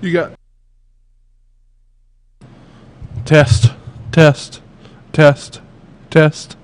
You got test, test, test, test.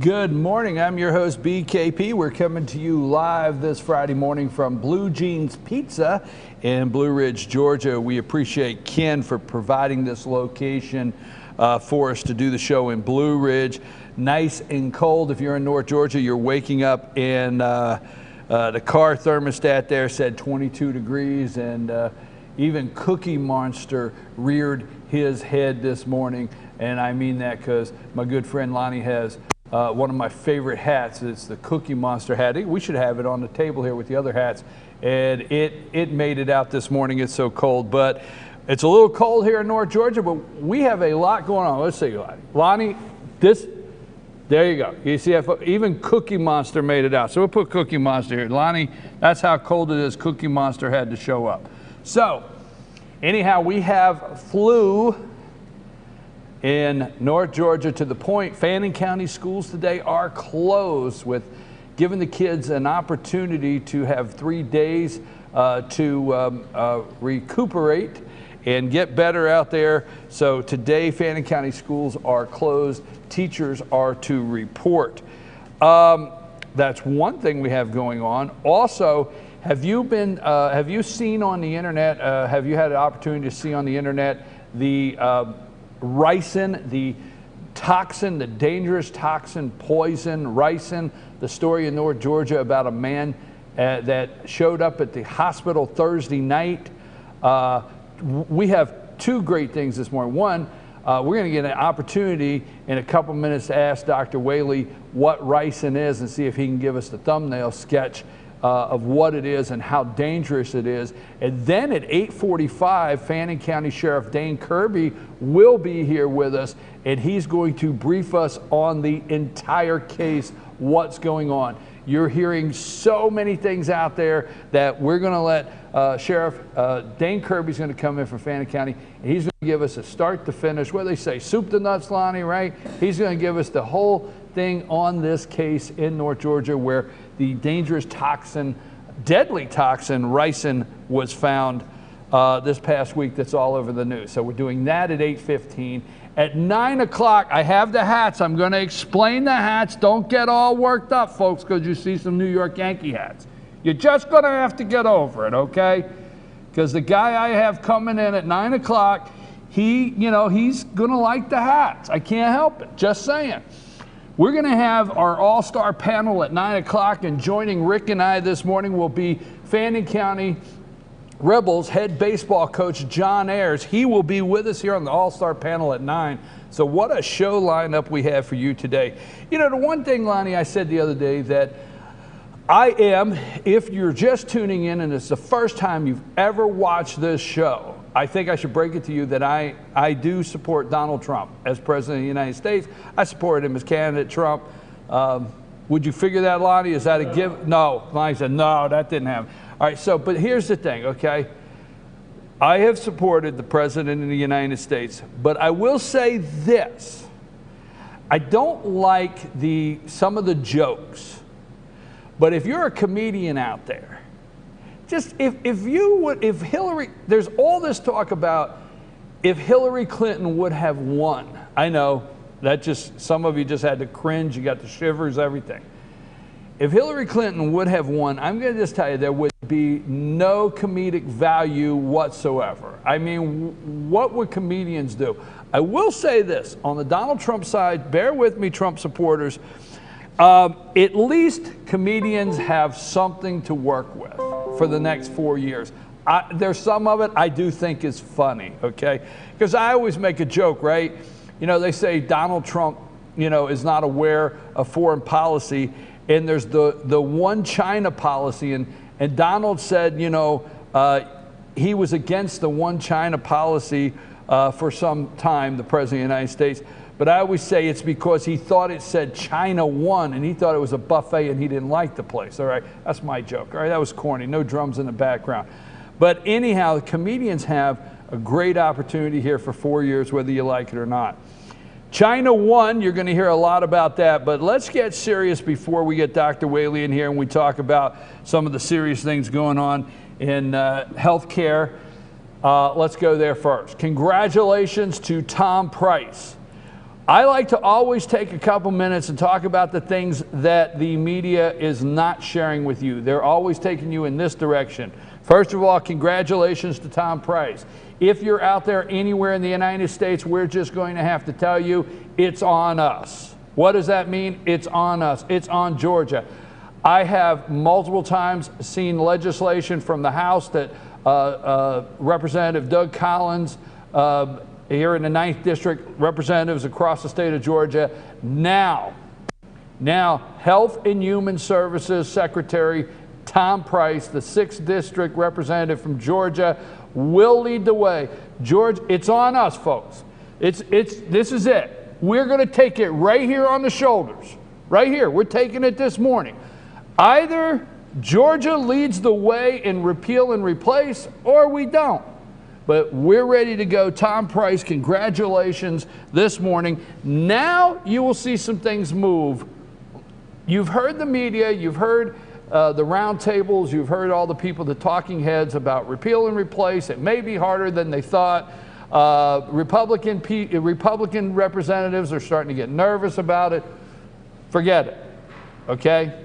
Good morning. I'm your host, BKP. We're coming to you live this Friday morning from Blue Jeans Pizza in Blue Ridge, Georgia. We appreciate Ken for providing this location for us to do the show in Blue Ridge. Nice and cold. If you're in North Georgia, you're waking up and the car thermostat there said 22 degrees, and even Cookie Monster reared his head this morning. And I mean that because my good friend Lonnie has one of my favorite hats. It's the Cookie Monster hat. We should have it on the table here with the other hats. And it made it out this morning. It's so cold, but it's a little cold here in North Georgia, but we have a lot going on. Let's see, Lonnie. Lonnie, there you go. You see, even Cookie Monster made it out. So we'll put Cookie Monster here. Lonnie, that's how cold it is. Cookie Monster had to show up. So anyhow, we have flu in North Georgia to the point Fannin County schools today are closed, with giving the kids an opportunity to have 3 days to recuperate and get better out there. So today Fannin County schools are closed. Teachers are to report. That's one thing we have going on. Also, have you seen on the internet, have you had an opportunity to see on the internet the Ricin, the toxin, the dangerous toxin, poison, Ricin, the story in North Georgia about a man that showed up at the hospital Thursday night? We have two great things this morning. One, we're going to get an opportunity in a couple minutes to ask Dr. Whaley what Ricin is and see if he can give us the thumbnail sketch of what it is and how dangerous it is. And then at 8:45, Fannin County Sheriff Dane Kirby will be here with us, and he's going to brief us on the entire case, what's going on. You're hearing so many things out there that we're going to let Sheriff Dane Kirby's going to come in from Fannin County, and he's going to give us a start to finish, what do they say, soup to nuts, Lonnie, right? He's going to give us the whole thing on this case in North Georgia where the dangerous toxin, deadly toxin, Ricin, was found this past week. That's all over the news. So we're doing that at 8:15. At 9 o'clock, I have the hats. I'm going to explain the hats. Don't get all worked up, folks, because you see some New York Yankee hats. You're just going to have to get over it, okay? Because the guy I have coming in at 9 o'clock, he's going to like the hats. I can't help it. Just saying. We're going to have our all-star panel at 9 o'clock, and joining Rick and I this morning will be Fannin County Rebels head baseball coach John Ayres. He will be with us here on the all-star panel at 9. So what a show lineup we have for you today. You know, the one thing, Lonnie, I said the other day that I am, if you're just tuning in and it's the first time you've ever watched this show, I think I should break it to you that I do support Donald Trump as President of the United States. I support him as candidate Trump. Would you figure that, Lonnie? Is that a give? No. Lonnie said, no, that didn't happen. All right, so, but here's the thing, okay? I have supported the President of the United States, but I will say this. I don't like some of the jokes, but if you're a comedian out there, just if Hillary, there's all this talk about if Hillary Clinton would have won. I know that some of you just had to cringe, you got the shivers, everything. If Hillary Clinton would have won, I'm going to just tell you there would be no comedic value whatsoever. I mean, what would comedians do? I will say this, on the Donald Trump side, bear with me, Trump supporters, at least comedians have something to work with for the next 4 years. There's some of it I do think is funny, okay? Because I always make a joke, right? You know, they say Donald Trump, is not aware of foreign policy, and there's the one China policy, and Donald said, he was against the one China policy for some time, the President of the United States. But I always say it's because he thought it said China won, and he thought it was a buffet, and he didn't like the place. All right, that's my joke. All right, that was corny. No drums in the background. But anyhow, comedians have a great opportunity here for 4 years, whether you like it or not. China won. You're going to hear a lot about that. But let's get serious before we get Dr. Whaley in here and we talk about some of the serious things going on in healthcare. Let's go there first. Congratulations to Tom Price. I like to always take a couple minutes and talk about the things that the media is not sharing with you. They're always taking you in this direction. First of all, congratulations to Tom Price. If you're out there anywhere in the United States, we're just going to have to tell you it's on us. What does that mean? It's on us. It's on Georgia. I have multiple times seen legislation from the House that Representative Doug Collins, here in the 9th District, representatives across the state of Georgia. Now, Health and Human Services Secretary Tom Price, the 6th District representative from Georgia, will lead the way. George, it's on us, folks. This is it. We're going to take it right here on the shoulders. Right here. We're taking it this morning. Either Georgia leads the way in repeal and replace, or we don't. But we're ready to go. Tom Price, congratulations this morning. Now you will see some things move. You've heard the media, you've heard the roundtables, you've heard all the people, the talking heads about repeal and replace. It may be harder than they thought. Republican representatives are starting to get nervous about it. Forget it, okay?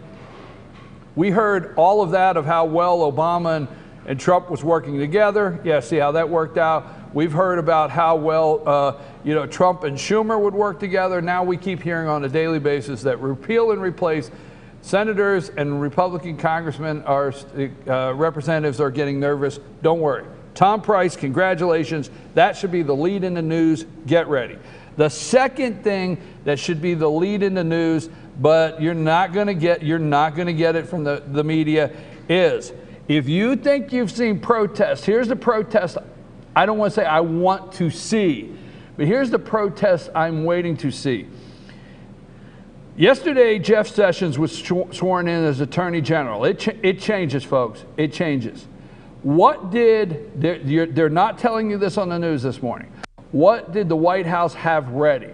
We heard all of that, of how well Obama and Trump was working together. Yeah, see how that worked out. We've heard about how well Trump and Schumer would work together. Now we keep hearing on a daily basis that repeal and replace, senators and Republican congressmen, representatives are getting nervous. Don't worry. Tom Price, congratulations. That should be the lead in the news. Get ready. The second thing that should be the lead in the news, but you're not going to get it from the media, is if you think you've seen protests, here's the protest I don't want to say I want to see, but here's the protest I'm waiting to see. Yesterday, Jeff Sessions was sworn in as Attorney General. It changes, folks. It changes. They're not telling you this on the news this morning. What did the White House have ready?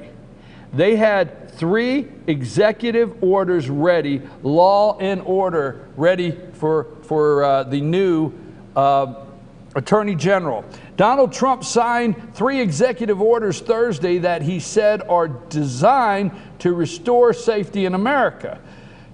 They had 3 executive orders ready, law and order ready for the new Attorney General. Donald Trump signed 3 executive orders Thursday that he said are designed to restore safety in America.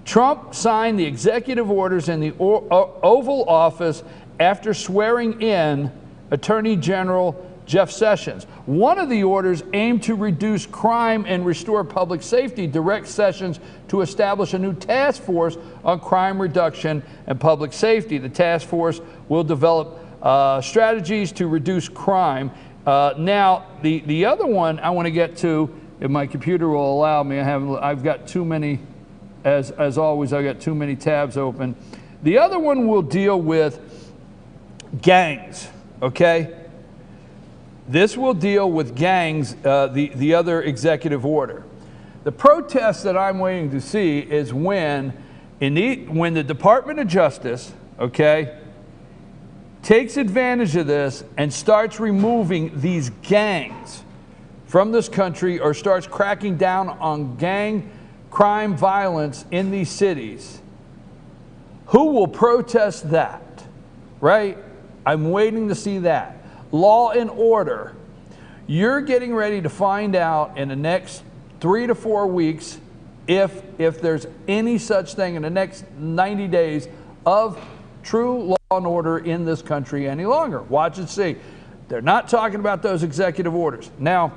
Trump signed the executive orders in the Oval Office after swearing in Attorney General Jeff Sessions. One of the orders aimed to reduce crime and restore public safety, directs Sessions to establish a new task force on crime reduction and public safety. The task force will develop strategies to reduce crime. Now, the other one I want to get to, if my computer will allow me, I've got too many, as always, I've got too many tabs open. The other one will deal with gangs, okay? This will deal with gangs, the other executive order. The protest that I'm waiting to see is when the Department of Justice, okay, takes advantage of this and starts removing these gangs from this country, or starts cracking down on gang crime violence in these cities. Who will protest that, right? I'm waiting to see that. Law and order. You're getting ready to find out in the next 3 to 4 weeks if there's any such thing in the next 90 days of true law and order in this country any longer. Watch and see. They're not talking about those executive orders. Now,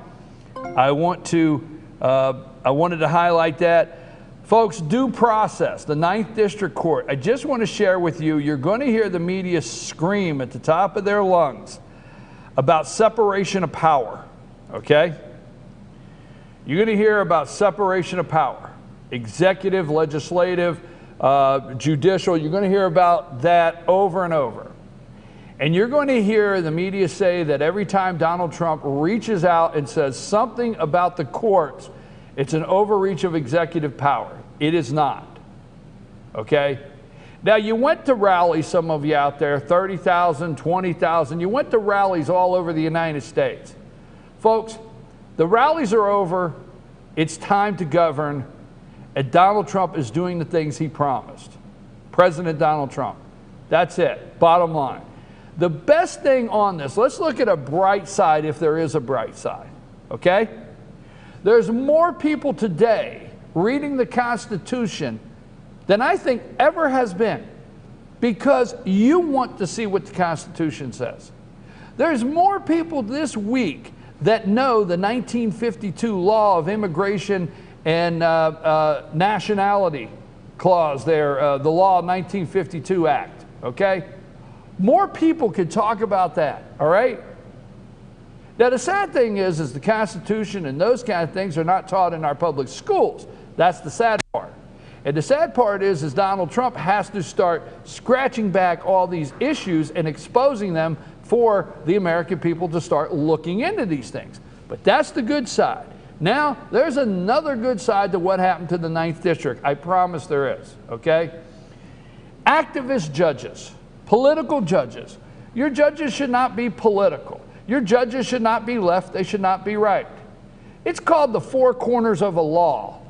I wanted to highlight that. Folks, due process, the 9th District Court. I just want to share with you, you're going to hear the media scream at the top of their lungs about separation of power, okay? You're going to hear about separation of power, executive, legislative, judicial. You're going to hear about that over and over. And you're going to hear the media say that every time Donald Trump reaches out and says something about the courts, it's an overreach of executive power. It is not, okay? Now, you went to rallies, some of you out there, 30,000, 20,000. You went to rallies all over the United States. Folks, the rallies are over. It's time to govern. And Donald Trump is doing the things he promised. President Donald Trump. That's it. Bottom line. The best thing on this, let's look at a bright side if there is a bright side, okay? there's more people today reading the Constitution than I think ever has been, because you want to see what the Constitution says. There's more people this week that know the 1952 law of immigration and nationality clause there, the law of 1952 Act, okay? More people could talk about that, all right? Now, the sad thing is the Constitution and those kind of things are not taught in our public schools. That's the sad part. And the sad part is Donald Trump has to start scratching back all these issues and exposing them for the American people to start looking into these things. But that's the good side. Now, there's another good side to what happened to the 9th District. I promise there is, okay? Activist judges, political judges. Your judges should not be political. Your judges should not be left. They should not be right. It's called the four corners of a law.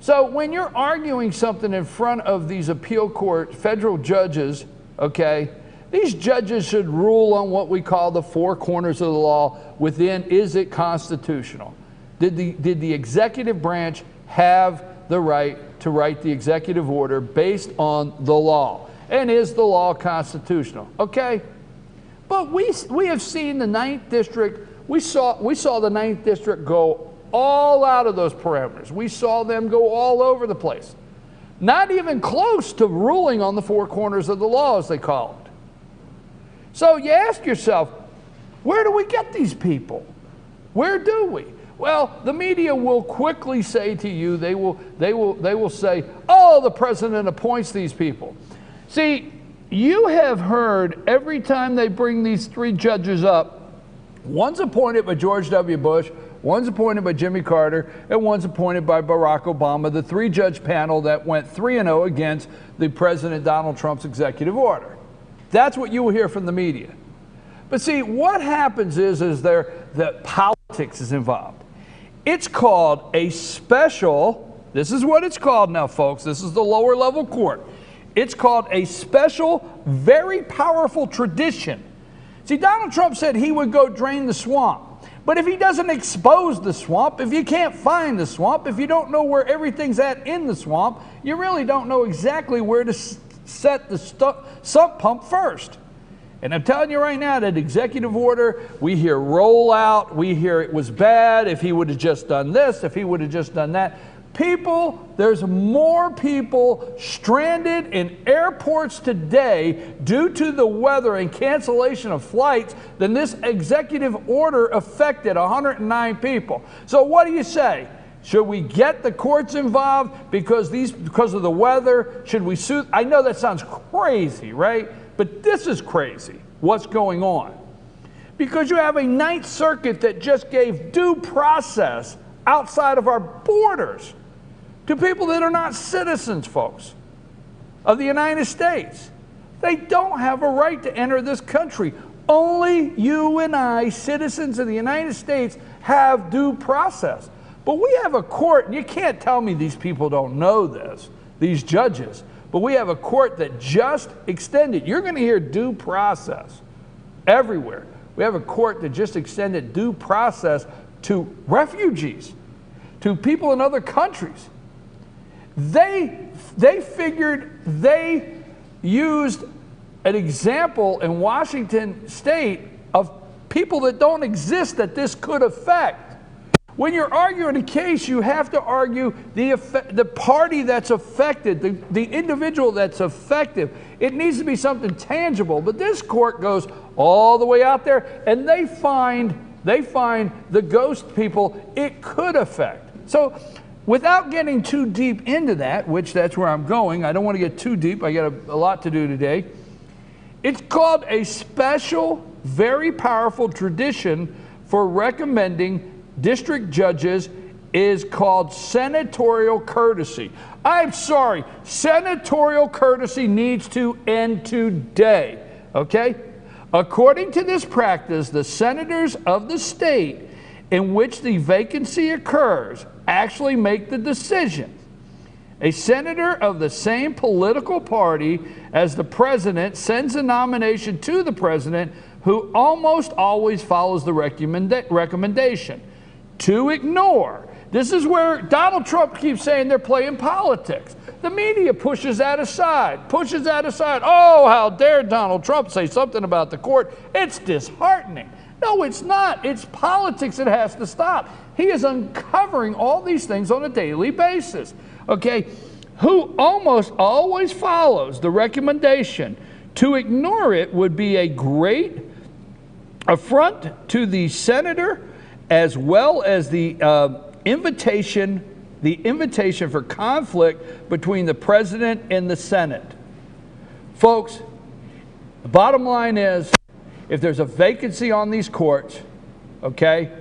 So when you're arguing something in front of these appeal court federal judges, okay, these judges should rule on what we call the four corners of the law within, is it constitutional? Did the executive branch have the right to write the executive order based on the law? And is the law constitutional? Okay? But we have seen the 9th District, we saw the 9th District go all out of those parameters. We saw them go all over the place. Not even close to ruling on the four corners of the law, as they call it. So you ask yourself, where do we get these people? Where do we? Well, the media will quickly say to you, they will say, oh, the president appoints these people. See, you have heard every time they bring these three judges up, one's appointed by George W. Bush, one's appointed by Jimmy Carter, and one's appointed by Barack Obama, the three-judge panel that went 3-0 against the President Donald Trump's executive order. That's what you will hear from the media. But see, what happens is that politics is involved. It's called a special, this is what it's called now, folks, this is the lower level court. It's called a special, very powerful tradition. See, Donald Trump said he would go drain the swamp. But if he doesn't expose the swamp, if you can't find the swamp, if you don't know where everything's at in the swamp, you really don't know exactly where to set the sump pump first. And I'm telling you right now, that executive order, we hear rollout, we hear it was bad, if he would have just done this, if he would have just done that. People, there's more people stranded in airports today due to the weather and cancellation of flights than this executive order affected 109 people. So what do you say? Should we get the courts involved because of the weather? Should we sue? I know that sounds crazy, right? But this is crazy, what's going on. Because you have a 9th Circuit that just gave due process outside of our borders to people that are not citizens, folks, of the United States. They don't have a right to enter this country. Only you and I, citizens of the United States, have due process. But we have a court, and you can't tell me these people don't know this, these judges, but we have a court that just extended. You're going to hear due process everywhere. We have a court that just extended due process to refugees, to people in other countries. They figured they used an example in Washington State of people that don't exist that this could affect. When you're arguing a case, you have to argue the party that's affected, the individual that's affected. It needs to be something tangible. But this court goes all the way out there, and they find the ghost people it could affect. So without getting too deep into that, which that's where I'm going, I don't want to get too deep. I got a lot to do today. It's called a special, very powerful tradition for recommending district judges is called senatorial courtesy. I'm sorry, senatorial courtesy needs to end today, okay? According to this practice, the senators of the state in which the vacancy occurs actually make the decision. A senator of the same political party as the president sends a nomination to the president, who almost always follows the recommendation. To ignore This is where Donald Trump keeps saying they're playing politics. The media pushes that aside, pushes that aside. Oh, how dare Donald Trump say something about the court? It's disheartening. No, it's not. It's politics that has to stop. He is uncovering all these things on a daily basis, okay? Who almost always follows the recommendation. To ignore it would be a great affront to the senator, as well as the invitation for conflict between the president and the Senate. Folks, the bottom line is, if there's a vacancy on these courts, okay,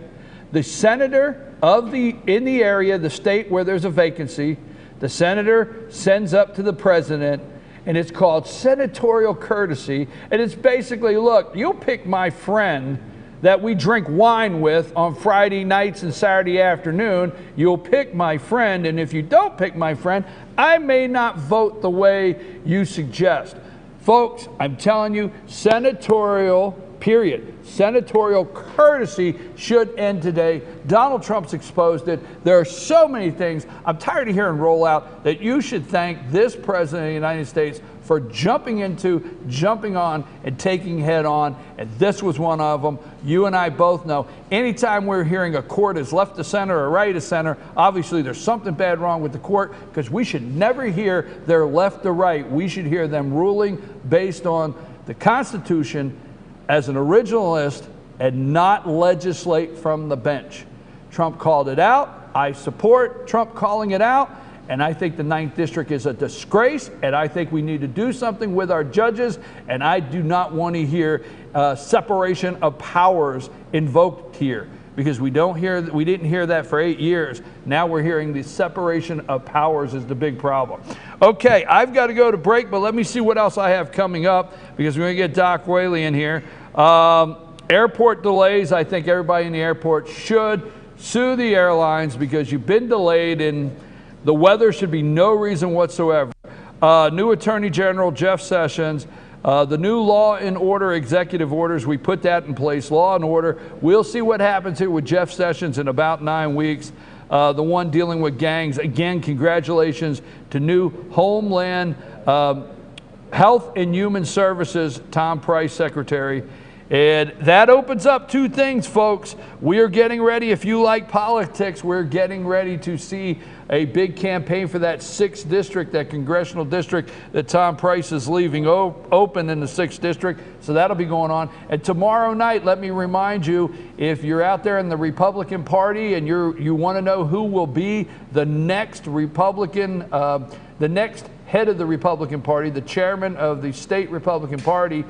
the senator in the area, the state where there's a vacancy, the senator sends up to the president, and it's called senatorial courtesy, and it's basically, look, you'll pick my friend that we drink wine with on Friday nights and Saturday afternoon. You'll pick my friend, and if you don't pick my friend, I may not vote the way you suggest. Folks, I'm telling you, senatorial courtesy should end today. Donald Trump's exposed it. There are so many things. I'm tired of hearing rollout that you should thank this president of the United States for jumping on, and taking head on. And this was one of them. You and I both know, anytime we're hearing a court is left to center or right to center, obviously there's something bad wrong with the court, because we should never hear they're left to right. We should hear them ruling based on the Constitution as an originalist and not legislate from the bench. Trump called it out. I support Trump calling it out. And I think the 9th District is a disgrace, and I think we need to do something with our judges, and I do not want to hear separation of powers invoked here, because we didn't hear that for 8 years. Now we're hearing the separation of powers is the big problem. Okay, I've got to go to break, but let me see what else I have coming up, because we're going to get Doc Whaley in here. Airport delays. I think everybody in the airport should sue the airlines, because you've been delayed, and the weather should be no reason whatsoever. New Attorney General Jeff Sessions, the new law and order executive orders, we put that in place, law and order. We'll see what happens here with Jeff Sessions in about 9 weeks. The one dealing with gangs, again, congratulations to new Homeland Health and Human Services, Tom Price, Secretary. And that opens up two things, folks. We are getting ready, if you like politics, we're getting ready to see a big campaign for that 6th district, that congressional district that Tom Price is leaving open in the 6th district. So that'll be going on. And tomorrow night, let me remind you, if you're out there in the Republican Party and you want to know who will be the next Republican, the next head of the Republican Party, the chairman of the state Republican Party,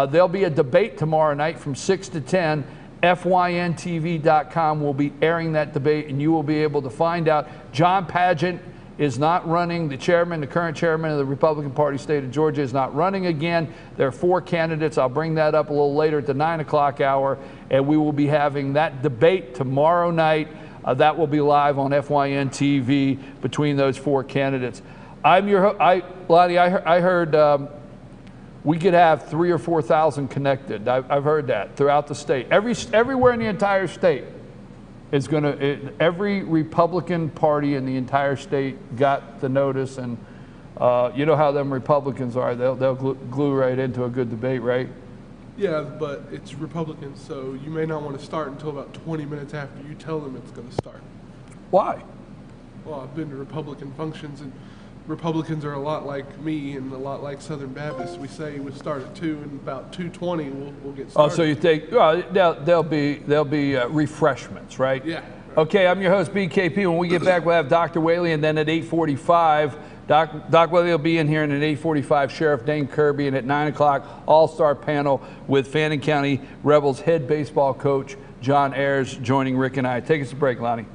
there'll be a debate tomorrow night from 6 to 10. FYNTV.com will be airing that debate, and you will be able to find out. John Padgett is not running. The current chairman of the Republican Party state of Georgia is not running again. There are 4 candidates. I'll bring that up a little later at the 9 o'clock hour, and we will be having that debate tomorrow night. That will be live on FYNTV between those 4 candidates. Lonnie, I heard we could have 3,000 or 4,000 connected. I've heard that throughout the state. Everywhere in the entire state is every Republican Party in the entire state got the notice, and you know how them Republicans are. They'll glue right into a good debate, right? Yeah, but it's Republicans, so you may not want to start until about 20 minutes after you tell them it's going to start. Why? Well, I've been to Republican functions, and Republicans are a lot like me and a lot like Southern Baptists. We say we start at 2, and about 2:20 we'll get started. Oh, so you think, well, there'll be refreshments, right? Yeah. Right. Okay, I'm your host, BKP. When we get back, we'll have Dr. Whaley, and then at 8:45, Doc Whaley will be in here, and at 8:45, Sheriff Dane Kirby, and at 9 o'clock, all-star panel with Fannin County Rebels head baseball coach John Ayres joining Rick and I. Take us a break, Lonnie.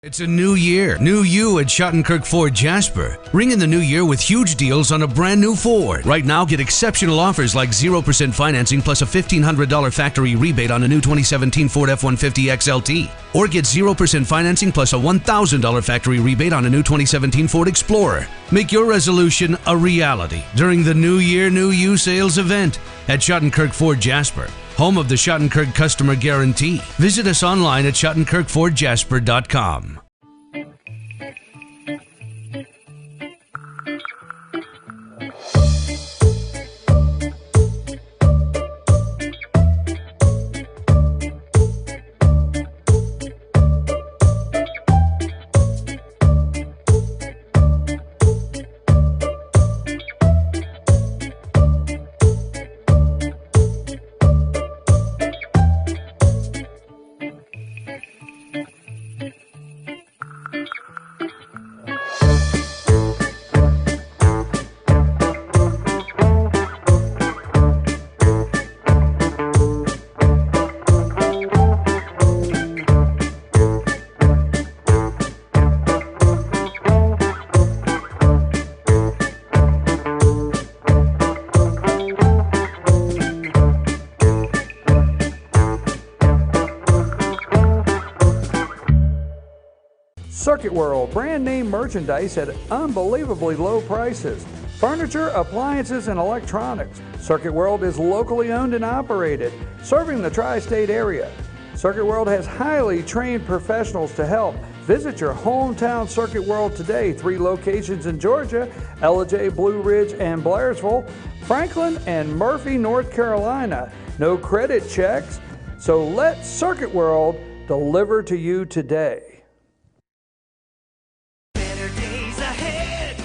It's a new year, new you at Schottenkirk Ford Jasper. Ring in the new year with huge deals on a brand new Ford. Right now, get exceptional offers like 0% financing plus a $1,500 factory rebate on a new 2017 Ford F-150 XLT. Or get 0% financing plus a $1,000 factory rebate on a new 2017 Ford Explorer. Make your resolution a reality during the New Year, New You sales event at Schottenkirk Ford Jasper, home of the Schottenkirk Customer Guarantee. Visit us online at SchottenkirkFordJasper.com. Circuit World, brand name merchandise at unbelievably low prices. Furniture, appliances, and electronics. Circuit World is locally owned and operated, serving the tri-state area. Circuit World has highly trained professionals to help. Visit your hometown Circuit World today. 3 locations in Georgia: Ellijay, Blue Ridge, and Blairsville, Franklin, and Murphy, North Carolina. No credit checks, so let Circuit World deliver to you today.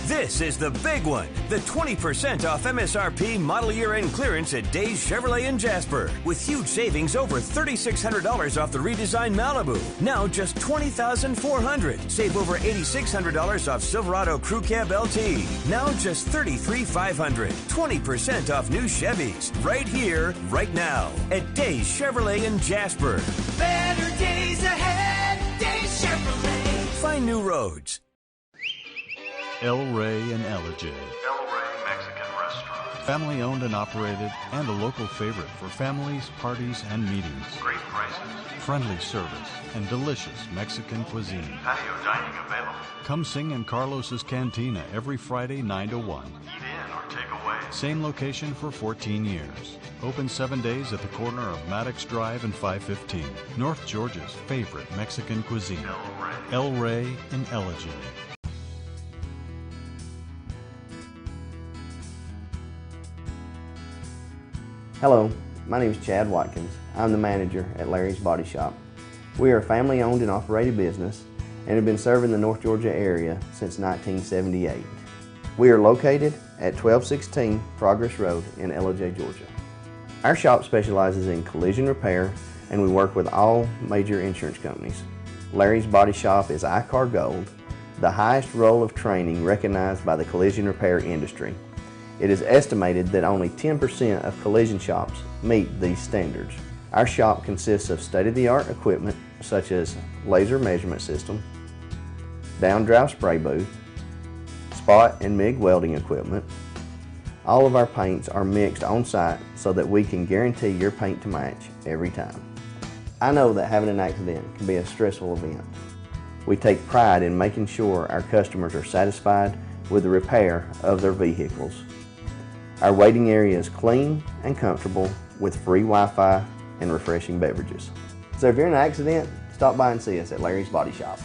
This is the big one, the 20% off MSRP model year-end clearance at Days Chevrolet in Jasper, with huge savings over $3,600 off the redesigned Malibu. Now just $20,400. Save over $8,600 off Silverado Crew Cab LT. Now just $33,500. 20% off new Chevys, right here, right now, at Days Chevrolet in Jasper. Better days ahead, Days Chevrolet. Find new roads. El Rey and Ellijay. El Rey Mexican Restaurant. Family owned and operated and a local favorite for families, parties, and meetings. Great prices. Friendly service and delicious Mexican cuisine. Patio dining available. Come sing in Carlos's Cantina every Friday 9 to 1. Eat in or take away. Same location for 14 years. Open 7 days at the corner of Maddox Drive and 515. North Georgia's favorite Mexican cuisine. El Rey and Ellijay. Hello, my name is Chad Watkins. I'm the manager at Larry's Body Shop. We are a family-owned and operated business and have been serving the North Georgia area since 1978. We are located at 1216 Progress Road in Ellijay, Georgia. Our shop specializes in collision repair and we work with all major insurance companies. Larry's Body Shop is ICAR Gold, the highest role of training recognized by the collision repair industry. It is estimated that only 10% of collision shops meet these standards. Our shop consists of state-of-the-art equipment such as laser measurement system, down-drive spray booth, spot and MIG welding equipment. All of our paints are mixed on-site so that we can guarantee your paint to match every time. I know that having an accident can be a stressful event. We take pride in making sure our customers are satisfied with the repair of their vehicles. Our waiting area is clean and comfortable with free Wi-Fi and refreshing beverages. So if you're in an accident, stop by and see us at Larry's Body Shop.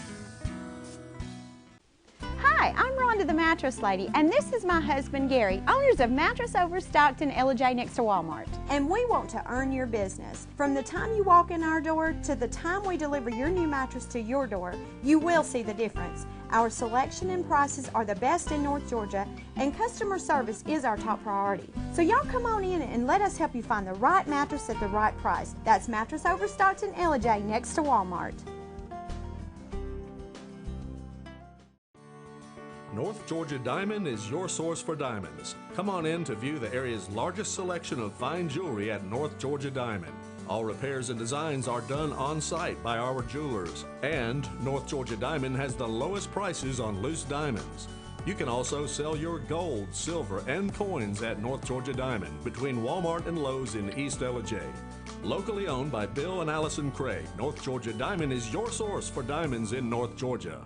Hi, I'm Rhonda the Mattress Lady, and this is my husband Gary, owners of Mattress Overstocked in Ellijay next to Walmart. And we want to earn your business. From the time you walk in our door to the time we deliver your new mattress to your door, you will see the difference. Our selection and prices are the best in North Georgia, and customer service is our top priority. So y'all come on in and let us help you find the right mattress at the right price. That's Mattress Overstocked in Ellijay next to Walmart. North Georgia Diamond is your source for diamonds. Come on in to view the area's largest selection of fine jewelry at North Georgia Diamond. All repairs and designs are done on site by our jewelers. And North Georgia Diamond has the lowest prices on loose diamonds. You can also sell your gold, silver, and coins at North Georgia Diamond between Walmart and Lowe's in East Ellijay. Locally owned by Bill and Allison Craig, North Georgia Diamond is your source for diamonds in North Georgia.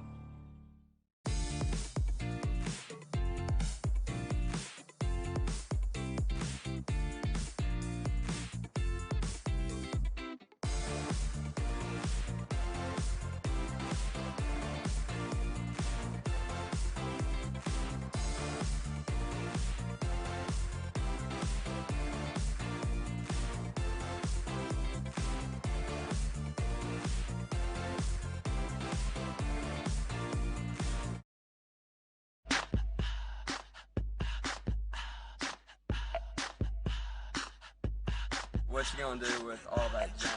What you gonna do with all that junk?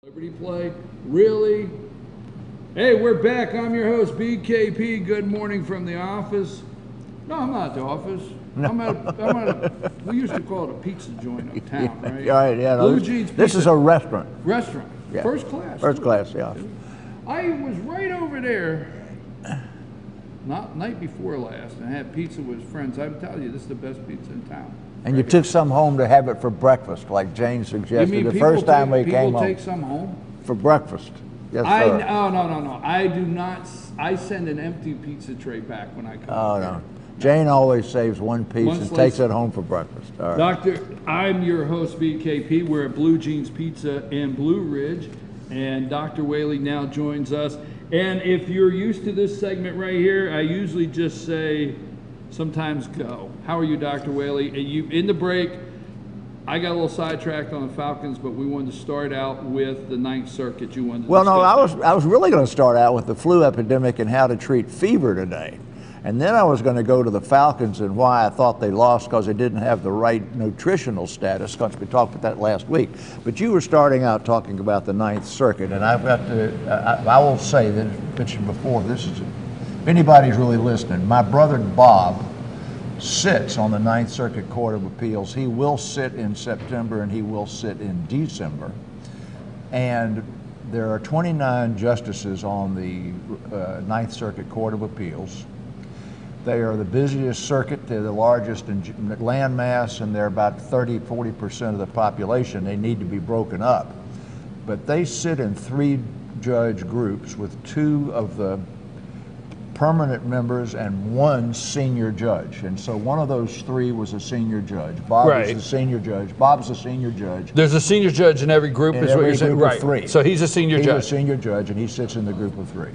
Liberty play, really? Hey, we're back. I'm your host, BKP. Good morning from the office. No, I'm not at the office. No. I'm at we used to call it a pizza joint uptown, right? Right, yeah. Blue Jeans Pizza. This is a restaurant. Restaurant. Yeah. First class. First class, yeah. I was right over there, not night before last, and had pizza with friends. I'm telling you, this is the best pizza in town. And you took some home to have it for breakfast, like Jane suggested. You mean the first time we came home. People take some home? For breakfast. Yes, sir. No. I do not. I send an empty pizza tray back when I come. Oh, no. Jane always saves one piece and takes it home for breakfast. All right. Doctor, I'm your host, BKP. We're at Blue Jeans Pizza in Blue Ridge, and Dr. Whaley now joins us. And if you're used to this segment right here, I usually just say, sometimes go. How are you, Dr. Whaley? You in the break, I got a little sidetracked on the Falcons, but we wanted to start out with the Ninth Circuit. You wanted to Well, no, discuss I was really going to start out with the flu epidemic and how to treat fever today. And then I was going to go to the Falcons and why I thought they lost because they didn't have the right nutritional status, because we talked about that last week. But you were starting out talking about the Ninth Circuit, and I've got to, I will say that I mentioned before, this is, if anybody's really listening, my brother Bob sits on the Ninth Circuit Court of Appeals. He will sit in September and he will sit in December. And there are 29 justices on the Ninth Circuit Court of Appeals. They are the busiest circuit, they're the largest in land mass, and they're about 30–40% of the population. They need to be broken up. But they sit in 3 judge groups with 2 of the permanent members and 1 senior judge. And so one of those 3 was a senior judge. Bob was the senior judge. Bob's a senior judge. There's a senior judge in every group, is what you're saying? Right. 3. So he's a senior judge. He's a senior judge, and he sits in the group of 3.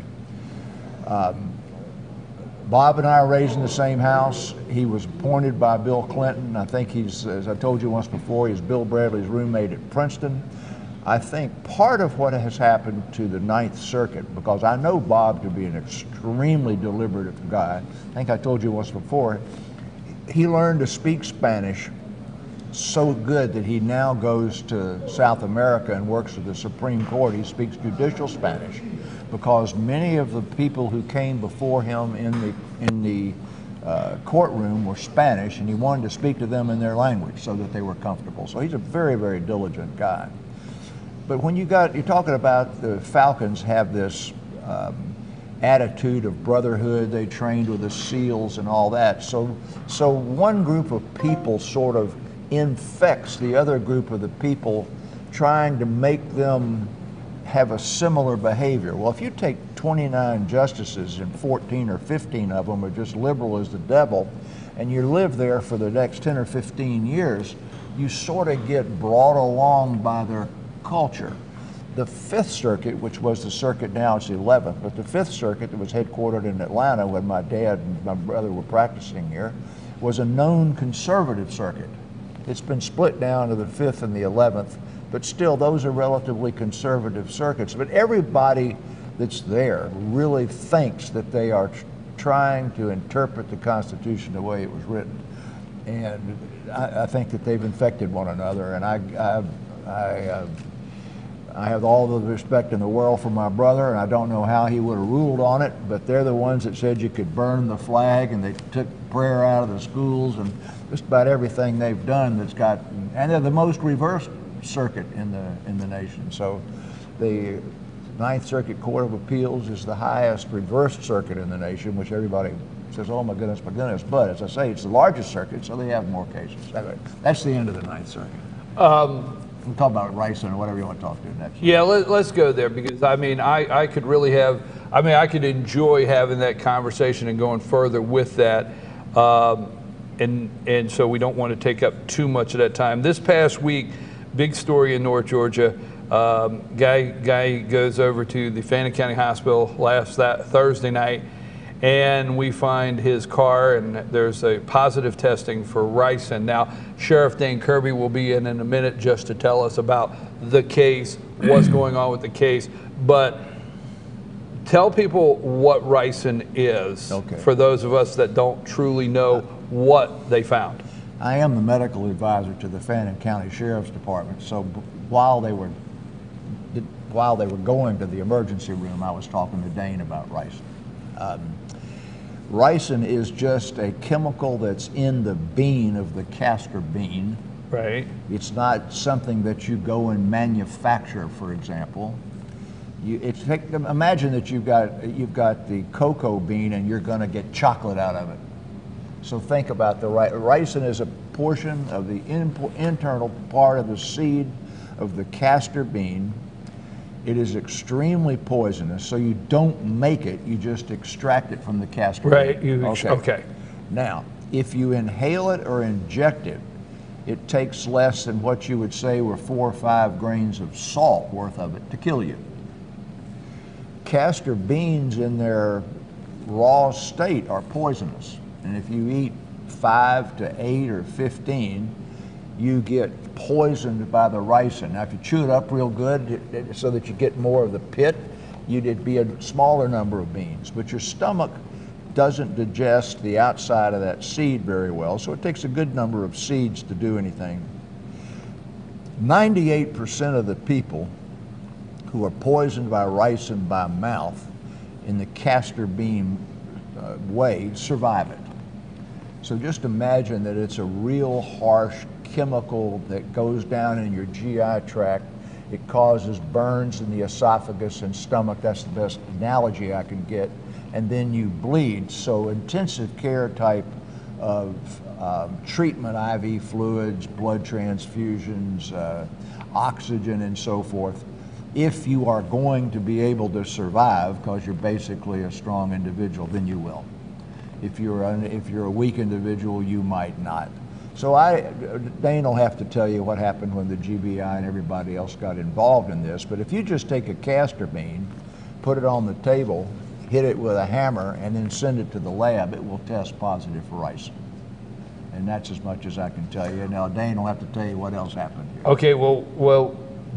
Bob and I are raised in the same house. He was appointed by Bill Clinton. I think he's, as I told you once before, he's Bill Bradley's roommate at Princeton. I think part of what has happened to the Ninth Circuit, because I know Bob to be an extremely deliberative guy. I think I told you once before, he learned to speak Spanish so good that he now goes to South America and works at the Supreme Court. He speaks judicial Spanish because many of the people who came before him in the courtroom were Spanish, and he wanted to speak to them in their language so that they were comfortable. So he's a very, very diligent guy. But when you're talking about the Falcons have this attitude of brotherhood, they trained with the SEALs and all that. So one group of people sort of infects the other group of the people, trying to make them have a similar behavior. Well, if you take 29 justices and 14 or 15 of them are just liberal as the devil, and you live there for the next 10 or 15 years, you sort of get brought along by their culture. The Fifth Circuit, which was the circuit now, it's the 11th, but the Fifth Circuit that was headquartered in Atlanta when my dad and my brother were practicing here, was a known conservative circuit. It's been split down to the 5th and the 11th, but still those are relatively conservative circuits. But everybody that's there really thinks that they are trying to interpret the Constitution the way it was written. And I think that they've infected one another, and I have all the respect in the world for my brother, and I don't know how he would have ruled on it, but they're the ones that said you could burn the flag, and they took prayer out of the schools, and just about everything they've done that's got, and they're the most reversed circuit in the nation. So the Ninth Circuit Court of Appeals is the highest reversed circuit in the nation, which everybody says, oh my goodness, but as I say, it's the largest circuit, so they have more cases. That's the end of the Ninth Circuit. We'll talk about Ricin or whatever you want to talk to next. Yeah, let's go there, because I mean, I could really have, I mean, I could enjoy having that conversation and going further with that, and so we don't want to take up too much of that time. This past week, big story in North Georgia. Guy goes over to the Fannin County Hospital that Thursday night, and we find his car, and there's a positive testing for ricin. Now, Sheriff Dane Kirby will be in a minute just to tell us about the case, what's going on with the case, but tell people what ricin is, for those of us that don't truly know what they found. I am the medical advisor to the Fannin County Sheriff's Department, so while they were going to the emergency room, I was talking to Dane about ricin. Ricin is just a chemical that's in the bean of the castor bean. Right. It's not something that you go and manufacture, for example. Imagine that you've got the cocoa bean and you're going to get chocolate out of it. So think about the ricin is a portion of the internal part of the seed of the castor bean. It is extremely poisonous, so you don't make it, you just extract it from the castor bean. Right, okay. Now, if you inhale it or inject it, it takes less than what you would say were 4 or 5 grains of salt worth of it to kill you. Castor beans in their raw state are poisonous, and if you eat 5 to 8 or 15, you get poisoned by the ricin. Now, if you chew it up real good so that you get more of the pit, it'd be a smaller number of beans. But your stomach doesn't digest the outside of that seed very well, so it takes a good number of seeds to do anything. 98% of the people who are poisoned by ricin by mouth in the castor bean way survive it. So just imagine that it's a real harsh chemical that goes down in your GI tract. It causes burns in the esophagus and stomach. That's the best analogy I can get. And then you bleed. So intensive care type of treatment, IV fluids, blood transfusions, oxygen, and so forth. If you are going to be able to survive, because you're basically a strong individual, then you will. If you're a weak individual, you might not. So Dane will have to tell you what happened when the GBI and everybody else got involved in this, but if you just take a castor bean, put it on the table, hit it with a hammer, and then send it to the lab, it will test positive for ricin. And that's as much as I can tell you. Now, Dane will have to tell you what else happened here. Okay, well,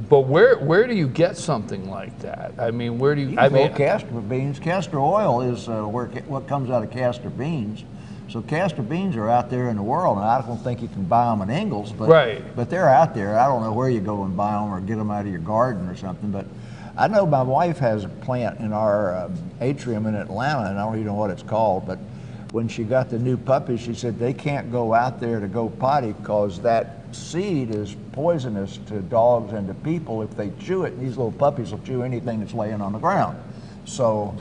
but where do you get something like that? I mean, where do you? Castor beans. Castor oil is what comes out of castor beans. So castor beans are out there in the world, and I don't think you can buy them at Ingles, but they're out there. I don't know where you go and buy them or get them out of your garden or something, but I know my wife has a plant in our atrium in Atlanta, and I don't even know what it's called, but when she got the new puppies, she said they can't go out there to go potty because that seed is poisonous to dogs and to people. If they chew it, these little puppies will chew anything that's laying on the ground. So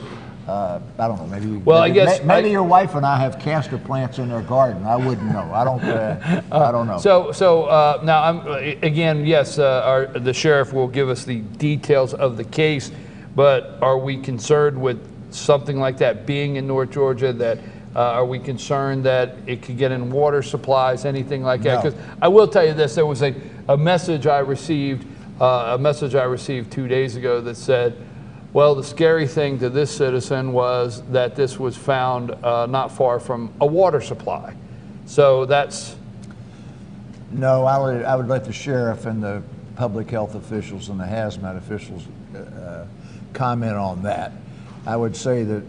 I don't know. Maybe your wife and I have castor plants in their garden. I wouldn't know. I don't know. So now, again, yes, the sheriff will give us the details of the case, but are we concerned with something like that being in North Georgia? That are we concerned that it could get in water supplies, anything like that? Because I will tell you this: there was a message I received 2 days ago that said, well, the scary thing to this citizen was that this was found not far from a water supply. So that's No, I would let the sheriff and the public health officials and the hazmat officials comment on that. I would say that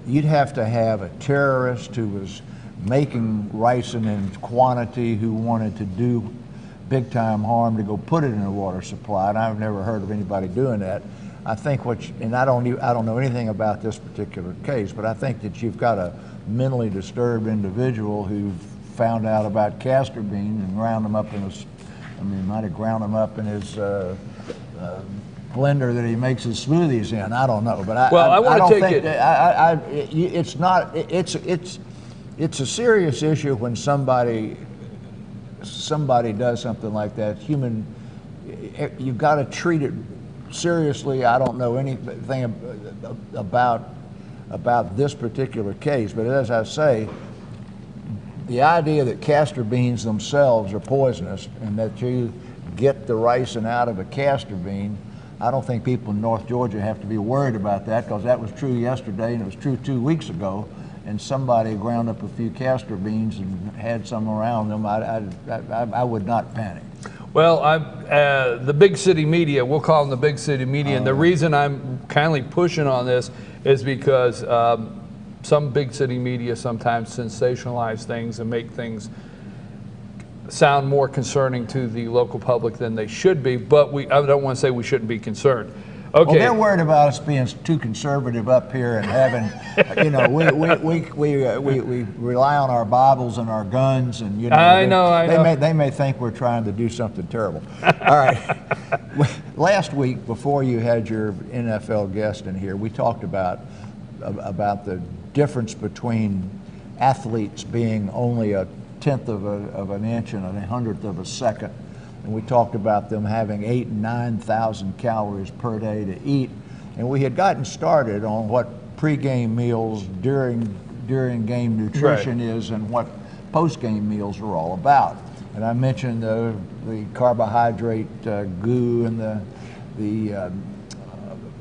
you'd have to have a terrorist who was making ricin in quantity, who wanted to do big time harm, to go put it in a water supply, and I've never heard of anybody doing that. I think and I don't know anything about this particular case, but I think that you've got a mentally disturbed individual who found out about castor beans and ground them up in might have ground them up in his blender that he makes his smoothies in. I don't know, but it's a serious issue when somebody does something like that. You've got to treat it seriously. I don't know anything about this particular case, but as I say, the idea that castor beans themselves are poisonous and that you get the ricin out of a castor bean, I don't think people in North Georgia have to be worried about that, because that was true yesterday and it was true 2 weeks ago, and somebody ground up a few castor beans and had some around them. I would not panic. Well, the big city media, we'll call them the big city media, and the reason I'm kindly pushing on this is because some big city media sometimes sensationalize things and make things sound more concerning to the local public than they should be, but I don't want to say we shouldn't be concerned. Okay. Well, they're worried about us being too conservative up here and having, we rely on our Bibles and our guns, and I know. They may think we're trying to do something terrible. All right. Last week, before you had your NFL guest in here, we talked about the difference between athletes being only a tenth of an inch and a hundredth of a second. And we talked about them having 8,000 and 9,000 calories per day to eat. And we had gotten started on what pregame meals, during game nutrition is, and what post-game meals are all about. And I mentioned the carbohydrate goo and the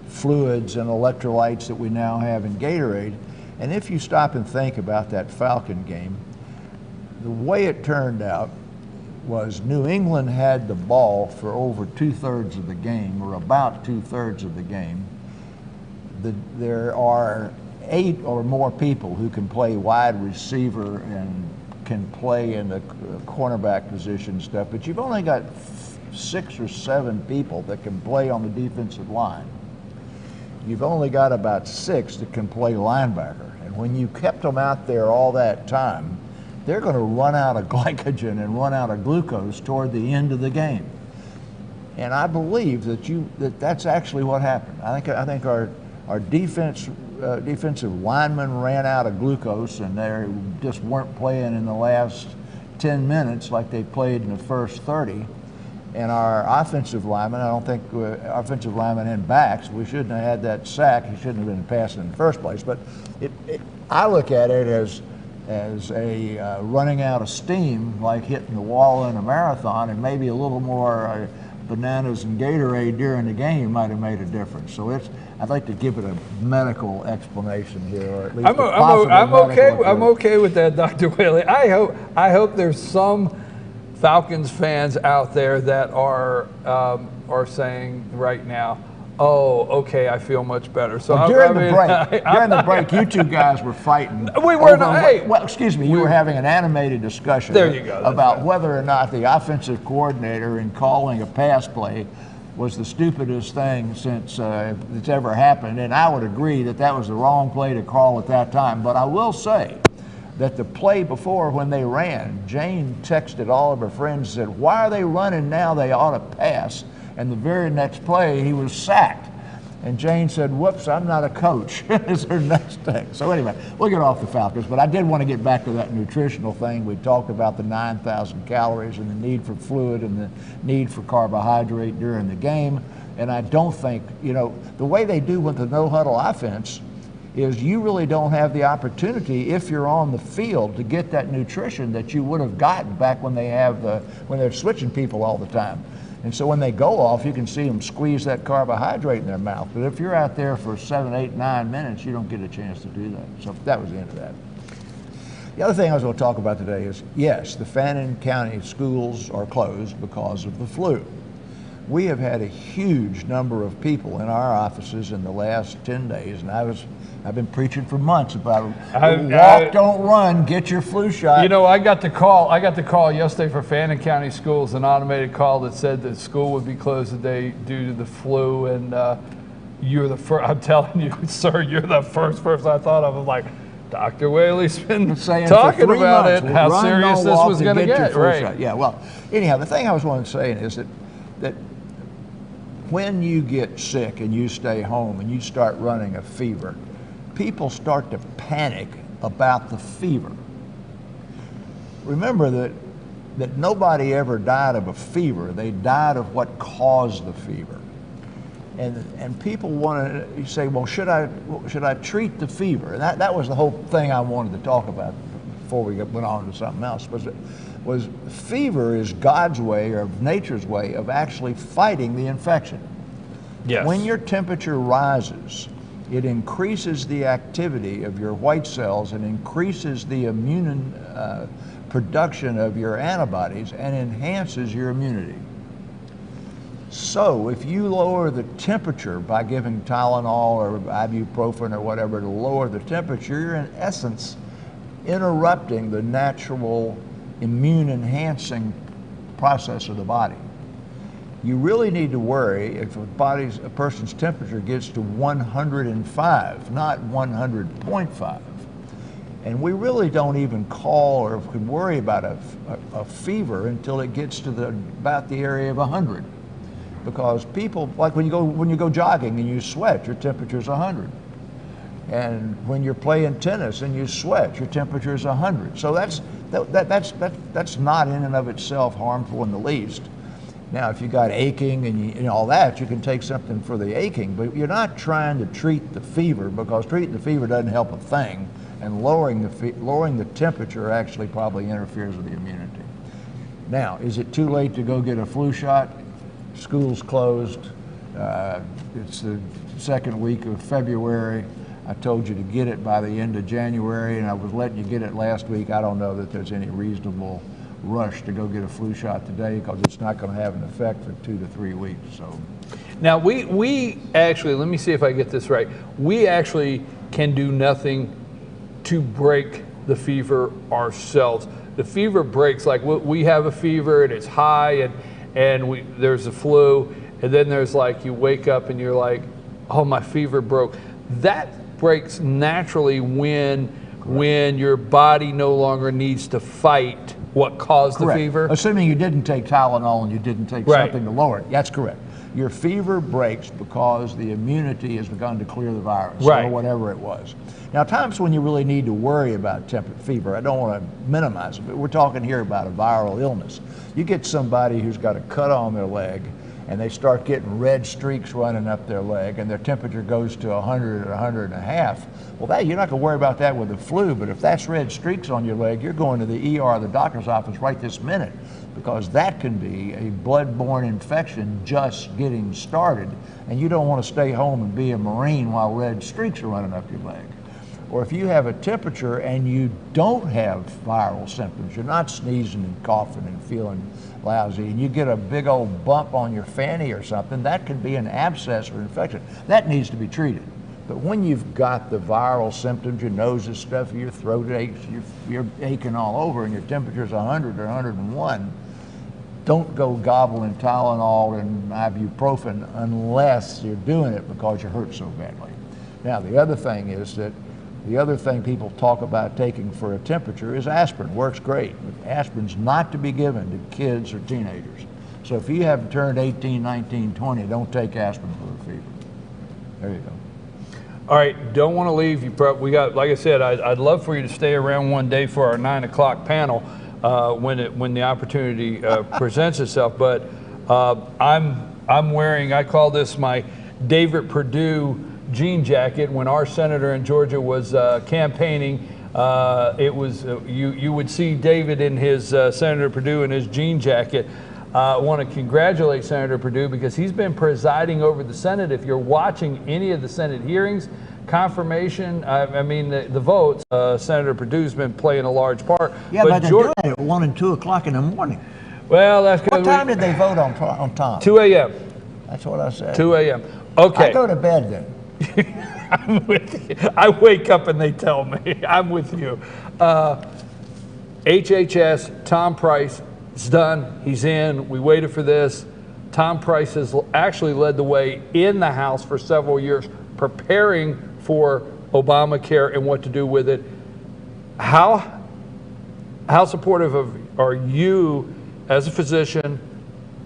fluids and electrolytes that we now have in Gatorade. And if you stop and think about that Falcon game, the way it turned out was New England had the ball for over 2/3 of the game, or about 2/3 of the game. There are 8 or more people who can play wide receiver and can play in the cornerback position and stuff, but you've only got 6 or 7 people that can play on the defensive line. You've only got about 6 that can play linebacker. And when you kept them out there all that time, they're going to run out of glycogen and run out of glucose toward the end of the game. And I believe that's actually what happened. I think our defensive linemen ran out of glucose, and they just weren't playing in the last 10 minutes like they played in the first 30. And our offensive linemen, offensive linemen and backs, we shouldn't have had that sack. He shouldn't have been passing in the first place. But I look at it as a running out of steam, like hitting the wall in a marathon, and maybe a little more bananas and Gatorade during the game might have made a difference. So I'd like to give it a medical explanation here, or at least I'm okay with that, Dr. Whaley. I hope there's some Falcons fans out there that are saying right now, oh, okay, I feel much better. So well, during the break, you two guys were fighting. We were not. Hey, well, excuse me. You were having an animated discussion. There you go. About whether or not the offensive coordinator in calling a pass play was the stupidest thing since it's ever happened. And I would agree that was the wrong play to call at that time. But I will say that the play before, when they ran, Jane texted all of her friends and said, "Why are they running now? They ought to pass." And the very next play, he was sacked. And Jane said, "Whoops, I'm not a coach," is her next thing. So anyway, we'll get off the Falcons, but I did want to get back to that nutritional thing. We talked about the 9,000 calories and the need for fluid and the need for carbohydrate during the game. And I don't think, the way they do with the no-huddle offense is you really don't have the opportunity, if you're on the field, to get that nutrition that you would have gotten back when they're switching people all the time. And so when they go off, you can see them squeeze that carbohydrate in their mouth. But if you're out there for 7, 8, 9 minutes, you don't get a chance to do that. So that was the end of that. The other thing I was going to talk about today is, yes, the Fannin County schools are closed because of the flu. We have had a huge number of people in our offices in the last 10 days, and I've been preaching for months about walk, don't run, get your flu shot. You know, I got the call yesterday for Fannin County Schools, an automated call that said that school would be closed today due to the flu, and you're the first, I'm telling you, sir, you're the first person I thought of. I'm like, Dr. Whaley's been talking about it, how serious this was going to get. Right. Shot. Yeah, well, anyhow, the thing I was wanting to say is that when you get sick and you stay home and you start running a fever, people start to panic about the fever. Remember that nobody ever died of a fever. They died of what caused the fever. And people want to say, well, should I treat the fever? And that was the whole thing I wanted to talk about before we went on to something else. Was fever is God's way, or nature's way, of actually fighting the infection. Yes. When your temperature rises, it increases the activity of your white cells and increases the immune production of your antibodies and enhances your immunity. So if you lower the temperature by giving Tylenol or ibuprofen or whatever to lower the temperature, you're in essence interrupting the natural immune enhancing process of the body. You really need to worry if a person's temperature gets to 105, not 100.5. And we really don't even call or can worry about a fever until it gets to about the area of 100. Because people, like when you go jogging and you sweat, your temperature is 100. And when you're playing tennis and you sweat, your temperature is 100. So that's not in and of itself harmful in the least. Now, if you got aching and all that, you can take something for the aching, but you're not trying to treat the fever, because treating the fever doesn't help a thing, and lowering the temperature actually probably interferes with the immunity. Now, is it too late to go get a flu shot? School's closed. It's the second week of February. I told you to get it by the end of January, and I was letting you get it last week. I don't know that there's any reasonable rush to go get a flu shot today, because it's not going to have an effect for 2 to 3 weeks. So, now we actually, let me see if I get this right. We actually can do nothing to break the fever ourselves. The fever breaks, like we have a fever and it's high, and there's a flu, and then there's like you wake up and you're like, oh, my fever broke. That breaks naturally when your body no longer needs to fight what caused the fever. Assuming you didn't take Tylenol and you didn't take something to lower it. That's correct. Your fever breaks because the immunity has begun to clear the virus, or whatever it was. Now, times when you really need to worry about fever, I don't want to minimize it, but we're talking here about a viral illness. You get somebody who's got a cut on their leg, and they start getting red streaks running up their leg, and their temperature goes to 100 or 100.5. Well, you're not going to worry about that with the flu, but if that's red streaks on your leg, you're going to the ER, the doctor's office, right this minute, because that can be a blood-borne infection just getting started, and you don't want to stay home and be a Marine while red streaks are running up your leg. Or if you have a temperature and you don't have viral symptoms, you're not sneezing and coughing and feeling lousy, and you get a big old bump on your fanny or something, that could be an abscess or infection. That needs to be treated. But when you've got the viral symptoms, your nose is stuffy, your throat aches, you're aching all over, and your temperature's 100 or 101, don't go gobbling Tylenol and ibuprofen unless you're doing it because you hurt so badly. Now, the other thing is that the other thing people talk about taking for a temperature is aspirin. Works great, but aspirin's not to be given to kids or teenagers. So if you haven't turned 18, 19, 20, don't take aspirin for a fever. There you go. All right, don't want to leave you. We got, like I said, I'd love for you to stay around one day for our 9 o'clock panel when the opportunity presents itself. But I'm wearing, I call this my David Perdue jean jacket. When our senator in Georgia was campaigning, it was you would see David in his Senator Perdue in his jean jacket. I want to congratulate Senator Perdue because he's been presiding over the Senate. If you're watching any of the Senate hearings, confirmation, I mean, the votes, Senator Perdue's been playing a large part. Yeah, but they're doing it at 1 and 2 o'clock in the morning. Well, that's because what time did they vote on time? 2 a.m. That's what I said. 2 a.m. Okay. I go to bed then. I'm with you. I wake up and they tell me. I'm with you. HHS, Tom Price, it's done. He's in. We waited for this. Tom Price has actually led the way in the House for several years, preparing for Obamacare and what to do with it. How supportive are you as a physician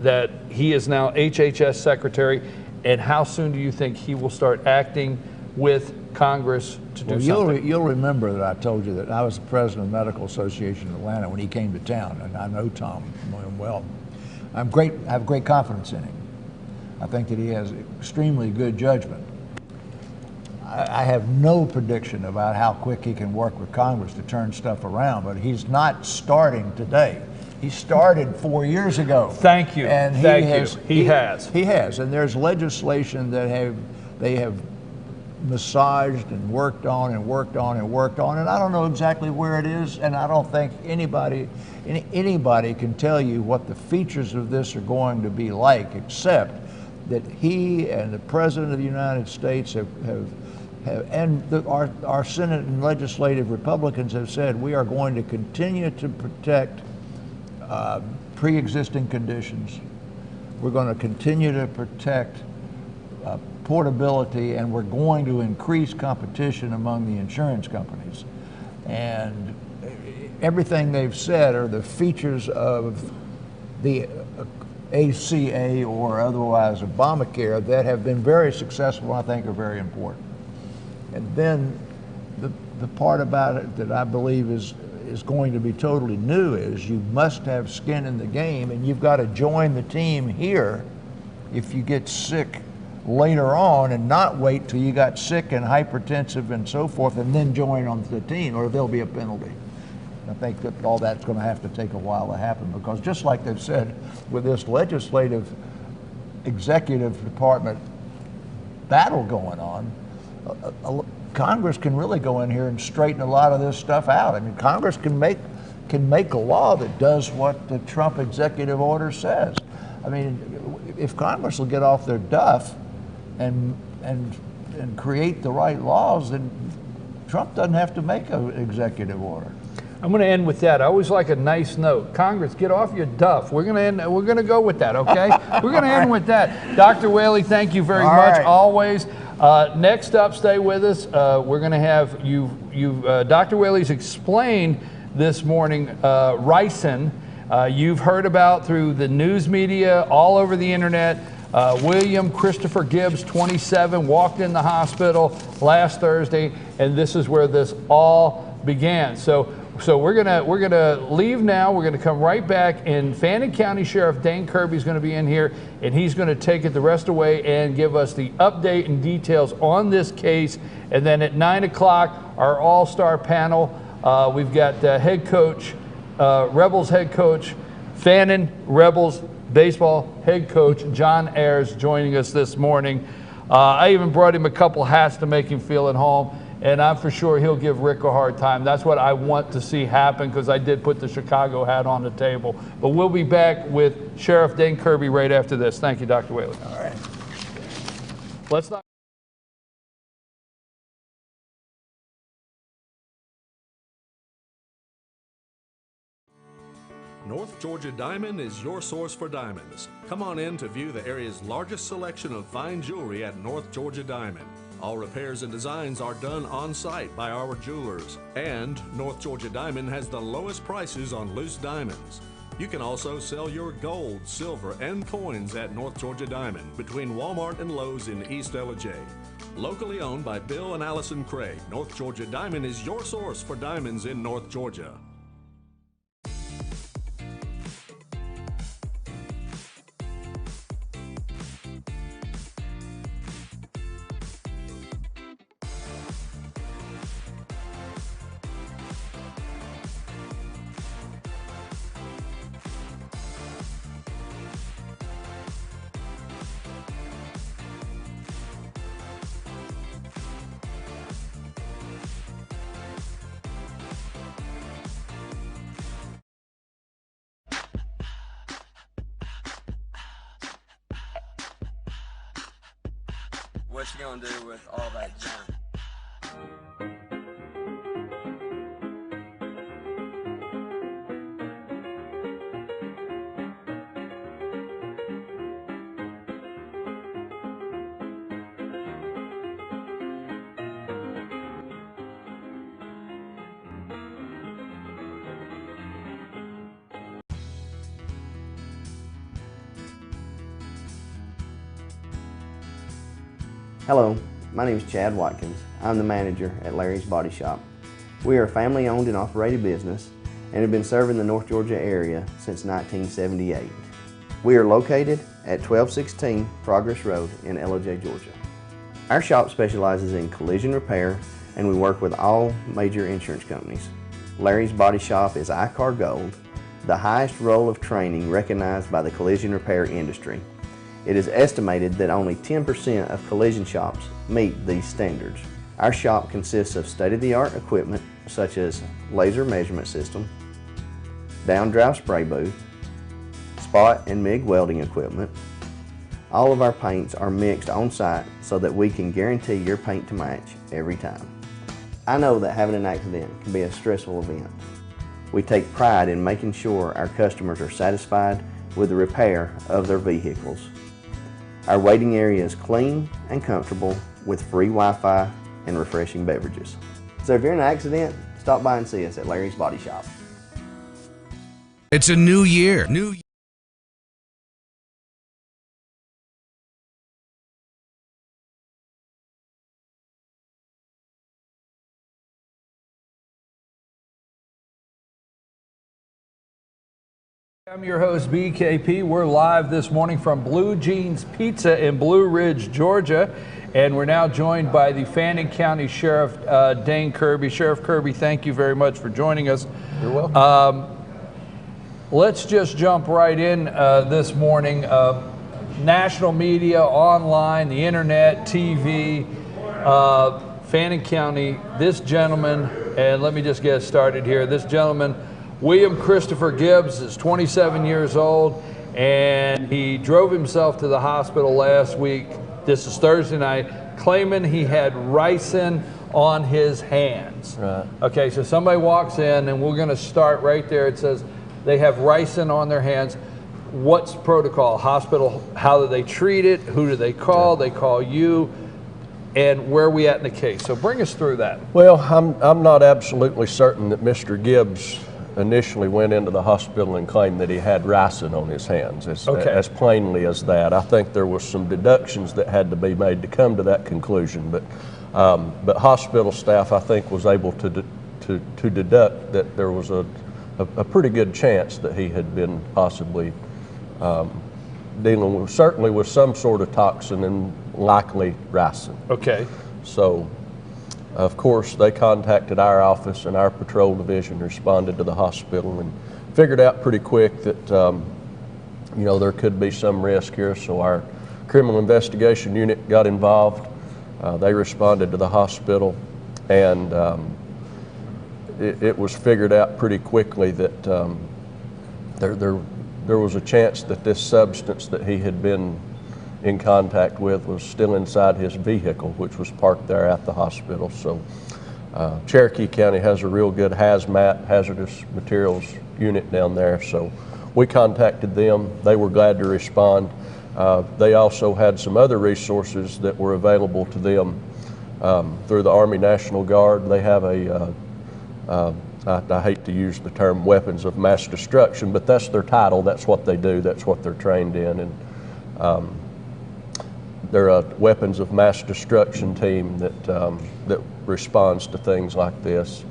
that he is now HHS Secretary, and how soon do you think he will start acting with Congress to do something? You'll remember that I told you that I was the president of the Medical Association of Atlanta when he came to town, and I know Tom well. I have great confidence in him. I think that he has extremely good judgment. I have no prediction about how quick he can work with Congress to turn stuff around, but he's not starting today. He started 4 years ago. Thank you. And He has. And there's legislation that they have massaged and worked on and worked on and worked on, and I don't know exactly where it is, and I don't think anybody can tell you what the features of this are going to be like, except that he and the President of the United States our Senate and legislative Republicans have said we are going to continue to protect pre-existing conditions. We're going to continue to protect portability, and we're going to increase competition among the insurance companies. And everything they've said are the features of the ACA or otherwise Obamacare that have been very successful, I think are very important. And then the part about it that I believe is going to be totally new is you must have skin in the game, and you've got to join the team here if you get sick later on, and not wait till you got sick and hypertensive and so forth and then join on the team, or there'll be a penalty. I think that all that's going to have to take a while to happen, because just like they've said with this legislative executive department battle going on, Congress can really go in here and straighten a lot of this stuff out. I mean, Congress can make a law that does what the Trump executive order says. I mean, if Congress will get off their duff and create the right laws, then Trump doesn't have to make an executive order. I'm going to end with that. I always like a nice note. Congress, get off your duff. We're going to go with that, okay? We're going to end with that. Dr. Whaley, thank you very much, right. always. Next up, stay with us. We're going to have Dr. Whaley's explained this morning Ricin. You've heard about through the news media, all over the internet. William Christopher Gibbs, 27, walked in the hospital last Thursday, and this is where this all began. So we're gonna leave now. We're gonna come right back, and Fannin County Sheriff Dane Kirby is gonna be in here, and he's gonna take it the rest of the way and give us the update and details on this case. And then at 9 o'clock, our all-star panel. We've got head coach, Rebels head coach, Fannin Rebels baseball head coach John Ayres joining us this morning. I even brought him a couple hats to make him feel at home, and I'm for sure he'll give Rick a hard time. That's what I want to see happen, because I did put the Chicago hat on the table. But we'll be back with Sheriff Dane Kirby right after this. Thank you, Dr. Whaley. All right. Let's not. North Georgia Diamond is your source for diamonds. Come on in to view the area's largest selection of fine jewelry at North Georgia Diamond. All repairs and designs are done on site by our jewelers. And North Georgia Diamond has the lowest prices on loose diamonds. You can also sell your gold, silver, and coins at North Georgia Diamond between Walmart and Lowe's in East LJ. Locally owned by Bill and Allison Craig, North Georgia Diamond is your source for diamonds in North Georgia. what you gonna do with all that junk? Hello, my name is Chad Watkins. I'm the manager at Larry's Body Shop. We are a family-owned and operated business and have been serving the North Georgia area since 1978. We are located at 1216 Progress Road in LJ, Georgia. Our shop specializes in collision repair and we work with all major insurance companies. Larry's Body Shop is ICAR Gold, the highest role of training recognized by the collision repair industry. It is estimated that only 10% of collision shops meet these standards. Our shop consists of state-of-the-art equipment such as laser measurement system, down-drive spray booth, spot and MIG welding equipment. All of our paints are mixed on-site so that we can guarantee your paint to match every time. I know that having an accident can be a stressful event. We take pride in making sure our customers are satisfied with the repair of their vehicles. Our waiting area is clean and comfortable with free Wi-Fi and refreshing beverages. So if you're in an accident, stop by and see us at Larry's Body Shop. It's a new year. I'm your host, BKP. We're live this morning from Blue Jeans Pizza in Blue Ridge, Georgia. And we're now joined by the Fannin County Sheriff, Dane Kirby. Sheriff Kirby, thank you very much for joining us. You're welcome. Let's just jump right in this morning. National media, online, the internet, TV, Fannin County, this gentleman, and let me just get started here. This gentleman, William Christopher Gibbs, is 27 years old, and he drove himself to the hospital last week. This is Thursday night, claiming he had ricin on his hands. Right. Okay, so somebody walks in, and we're going to start right there. It says they have ricin on their hands. What's protocol? Hospital, how do they treat it? Who do they call? They call you. And where are we at in the case? So bring us through that. Well, I'm not absolutely certain that Mr. Gibbs initially went into the hospital and claimed that he had ricin on his hands, as plainly as that. I think there was some deductions that had to be made to come to that conclusion, but hospital staff, I think, was able to deduct that there was a pretty good chance that he had been possibly dealing with, certainly with some sort of toxin and likely ricin. Okay. So, of course, they contacted our office, and our patrol division responded to the hospital and figured out pretty quick that you know, there could be some risk here. So our criminal investigation unit got involved. They responded to the hospital, and it was figured out pretty quickly that there was a chance that this substance that he had been in contact with was still inside his vehicle, which was parked there at the hospital. So Cherokee County has a real good hazmat, hazardous materials unit down there. So we contacted them. They were glad to respond. They also had some other resources that were available to them through the Army National Guard. They have I hate to use the term weapons of mass destruction, but that's their title. That's what they do. That's what they're trained in. And they're a weapons of mass destruction team that responds to things like this.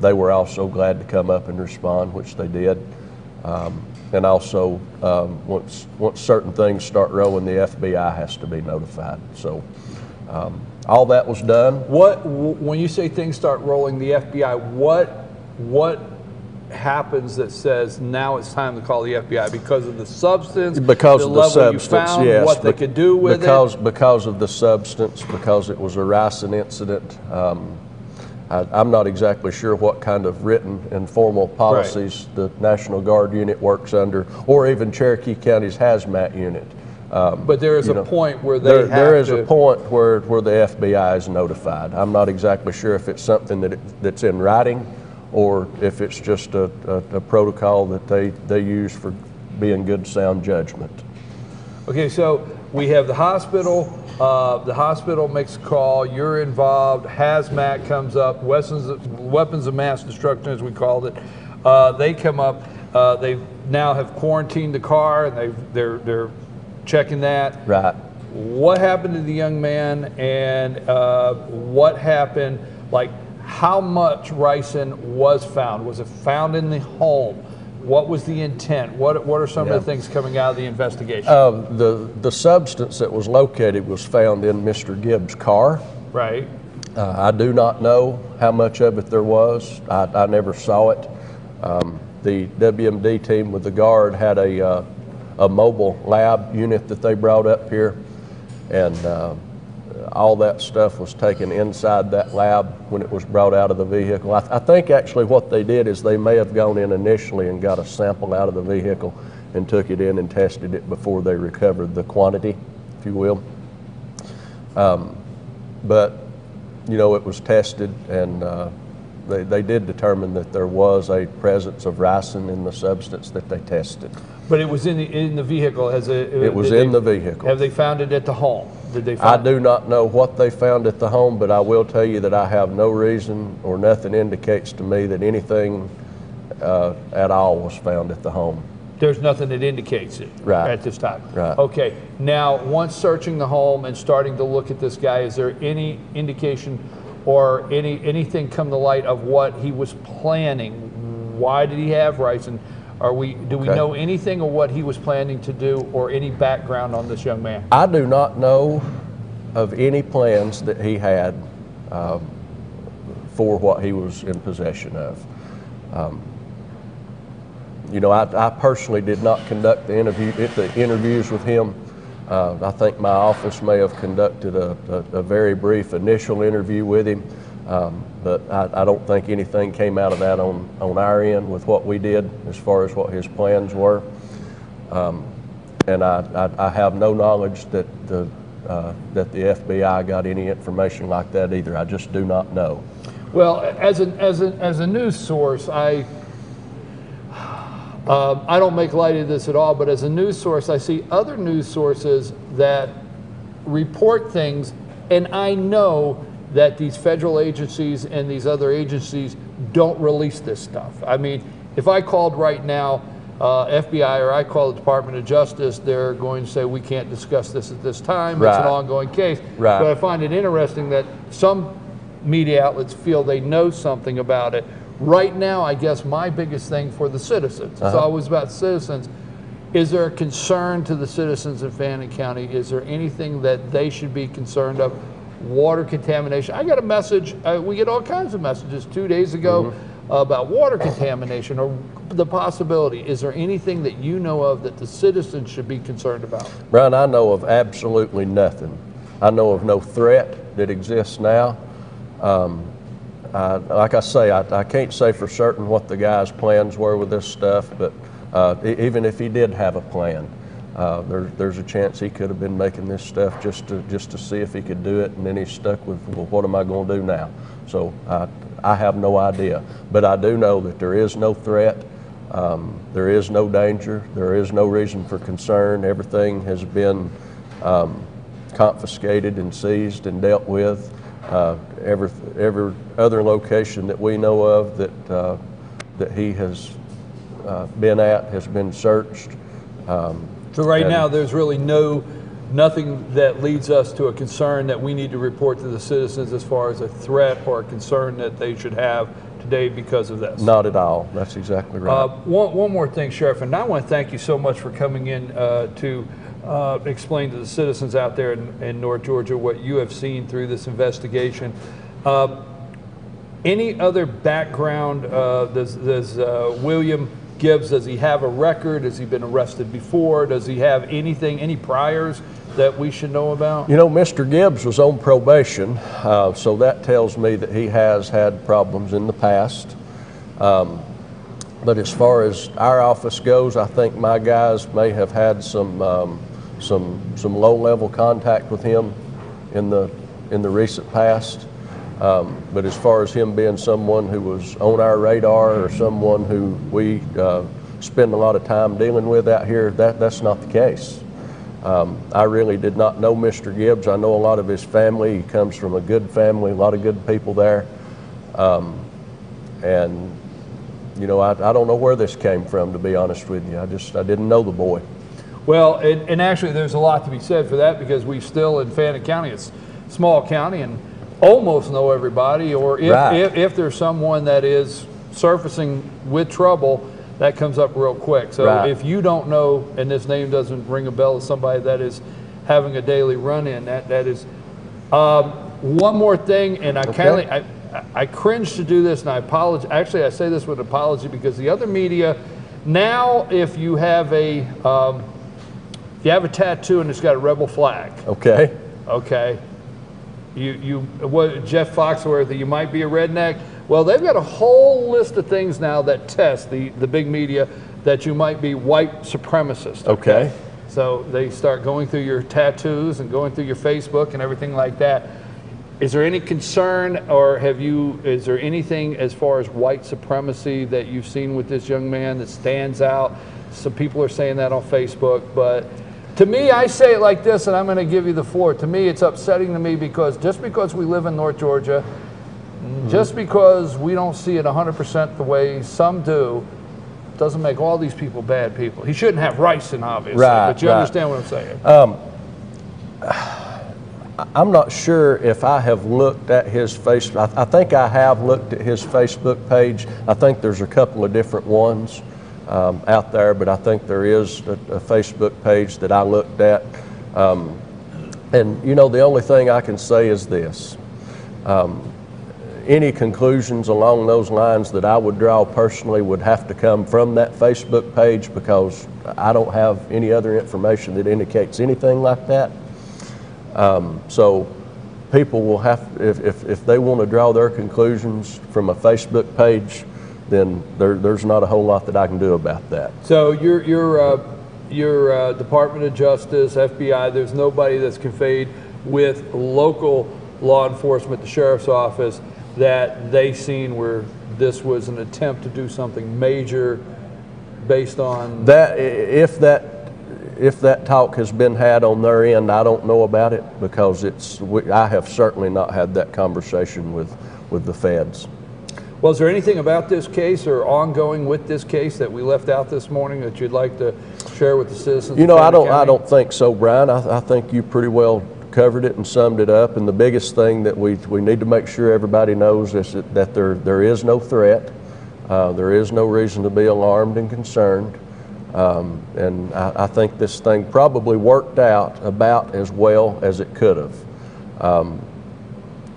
They were also glad to come up and respond, which they did. And also, once certain things start rolling, the FBI has to be notified. So all that was done. When you say things start rolling, the FBI, what happens that says now it's time to call the FBI? Because of the substance, because the of the level substance, you found, yes, what they could do with it? Because of the substance, because it was a ricin incident. I'm not exactly sure what kind of written and formal policies the National Guard unit works under, or even Cherokee County's hazmat unit. But there is a point where they have there is to... a point where the FBI is notified. I'm not exactly sure if it's something that's in writing or if it's just a protocol that they use for being good sound judgment. Okay, so we have the hospital. The hospital makes a call. You're involved. Hazmat comes up. Weapons of mass destruction, as we called it. They come up. They now have quarantined the car, and they're checking that. Right. What happened to the young man, and what happened? Like, how much ricin was found? Was it found in the home? What was the intent? What are some of the things coming out of the investigation? The substance that was located was found in Mr. Gibbs' car. Right. I do not know how much of it there was. I never saw it. The WMD team with the guard had a mobile lab unit that they brought up here, and all that stuff was taken inside that lab when it was brought out of the vehicle. I think actually what they did is they may have gone in initially and got a sample out of the vehicle and took it in and tested it before they recovered the quantity, if you will. But, you know, it was tested, and they did determine that there was a presence of ricin in the substance that they tested. But it was in the vehicle. It was in the vehicle. Have they found it at the home? Did they find I do not know what they found at the home, but I will tell you that I have no reason or nothing indicates to me that anything at all was found at the home. There's nothing that indicates it at this time. Right. Okay. Now, once searching the home and starting to look at this guy, is there any indication or anything come to light of what he was planning? Why did he have ricin? Do we know anything of what he was planning to do or any background on this young man? I do not know of any plans that he had for what he was in possession of. You know, I personally did not conduct the interviews with him. I think my office may have conducted a very brief initial interview with him, but I don't think anything came out of that on our end with what we did as far as what his plans were. And I have no knowledge that the FBI got any information like that either. I just do not know. Well, as a news source, I don't make light of this at all, but as a news source, I see other news sources that report things, and I know that these federal agencies and these other agencies don't release this stuff. I mean, if I called right now, FBI, or I call the Department of Justice, they're going to say, we can't discuss this at this time. It's an ongoing case. Right. But I find it interesting that some media outlets feel they know something about it. Right now, I guess my biggest thing for the citizens, it's always about citizens, is there a concern to the citizens in Fannin County? Is there anything that they should be concerned of? Water contamination. I got a message, we get all kinds of messages 2 days ago about water contamination or the possibility. Is there anything that you know of that the citizens should be concerned about? Brian, I know of absolutely nothing. I know of no threat that exists now. Like I say, I can't say for certain what the guy's plans were with this stuff, but even if he did have a plan, there's a chance he could have been making this stuff just to see if he could do it, and then he's stuck with, well, what am I going to do now? So I have no idea, but I do know that there is no threat, there is no danger, there is no reason for concern. Everything has been confiscated and seized and dealt with. Every other location that we know of that he has been at has been searched. So right now, there's really nothing that leads us to a concern that we need to report to the citizens as far as a threat or a concern that they should have today because of this. Not at all. That's exactly right. One more thing, Sheriff, and I want to thank you so much for coming in to explain to the citizens out there in North Georgia what you have seen through this investigation. Any other background? Does William Gibbs, does he have a record? Has he been arrested before? Does he have any priors that we should know about? You know, Mr. Gibbs was on probation, so that tells me that he has had problems in the past. But as far as our office goes, I think my guys may have had some some low-level contact with him in the recent past. But as far as him being someone who was on our radar or someone who we spend a lot of time dealing with out here, that's not the case. I really did not know Mr. Gibbs. I know a lot of his family. He comes from a good family, a lot of good people there. And, you know, I don't know where this came from, to be honest with you. I didn't know the boy. Well, and actually there's a lot to be said for that, because we still in Fannin County, it's a small county, and almost know everybody, or if there's someone that is surfacing with trouble, that comes up real quick. So if you don't know, and this name doesn't ring a bell to somebody that is having a daily run-in, that is one more thing, and I cringe to do this, and I apologize. Actually, I say this with an apology, because the other media now, if you have a tattoo and it's got a rebel flag, okay, what Jeff Foxworthy, you might be a redneck. Well, they've got a whole list of things now that test the big media that you might be white supremacist. Okay. So they start going through your tattoos and going through your Facebook and everything like that. Is there any concern, or is there anything as far as white supremacy that you've seen with this young man that stands out? Some people are saying that on Facebook, but to me, I say it like this, and I'm going to give you the floor. To me, it's upsetting to me, because just because we live in North Georgia, just because we don't see it 100% the way some do, doesn't make all these people bad people. He shouldn't have Ricin, obviously, but you understand what I'm saying. I'm not sure if I have looked at his Facebook. I think I have looked at his Facebook page. I think there's a couple of different ones out there, but I think there is a Facebook page that I looked at. And, you know, the only thing I can say is this. Any conclusions along those lines that I would draw personally would have to come from that Facebook page, because I don't have any other information that indicates anything like that. So people will have, if they want to draw their conclusions from a Facebook page, then there's not a whole lot that I can do about that. So your Department of Justice, FBI, there's nobody that's conveyed with local law enforcement, the sheriff's office, that they seen where this was an attempt to do something major based on that. If that talk has been had on their end, I don't know about it, because I have certainly not had that conversation with the feds. Well, is there anything about this case or ongoing with this case that we left out this morning that you'd like to share with the citizens? You know, I don't think so, Brian. I think you pretty well covered it and summed it up. And the biggest thing that we need to make sure everybody knows is that there is no threat. There is no reason to be alarmed and concerned. And I think this thing probably worked out about as well as it could have.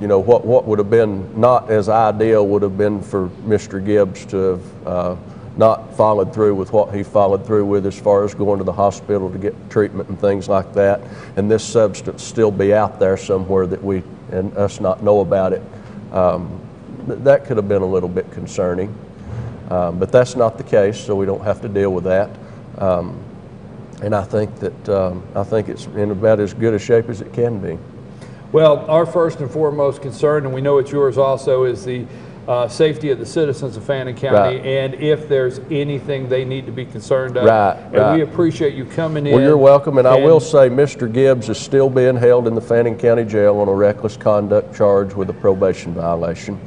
You know, what would have been not as ideal would have been for Mr. Gibbs to have not followed through with what he followed through with, as far as going to the hospital to get treatment and things like that, and this substance still be out there somewhere that we and us not know about it. That could have been a little bit concerning, but that's not the case, so we don't have to deal with that. And I think it's in about as good a shape as it can be. Well, our first and foremost concern, and we know it's yours also, is the safety of the citizens of Fannin County, and if there's anything they need to be concerned of. And we appreciate you coming in. Well, you're welcome, and I will say Mr. Gibbs is still being held in the Fannin County Jail on a reckless conduct charge with a probation violation.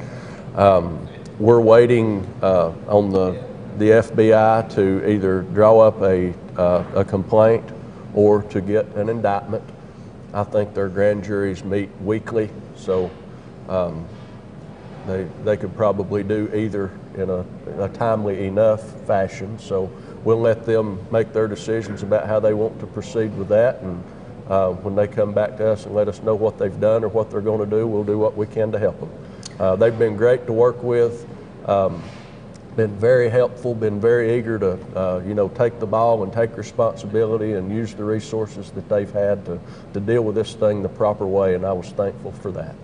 We're waiting on the FBI to either draw up a complaint or to get an indictment. I think their grand juries meet weekly, so they could probably do either in a timely enough fashion. So we'll let them make their decisions about how they want to proceed with that, and when they come back to us and let us know what they've done or what they're going to do, we'll do what we can to help them. They've been great to work with, been very helpful, been very eager to take the ball and take responsibility and use the resources that they've had to deal with this thing the proper way, and I was thankful for that.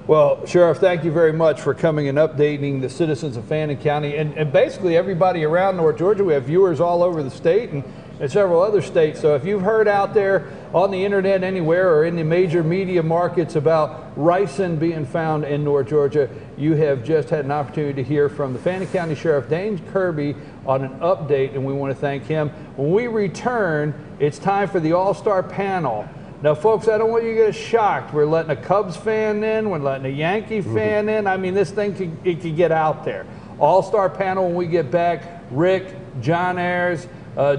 Well, Sheriff, thank you very much for coming and updating the citizens of Fannin County and basically everybody around North Georgia. We have viewers all over the state, and and several other states. So if you've heard out there on the internet anywhere or in the major media markets about ricin being found in North Georgia, you have just had an opportunity to hear from the Fannin County Sheriff Dane Kirby on an update, and we want to thank him. When we return, it's time for the All-Star Panel. Now, folks, I don't want you to get shocked. We're letting a Cubs fan in. We're letting a Yankee fan in. I mean, this thing could get out there. All-Star Panel when we get back. Rick, John Ayres,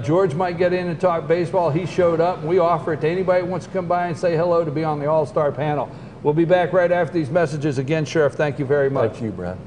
George might get in and talk baseball. He showed up, and we offer it to anybody who wants to come by and say hello to be on the All-Star Panel. We'll be back right after these messages. Again, Sheriff, thank you very much. Thank you, Brad.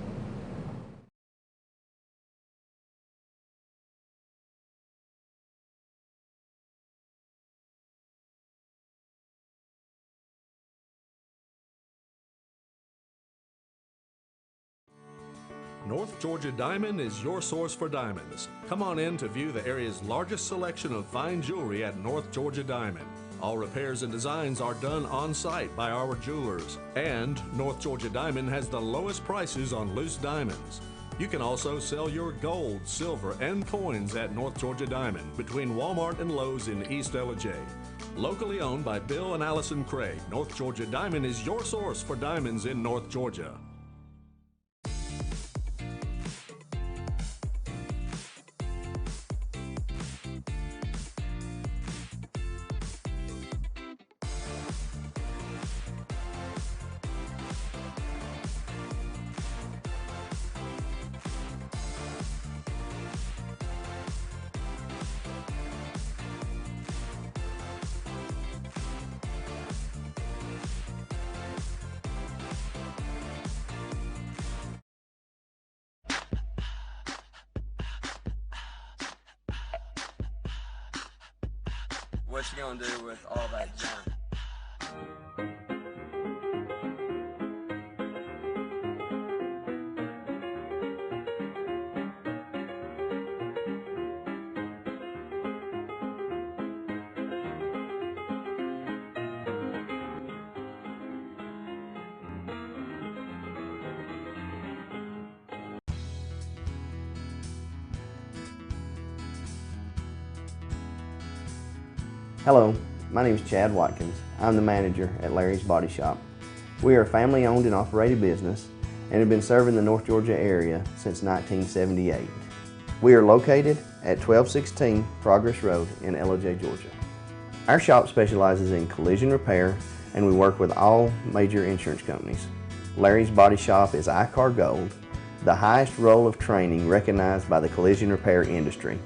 North Georgia Diamond is your source for diamonds. Come on in to view the area's largest selection of fine jewelry at North Georgia Diamond. All repairs and designs are done on site by our jewelers. And North Georgia Diamond has the lowest prices on loose diamonds. You can also sell your gold, silver, and coins at North Georgia Diamond between Walmart and Lowe's in East LJ. Locally owned by Bill and Allison Craig, North Georgia Diamond is your source for diamonds in North Georgia. What you gonna do with all that junk? Hello, my name is Chad Watkins. I'm the manager at Larry's Body Shop. We are a family-owned and operated business and have been serving the North Georgia area since 1978. We are located at 1216 Progress Road in LJ, Georgia. Our shop specializes in collision repair and we work with all major insurance companies. Larry's Body Shop is ICAR Gold, the highest role of training recognized by the collision repair industry.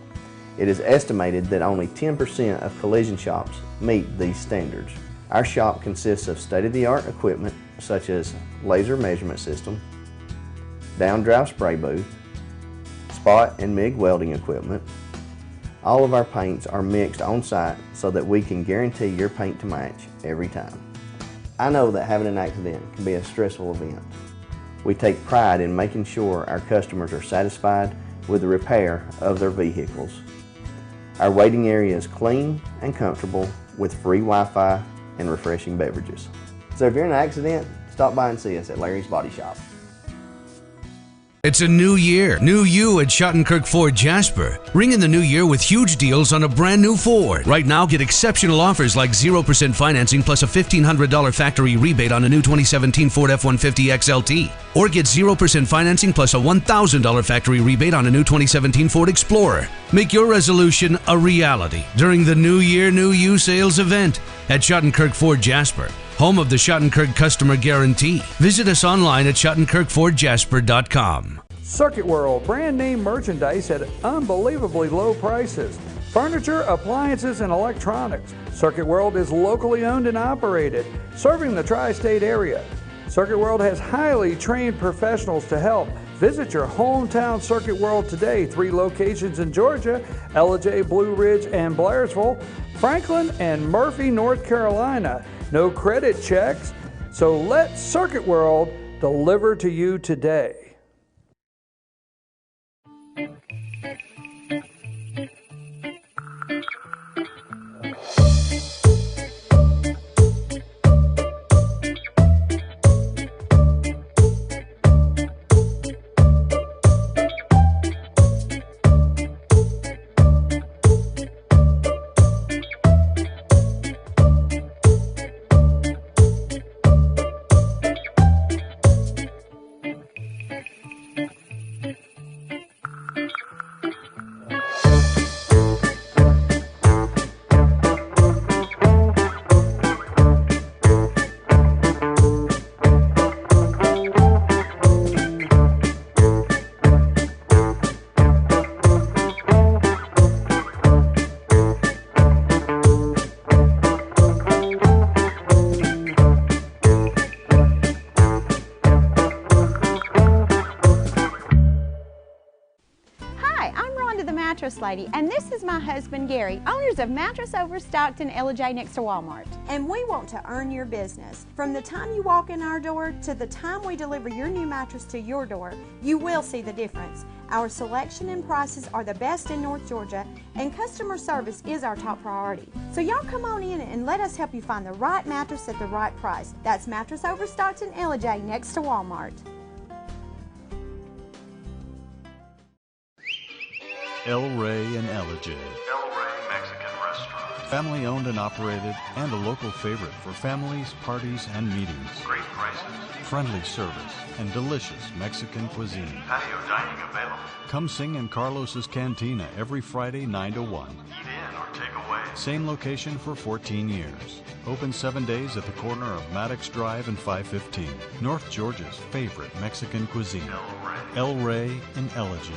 It is estimated that only 10% of collision shops meet these standards. Our shop consists of state-of-the-art equipment such as laser measurement system, down-drive spray booth, spot and MIG welding equipment. All of our paints are mixed on site so that we can guarantee your paint to match every time. I know that having an accident can be a stressful event. We take pride in making sure our customers are satisfied with the repair of their vehicles. Our waiting area is clean and comfortable with free Wi-Fi and refreshing beverages. So if you're in an accident, stop by and see us at Larry's Body Shop. It's a new year. New you at Schottenkirk Ford Jasper. Ring in the new year with huge deals on a brand new Ford. Right now, get exceptional offers like 0% financing plus a $1,500 factory rebate on a new 2017 Ford F-150 XLT. Or get 0% financing plus a $1,000 factory rebate on a new 2017 Ford Explorer. Make your resolution a reality during the New Year, New You sales event at Schottenkirk Ford Jasper, home of the Schottenkirk Customer Guarantee. Visit us online at SchottenkirkFordJasper.com. Circuit World, brand name merchandise at unbelievably low prices. Furniture, appliances, and electronics. Circuit World is locally owned and operated, serving the tri-state area. Circuit World has highly trained professionals to help. Visit your hometown Circuit World today. 3 locations in Georgia: LJ, Blue Ridge, and Blairsville, Franklin, and Murphy, North Carolina. No credit checks, so let Circuit World deliver to you today. Mattress Lady, and this is my husband Gary, owners of Mattress Overstocked in LJ next to Walmart. And we want to earn your business. From the time you walk in our door to the time we deliver your new mattress to your door, you will see the difference. Our selection and prices are the best in North Georgia, and customer service is our top priority. So y'all come on in and let us help you find the right mattress at the right price. That's Mattress Overstocked in LJ next to Walmart. El Rey and Ellijay. El Rey Mexican Restaurant. Family owned and operated, and a local favorite for families, parties, and meetings. Great prices. Friendly service and delicious Mexican cuisine. Patio dining available. Come sing in Carlos's Cantina every Friday 9 to 1. Eat in or take away. Same location for 14 years. Open 7 days at the corner of Maddox Drive and 515. North Georgia's favorite Mexican cuisine. El Rey and Ellijay.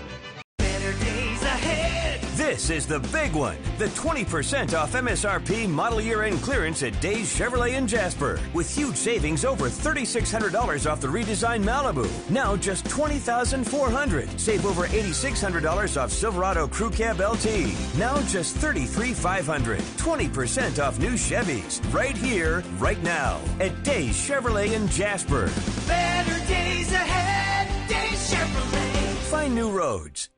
This is the big one, the 20% off MSRP model year-end clearance at Days Chevrolet in Jasper, with huge savings over $3,600 off the redesigned Malibu. Now just $20,400. Save over $8,600 off Silverado Crew Cab LT. Now just $33,500. 20% off new Chevys. Right here, right now, at Days Chevrolet in Jasper. Better days ahead, Days Chevrolet. Find new roads.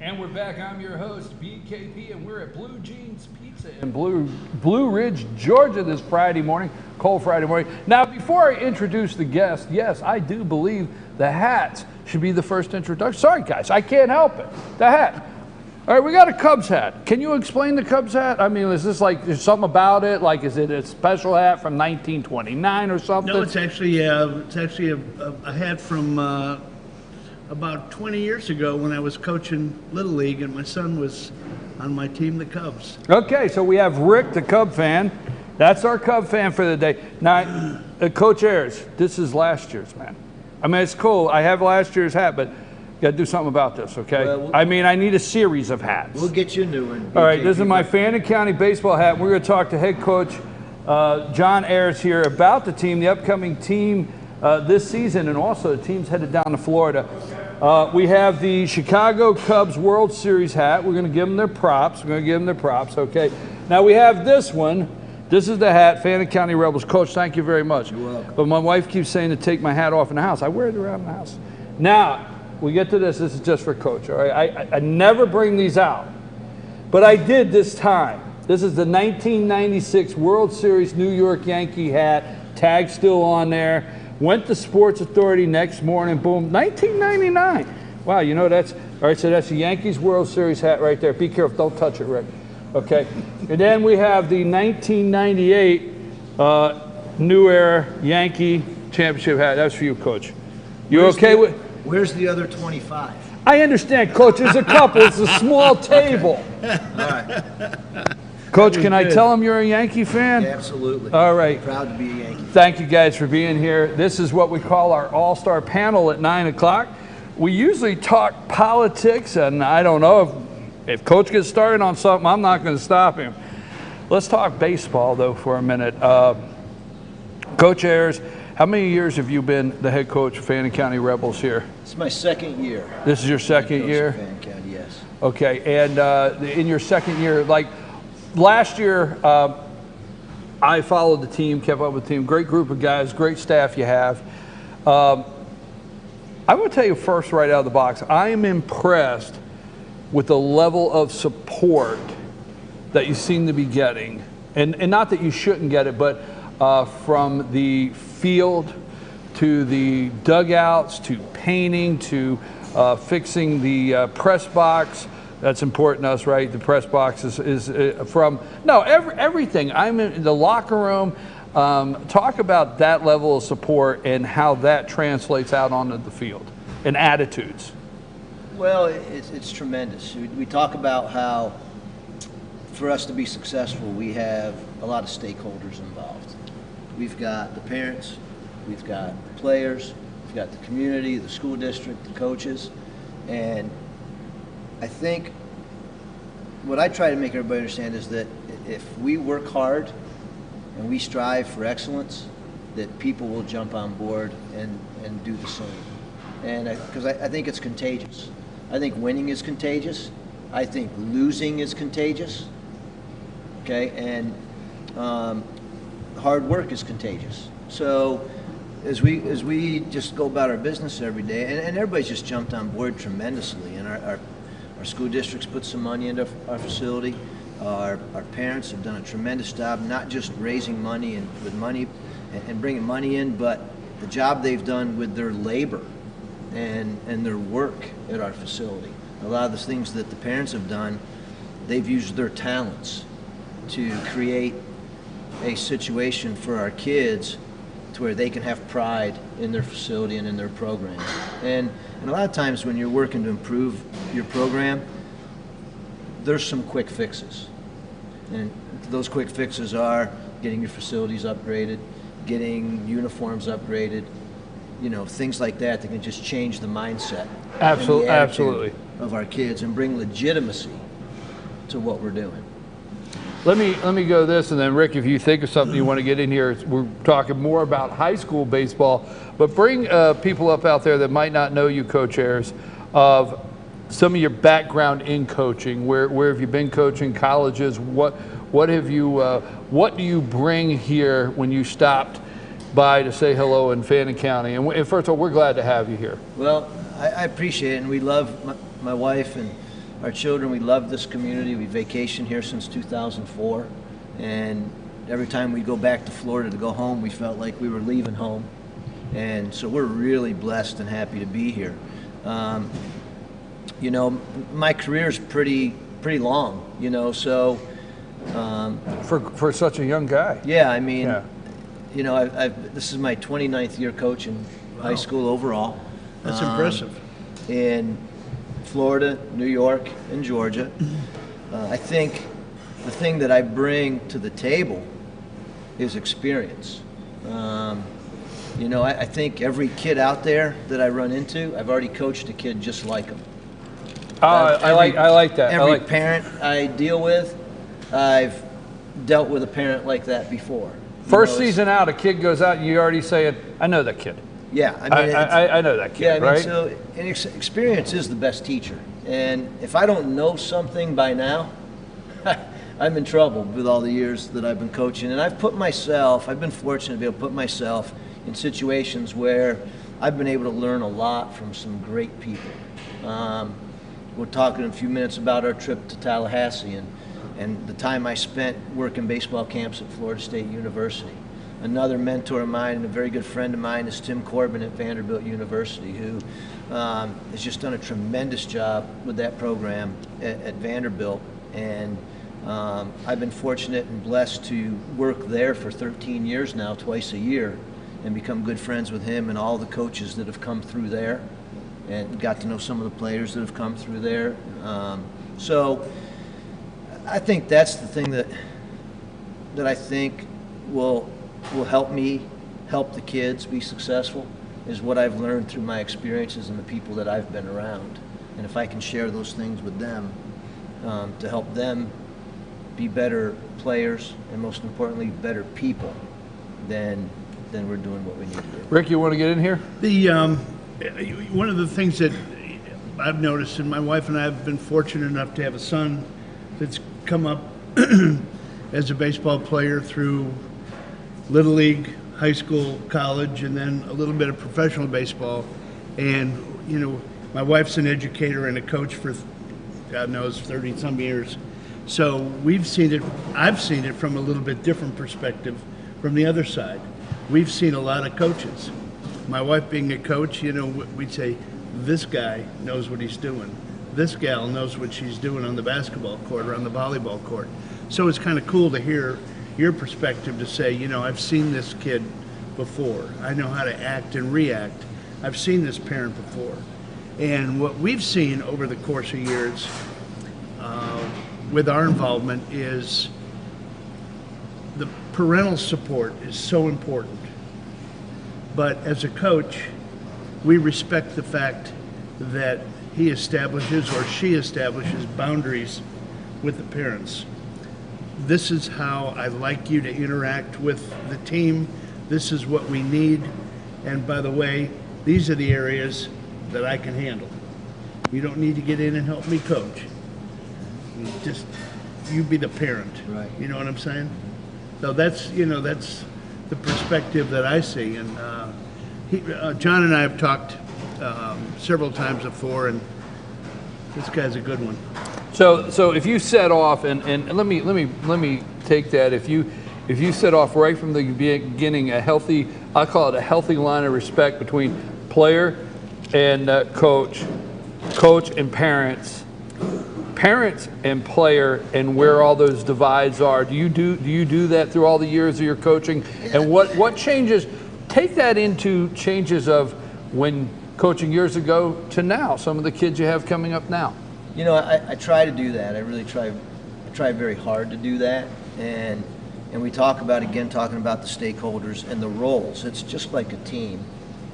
And we're back. I'm your host, BKP, and we're at Blue Jeans Pizza in Blue Ridge, Georgia this Friday morning, cold Friday morning. Now, before I introduce the guest, yes, I do believe the hats should be the first introduction. Sorry, guys, I can't help it. The hat. All right, we got a Cubs hat. Can you explain the Cubs hat? I mean, is this like, there's something about it? Like, is it a special hat from 1929 or something? No, it's actually a hat from about 20 years ago when I was coaching Little League and my son was on my team, the Cubs. Okay, so we have Rick, the Cub fan. That's our Cub fan for the day. Now, Coach Ayres, this is last year's, man. I mean, it's cool. I have last year's hat, but got to do something about this, okay? Well, I mean, I need a series of hats. We'll get you a new one. All right, this is my Fannin County baseball hat. We're going to talk to head coach John Ayres here about the team, the upcoming team this season, and also the team's headed down to Florida. We have the Chicago Cubs World Series hat. We're going to give them their props. Okay. Now we have this one. This is the hat, Fannin County Rebels. Coach, thank you very much. You're welcome. But my wife keeps saying to take my hat off in the house. I wear it around the house. Now, we get to this. This is just for Coach, all right? I never bring these out, but I did this time. This is the 1996 World Series New York Yankee hat. Tag still on there. Went to Sports Authority next morning, boom, 1999. Wow, you know that's, all right, so that's the Yankees World Series hat right there. Be careful, don't touch it, Rick. Okay, and then we have the 1998 New Era Yankee Championship hat. That's for you, Coach. You okay with? Where's the other 25? I understand, Coach, there's a couple, it's a small table. All right. Coach, can I tell him you're a Yankee fan? Yeah, absolutely. All right. Proud to be a Yankee. Thank you guys for being here. This is what we call our all-star panel at 9 o'clock. We usually talk politics, and I don't know if Coach gets started on something, I'm not going to stop him. Let's talk baseball, though, for a minute. Coach Ayres, how many years have you been the head coach of Fannin County Rebels here? It's my second year. This is your second year? Fannin County, yes. Okay, and in your second year, like, last year, I followed the team, kept up with the team. Great group of guys, great staff you have. I want to tell you first, right out of the box, I am impressed with the level of support that you seem to be getting. And not that you shouldn't get it, but from the field to the dugouts to painting to fixing the press box. That's important to us, right? The press box is from, no, everything. I'm in the locker room. Talk about that level of support and how that translates out onto the field and attitudes. Well, it's tremendous. We talk about how for us to be successful, we have a lot of stakeholders involved. We've got the parents, we've got the players, we've got the community, the school district, the coaches, and I think what I try to make everybody understand is that if we work hard and we strive for excellence, that people will jump on board and do the same. And because I think it's contagious. I think winning is contagious. I think losing is contagious. Okay, and hard work is contagious. So as we just go about our business every day, and everybody's just jumped on board tremendously, and our school districts put some money into our facility. Our parents have done a tremendous job, not just raising money and bringing money in, but the job they've done with their labor and their work at our facility. A lot of the things that the parents have done, they've used their talents to create a situation for our kids to where they can have pride in their facility and in their program. And a lot of times when you're working to improve your program, there's some quick fixes. And those quick fixes are getting your facilities upgraded, getting uniforms upgraded, things like that that can just change the mindset. Absolutely, and the attitude absolutely. of our kids and bring legitimacy to what we're doing. Let me go this, and then Rick, if you think of something you want to get in here, we're talking more about high school baseball, but bring people up out there that might not know you, Coach Ayres, of some of your background in coaching. Where have you been coaching? Colleges? What have you? What do you bring here when you stopped by to say hello in Fannin County? And first of all, we're glad to have you here. Well, I appreciate it, and we love my wife and our children. We love this community. We vacationed here since 2004, and every time we go back to Florida to go home, we felt like we were leaving home, and so we're really blessed and happy to be here. My career is pretty long, so for such a young guy. Yeah, I mean, this is my 29th year coaching high school overall. That's impressive. In Florida, New York, and Georgia. I think the thing that I bring to the table is experience. I think every kid out there that I run into, I've already coached a kid just like them. I like that. Every parent I deal with, I've dealt with a parent like that before. First season out, a kid goes out, and you already say, I know that kid. Yeah, I know that kid, right? So experience is the best teacher. And if I don't know something by now, I'm in trouble with all the years that I've been coaching. And I've been fortunate to be able to put myself in situations where I've been able to learn a lot from some great people. We're talking in a few minutes about our trip to Tallahassee and the time I spent working baseball camps at Florida State University. Another mentor of mine and a very good friend of mine is Tim Corbin at Vanderbilt University, who has just done a tremendous job with that program at Vanderbilt. And I've been fortunate and blessed to work there for 13 years now, twice a year, and become good friends with him and all the coaches that have come through there, and got to know some of the players that have come through there. So I think that's the thing that I think will help me help the kids be successful, is what I've learned through my experiences and the people that I've been around. And if I can share those things with them to help them be better players and, most importantly, better people, then we're doing what we need to do. Rick, you want to get in here? One of the things that I've noticed, and my wife and I have been fortunate enough to have a son that's come up as a baseball player through Little League, high school, college, and then a little bit of professional baseball. And, my wife's an educator and a coach for, God knows, 30-some years. So I've seen it from a little bit different perspective from the other side. We've seen a lot of coaches. My wife being a coach, we'd say, this guy knows what he's doing. This gal knows what she's doing on the basketball court or on the volleyball court. So it's kind of cool to hear your perspective to say, I've seen this kid before. I know how to act and react. I've seen this parent before. And what we've seen over the course of years with our involvement is the parental support is so important. But as a coach, we respect the fact that he establishes or she establishes boundaries with the parents. This is how I like you to interact with the team. This is what we need. And by the way, these are the areas that I can handle. You don't need to get in and help me coach. You be the parent. Right. You know what I'm saying? So that's the perspective that I see. And John and I have talked several times before, and this guy's a good one. So if you set off, and let me take that. If you set off right from the beginning, I call it a healthy line of respect between player and coach and parents and player, and where all those divides are. Do you do that through all the years of your coaching? Yeah. And what changes? Take that into changes of when coaching years ago to now. Some of the kids you have coming up now. You know, I try to do that. I really try. I try very hard to do that, and we talking about the stakeholders and the roles. It's just like a team,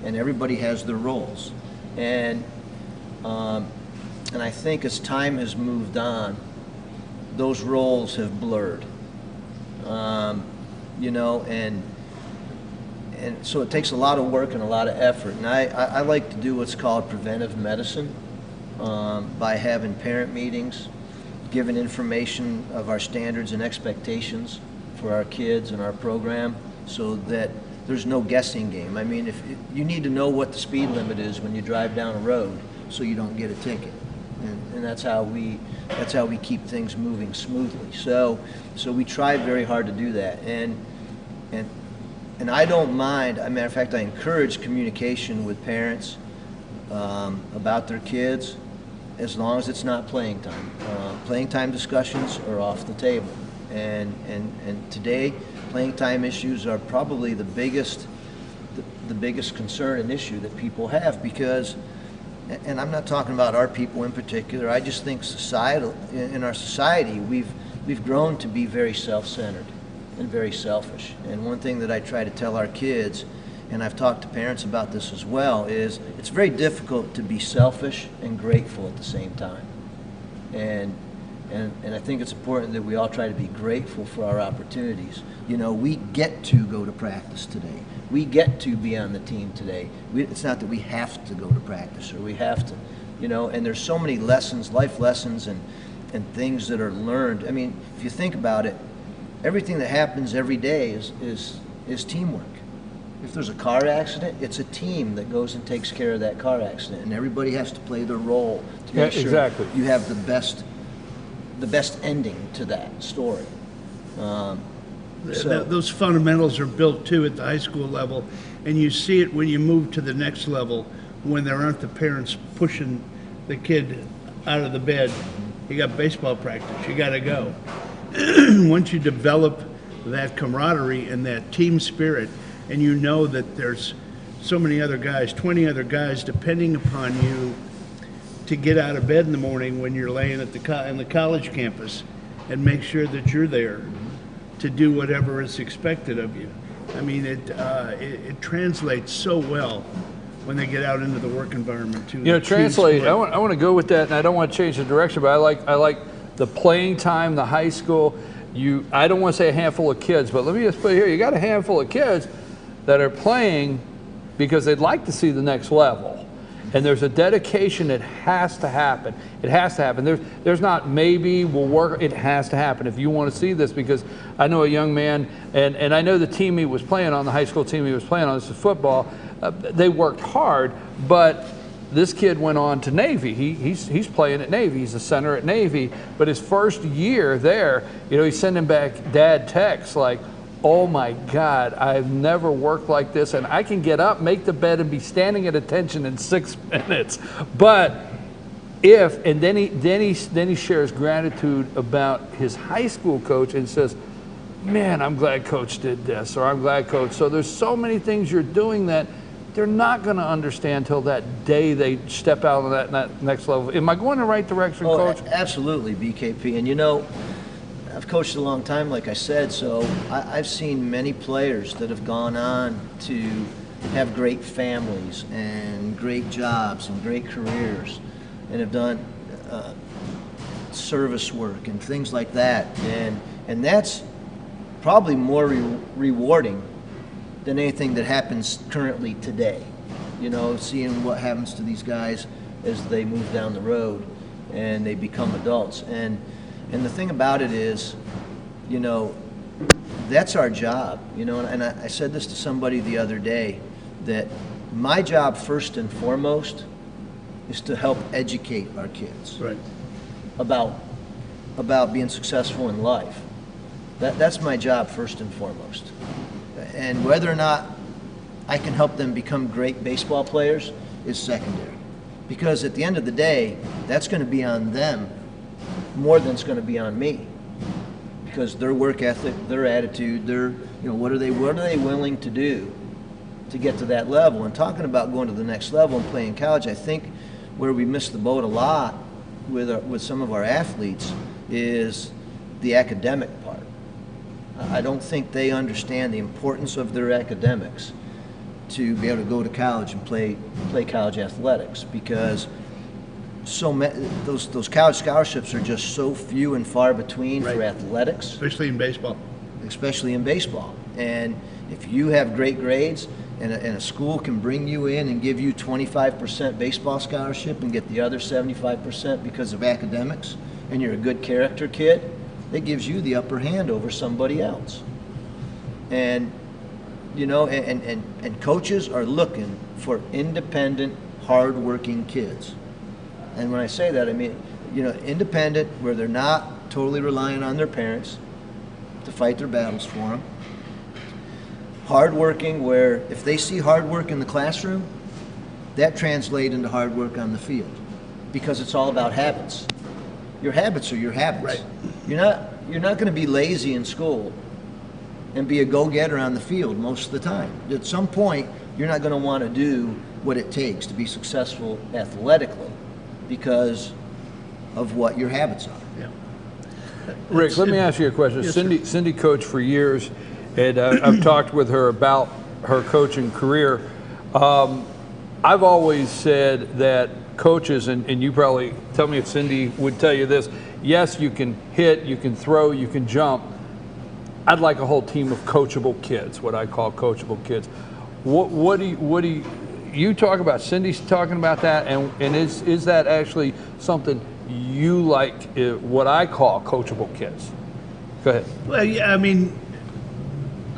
and everybody has their roles, and I think as time has moved on, those roles have blurred. You know, and so it takes a lot of work and a lot of effort. And I like to do what's called preventive medicine by having parent meetings, giving information of our standards and expectations for our kids and our program, so that there's no guessing game. I mean, if you need to know what the speed limit is when you drive down a road, so you don't get a ticket. And that's how we keep things moving smoothly. So we try very hard to do that. And I don't mind. As a matter of fact, I encourage communication with parents about their kids, as long as it's not playing time. Playing time discussions are off the table. And today, playing time issues are probably the biggest concern and issue that people have, because. And I'm not talking about our people in particular. I just think in our society, we've grown to be very self-centered and very selfish. And one thing that I try to tell our kids, and I've talked to parents about this as well, is it's very difficult to be selfish and grateful at the same time. And I think it's important that we all try to be grateful for our opportunities. You know, we get to go to practice today. We get to be on the team today. It's not that we have to go to practice or we have to, you know, and there's so many lessons, life lessons and things that are learned. I mean, if you think about it, everything that happens every day is teamwork. If there's a car accident, it's a team that goes and takes care of that car accident, and everybody has to play their role to make sure exactly. You have the best ending to that story. Those fundamentals are built too at the high school level, and you see it when you move to the next level, when there aren't the parents pushing the kid out of the bed. You got baseball practice, you got to go. Once you develop that camaraderie and that team spirit, and you know that there's so many other guys, 20 other guys depending upon you to get out of bed in the morning when you're laying at in the college campus, and make sure that you're there to do whatever is expected of you. I mean, it translates so well when they get out into the work environment too. You know, translate. I want to go with that, and I don't want to change the direction, but I like the playing time, the high school. I don't want to say a handful of kids, but let me just put it here. You got a handful of kids that are playing because they'd like to see the next level. And there's a dedication that has to happen. It has to happen. There's not maybe, we'll work, it has to happen if you want to see this, because I know a young man, and I know the team he was playing on, the high school team he was playing on, this is football, they worked hard, but this kid went on to Navy. He's playing at Navy. He's a center at Navy, but his first year there, you know, he's sending back dad texts like, oh my God, I've never worked like this, and I can get up, make the bed, and be standing at attention in 6 minutes. But then he shares gratitude about his high school coach and says, man, I'm glad coach did this, or I'm glad coach. So there's so many things you're doing that they're not going to understand till that day they step out on that next level. Am I going in the right direction, Coach? Absolutely, BKP. And you know, I've coached a long time, like I said, so I've seen many players that have gone on to have great families and great jobs and great careers, and have done service work and things like that. And that's probably more rewarding than anything that happens currently today. You know, seeing what happens to these guys as they move down the road and they become adults. And the thing about it is, you know, that's our job, you know, and I said this to somebody the other day, that my job first and foremost is to help educate our kids about being successful in life. That's my job first and foremost. And whether or not I can help them become great baseball players is secondary. Because at the end of the day, that's going to be on them more than it's going to be on me. Because their work ethic, their attitude, their, you know, what are they willing to do to get to that level? And talking about going to the next level and playing college, I think where we miss the boat a lot with some of our athletes is the academic part. I don't think they understand the importance of their academics to be able to go to college and play college athletics, because those college scholarships are just so few and far between for athletics. Especially in baseball. Especially in baseball. And if you have great grades and a school can bring you in and give you 25% baseball scholarship and get the other 75% because of academics, and you're a good character kid, that gives you the upper hand over somebody else. And you know, and coaches are looking for independent, hard-working kids. And when I say that, I mean, you know, independent, where they're not totally relying on their parents to fight their battles for them. Hard-working, where if they see hard work in the classroom, that translates into hard work on the field, because it's all about habits. Your habits are your habits. Right. You're not going to be lazy in school and be a go-getter on the field most of the time. At some point, you're not going to want to do what it takes to be successful athletically because of what your habits are. Yeah. Rick, let me ask you a question. Yes, Cindy coached for years, and I've talked with her about her coaching career. I've always said that coaches, and you probably tell me if Cindy would tell you this, yes, you can hit, you can throw, you can jump. I'd like a whole team of coachable kids, what I call coachable kids. What do you talk about? Cindy's talking about that, and is that actually something you like, what I call coachable kids? Go ahead. Well, yeah, I mean,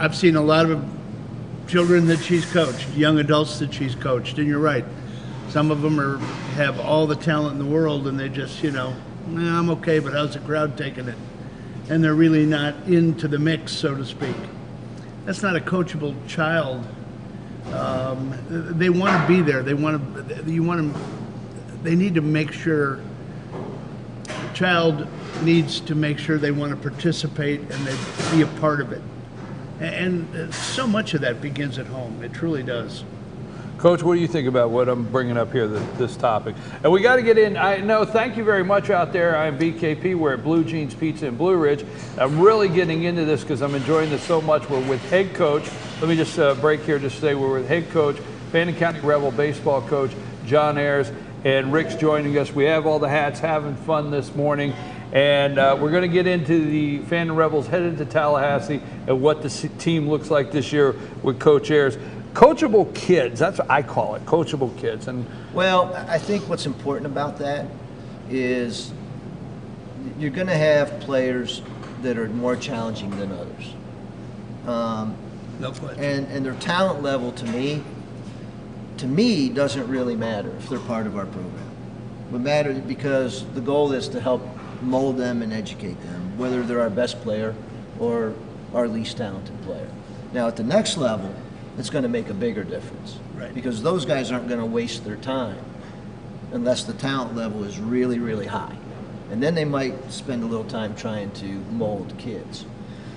I've seen a lot of children that she's coached, young adults that she's coached, and you're right. Some of them have all the talent in the world, and they just, you know, I'm okay, but how's the crowd taking it? And they're really not into the mix, so to speak. That's not a coachable child. They want to be there. They need to make sure. The child needs to make sure they want to participate and they be a part of it. And so much of that begins at home. It truly does. Coach, what do you think about what I'm bringing up here, this topic? And we got to get in. I know, thank you very much out there. I'm BKP. We're at Blue Jeans Pizza in Blue Ridge. I'm really getting into this because I'm enjoying this so much. We're with head coach. Let me just break here to say we're with head coach, Fannin County Rebel baseball coach, John Ayres, and Rick's joining us. We have all the hats, having fun this morning. And we're going to get into the Fannin Rebels headed to Tallahassee and what the team looks like this year with Coach Ayres. Coachable kids, that's what I call it, coachable kids. And well, I think what's important about that is you're going to have players that are more challenging than others. No question. And their talent level, to me, doesn't really matter if they're part of our program. It matters because the goal is to help mold them and educate them, whether they're our best player or our least talented player. Now, at the next level, it's going to make a bigger difference. Right. Because those guys aren't going to waste their time unless the talent level is really, really high. And then they might spend a little time trying to mold kids.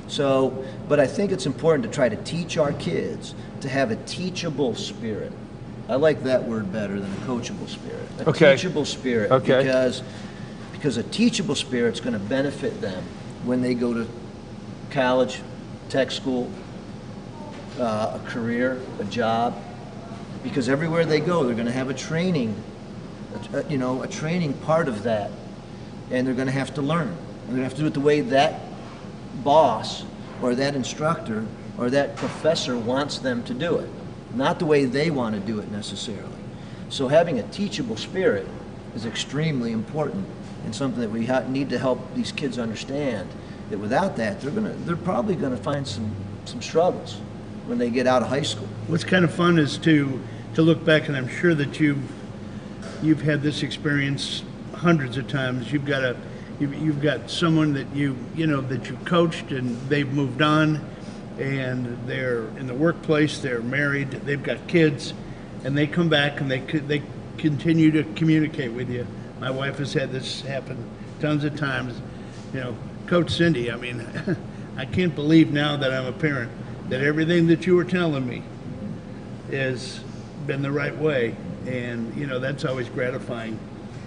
So, but I think it's important to try to teach our kids to have a teachable spirit. I like that word better than a coachable spirit. A teachable spirit. Okay. Because a teachable spirit is going to benefit them when they go to college, tech school, a career, a job, because everywhere they go, they're going to have a training, a training part of that and they're going to have to learn. And they're going to have to do it the way that boss or that instructor or that professor wants them to do it, not the way they want to do it necessarily. So having a teachable spirit is extremely important, and something that we need to help these kids understand, that without that, they're probably going to find some struggles when they get out of high school. What's kind of fun is to look back, and I'm sure that you've had this experience hundreds of times. You've got someone that you coached, and they've moved on, and they're in the workplace, they're married, they've got kids, and they come back and they continue to communicate with you. My wife has had this happen tons of times. Coach Cindy, I mean, I can't believe now that I'm a parent that everything that you were telling me has been the right way, and that's always gratifying.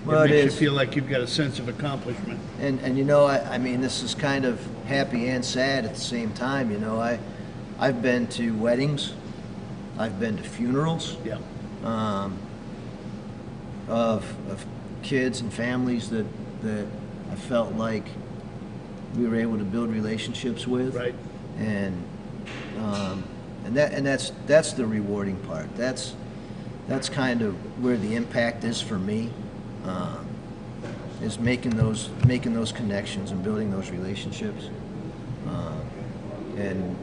Well, it makes is. you feel like you've got a sense of accomplishment. And I mean, this is kind of happy and sad at the same time. I've been to weddings, I've been to funerals, yeah, of kids and families that I felt like we were able to build relationships with, right, and that's the rewarding part. That's kind of where the impact is for me. Is making those connections and building those relationships, and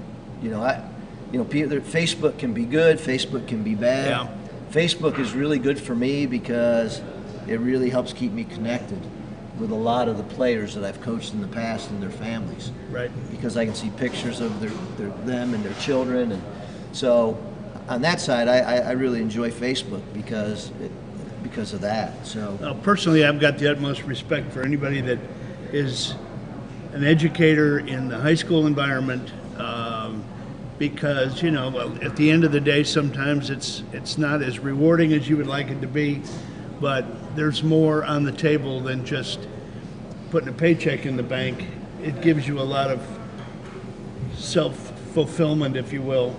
Facebook can be good, Facebook can be bad. Yeah. Facebook is really good for me because it really helps keep me connected with a lot of the players that I've coached in the past and their families. Right. Because I can see pictures of them and their children, and so on that side, I really enjoy Facebook because of that. So personally, I've got the utmost respect for anybody that is an educator in the high school environment, because at the end of the day, sometimes it's not as rewarding as you would like it to be, but there's more on the table than just putting a paycheck in the bank. It gives you a lot of self-fulfillment, if you will,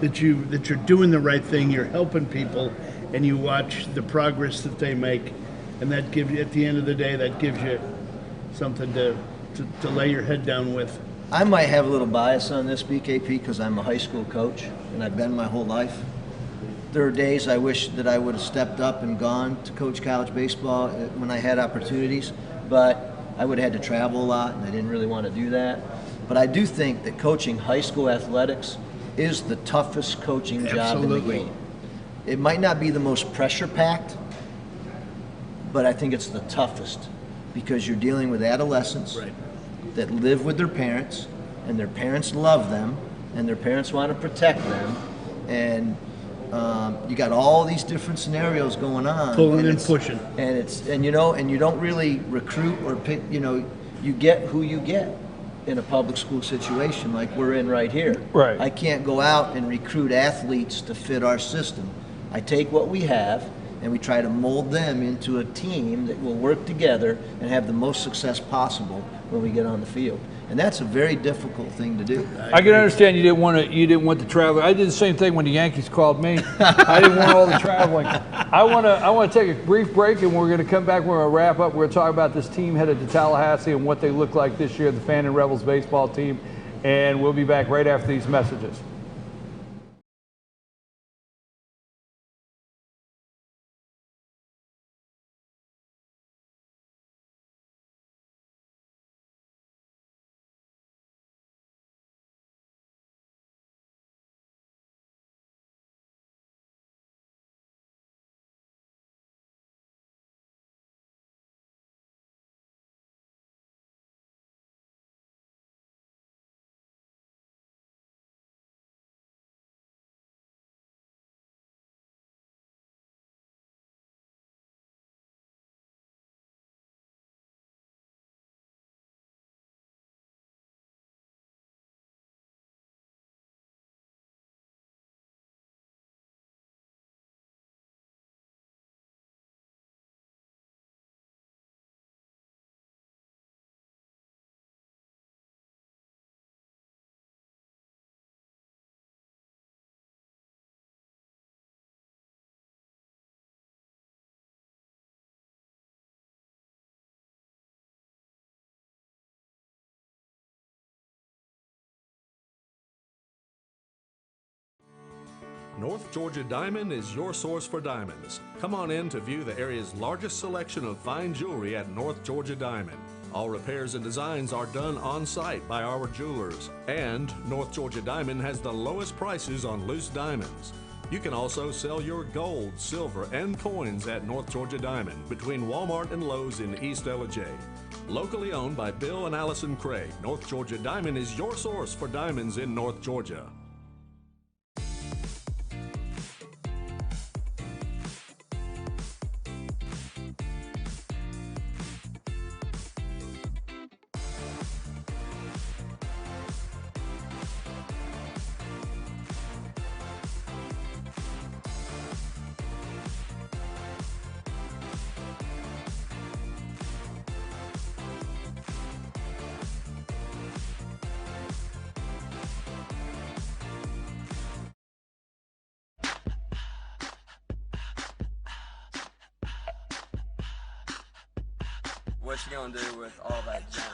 that you're doing the right thing, you're helping people, and you watch the progress that they make, and that gives you, at the end of the day, that gives you something to lay your head down with. I might have a little bias on this, BKP, because I'm a high school coach, and I've been my whole life. There are days I wish that I would have stepped up and gone to coach college baseball when I had opportunities, but I would have had to travel a lot, and I didn't really want to do that. But I do think that coaching high school athletics is the toughest coaching job in the game. It might not be the most pressure-packed, but I think it's the toughest, because you're dealing with adolescents that live with their parents, and their parents love them, and their parents want to protect them, and you got all these different scenarios going on, pulling and pushing, and you don't really recruit or pick. You get who you get in a public school situation like we're in right here. Right. I can't go out and recruit athletes to fit our system. I take what we have and we try to mold them into a team that will work together and have the most success possible when we get on the field. And that's a very difficult thing to do. I can understand you didn't want to travel. I did the same thing when the Yankees called me. I didn't want all the traveling. I want to take a brief break, and we're going to come back. We're going to wrap up. We're going to talk about this team headed to Tallahassee and what they look like this year, the Fannin Rebels baseball team. And we'll be back right after these messages. North Georgia Diamond is your source for diamonds. Come on in to view the area's largest selection of fine jewelry at North Georgia Diamond. All repairs and designs are done on site by our jewelers. And North Georgia Diamond has the lowest prices on loose diamonds. You can also sell your gold, silver, and coins at North Georgia Diamond between Walmart and Lowe's in East Ellijay. Locally owned by Bill and Allison Craig, North Georgia Diamond is your source for diamonds in North Georgia. What you gonna do with all that junk?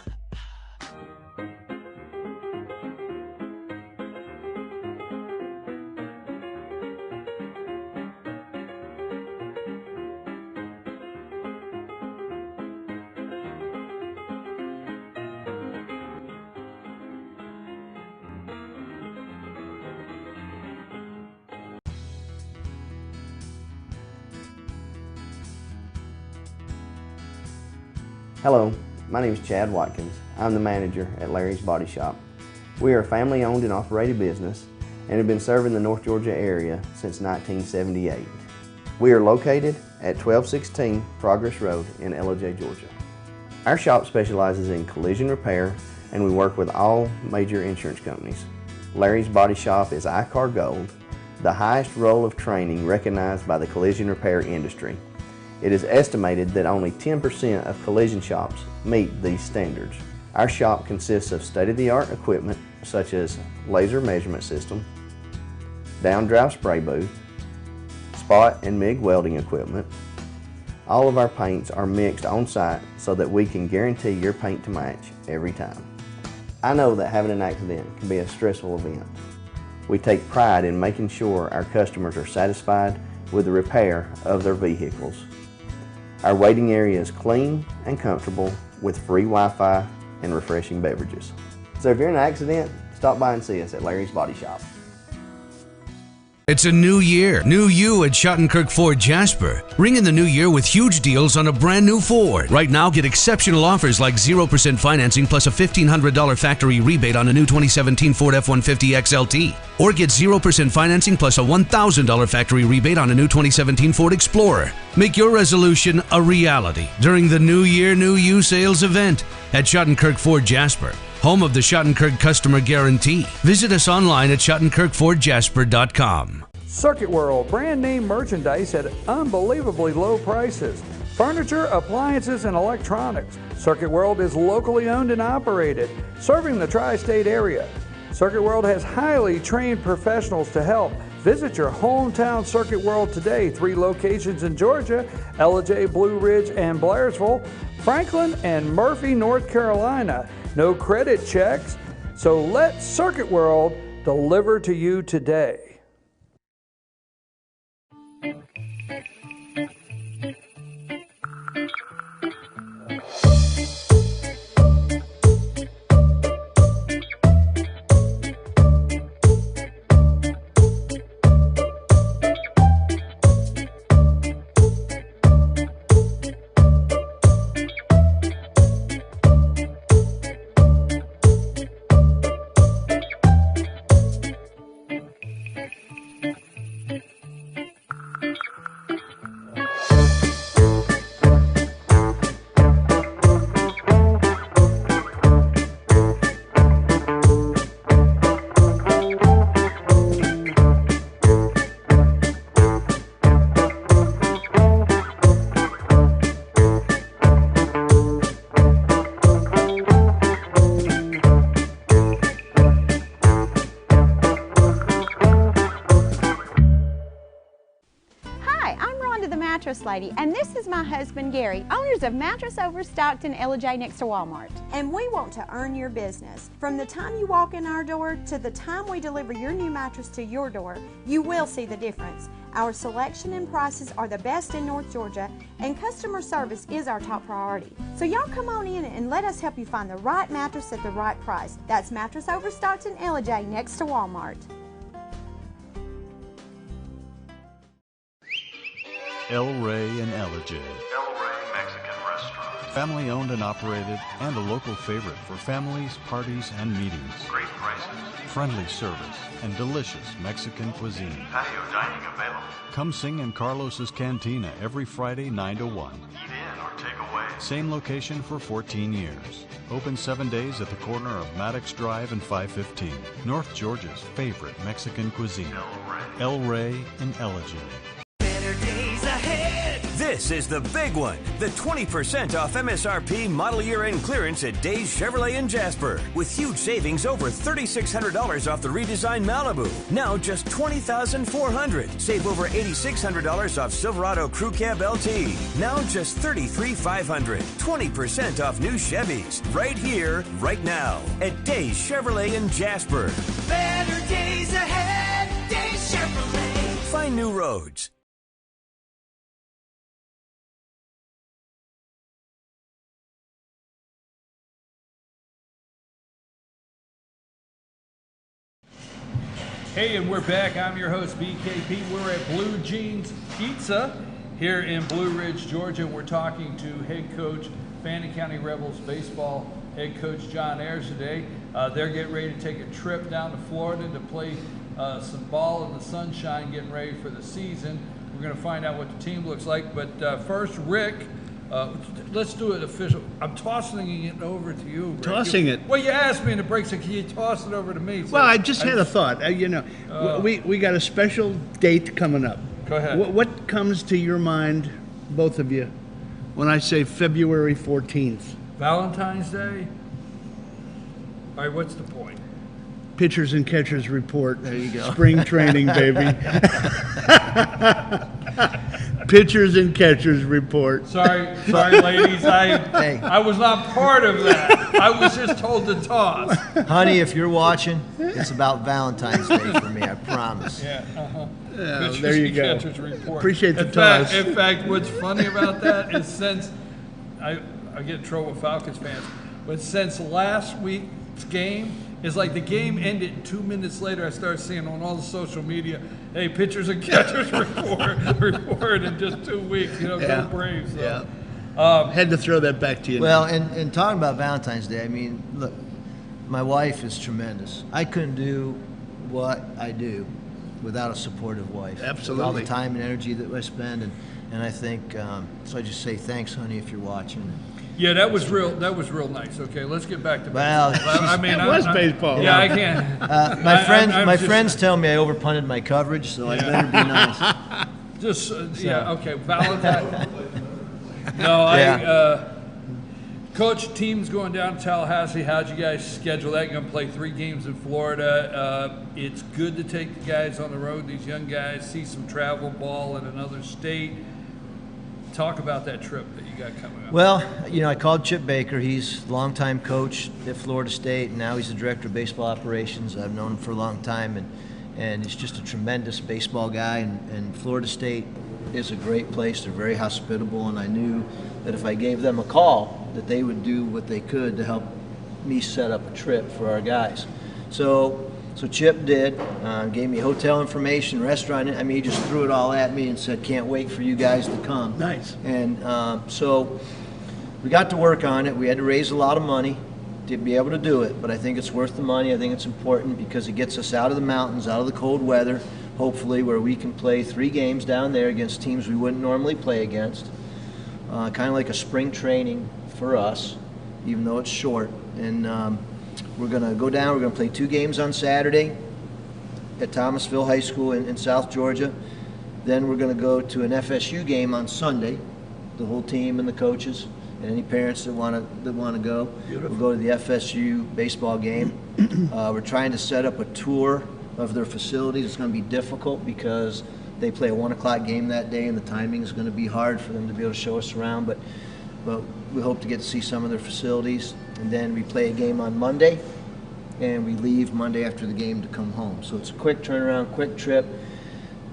Hello, my name is Chad Watkins. I'm the manager at Larry's Body Shop. We are a family-owned and operated business and have been serving the North Georgia area since 1978. We are located at 1216 Progress Road in Ellijay, Georgia. Our shop specializes in collision repair and we work with all major insurance companies. Larry's Body Shop is ICAR Gold, the highest role of training recognized by the collision repair industry. It is estimated that only 10% of collision shops meet these standards. Our shop consists of state-of-the-art equipment such as laser measurement system, down-drive spray booth, spot and MIG welding equipment. All of our paints are mixed on site so that we can guarantee your paint to match every time. I know that having an accident can be a stressful event. We take pride in making sure our customers are satisfied with the repair of their vehicles. Our waiting area is clean and comfortable with free Wi-Fi and refreshing beverages. So if you're in an accident, stop by and see us at Larry's Body Shop. It's a new year. New you at Schottenkirk Ford Jasper. Ring in the new year with huge deals on a brand new Ford. Right now, get exceptional offers like 0% financing plus a $1,500 factory rebate on a new 2017 Ford F-150 XLT. Or get 0% financing plus a $1,000 factory rebate on a new 2017 Ford Explorer. Make your resolution a reality during the New Year, New You sales event at Schottenkirk Ford Jasper, home of the Schottenkirk Customer Guarantee. Visit us online at SchottenkirkFordJasper.com. Circuit World, brand name merchandise at unbelievably low prices. Furniture, appliances, and electronics. Circuit World is locally owned and operated, serving the tri-state area. Circuit World has highly trained professionals to help. Visit your hometown Circuit World today. 3 locations in Georgia: Ellijay, Blue Ridge, and Blairsville, Franklin, and Murphy, North Carolina. No credit checks, so let Circuit World deliver to you today. Lady, and this is my husband Gary, owners of Mattress Overstocked in LJ next to Walmart. And we want to earn your business. From the time you walk in our door to the time we deliver your new mattress to your door, you will see the difference. Our selection and prices are the best in North Georgia, and customer service is our top priority. So y'all come on in and let us help you find the right mattress at the right price. That's Mattress Overstocked in LJ next to Walmart. El Rey and Ellijay. El Rey Mexican Restaurant. Family owned and operated and a local favorite for families, parties, and meetings. Great prices. Friendly service and delicious Mexican cuisine. Patio dining available. Come sing in Carlos's Cantina every Friday 9 to 1. Eat in or take away. Same location for 14 years. Open 7 days at the corner of Maddox Drive and 515. North Georgia's favorite Mexican cuisine. El Rey and Ellijay. Better days ahead. This is the big one. The 20% off MSRP model year end clearance at Days Chevrolet in Jasper. With huge savings over $3,600 off the redesigned Malibu. Now just $20,400. Save over $8,600 off Silverado Crew Cab LT. Now just $33,500. 20% off new Chevys. Right here, right now. At Days Chevrolet in Jasper. Better days ahead. Days Chevrolet. Find new roads. Hey, and we're back. I'm your host, BKP. We're at Blue Jeans Pizza here in Blue Ridge, Georgia. We're talking to head coach, Fannin County Rebels baseball head coach John Ayres today. They're getting ready to take a trip down to Florida to play some ball in the sunshine, getting ready for the season. We're going to find out what the team looks like. But first, Rick, let's do it official. I'm tossing it over to you, Rick. Tossing it? Well, you asked me in the break, so can you toss it over to me? So Well, I just had a thought. We got a special date coming up. Go ahead. What comes to your mind, both of you, when I say February 14th? Valentine's Day? All right, what's the point? Pitchers and catchers report. There you go. Spring training, baby. Pitchers and catchers report. Sorry, ladies. I was not part of that. I was just told to toss. Honey, if you're watching, it's about Valentine's Day for me, I promise. Yeah, Yeah, there you go. Catchers report. Appreciate the toss. In fact, what's funny about that is since I get in trouble with Falcons fans, but since last week's game, it's like the game ended 2 minutes later. I started seeing on all the social media, hey, pitchers and catchers report in just 2 weeks. Go Braves. So. Yeah. Had to throw that back to you. Well, and talking about Valentine's Day, I mean, look, my wife is tremendous. I couldn't do what I do without a supportive wife. Absolutely. All the time and energy that I spend, and I think so. I just say thanks, honey, if you're watching. Yeah, that was real nice. Okay, let's get back to Well, baseball. I mean, it was baseball. Yeah, I can't. My friends tell me I overpunted my coverage, so I better be nice. Okay, Valentine. No, Coach, team's going down to Tallahassee. How'd you guys schedule that? You're going to play 3 games in Florida. It's good to take the guys on the road, these young guys, see some travel ball in another state. Talk about that trip that you got coming up. Well, I called Chip Baker. He's a longtime coach at Florida State, and now he's the director of baseball operations. I've known him for a long time, and he's just a tremendous baseball guy, and Florida State is a great place. They're very hospitable, and I knew that if I gave them a call, that they would do what they could to help me set up a trip for our guys. So Chip did, gave me hotel information, restaurant. I mean, he just threw it all at me and said, can't wait for you guys to come. Nice. And so we got to work on it. We had to raise a lot of money to be able to do it, but I think it's worth the money. I think it's important because it gets us out of the mountains, out of the cold weather, hopefully, where we can play 3 games down there against teams we wouldn't normally play against. Kind of like a spring training for us, even though it's short. And we're going to go down. We're going to play 2 games on Saturday at Thomasville High School in South Georgia. Then we're going to go to an FSU game on Sunday, the whole team and the coaches and any parents that want to go. Beautiful. We'll go to the FSU baseball game. We're trying to set up a tour of their facilities. It's going to be difficult because They play a 1 o'clock game that day, and the timing is going to be hard for them to be able to show us around, but we hope to get to see some of their facilities. And then we play a game on Monday, and we leave Monday after the game to come home. So it's a quick turnaround, quick trip,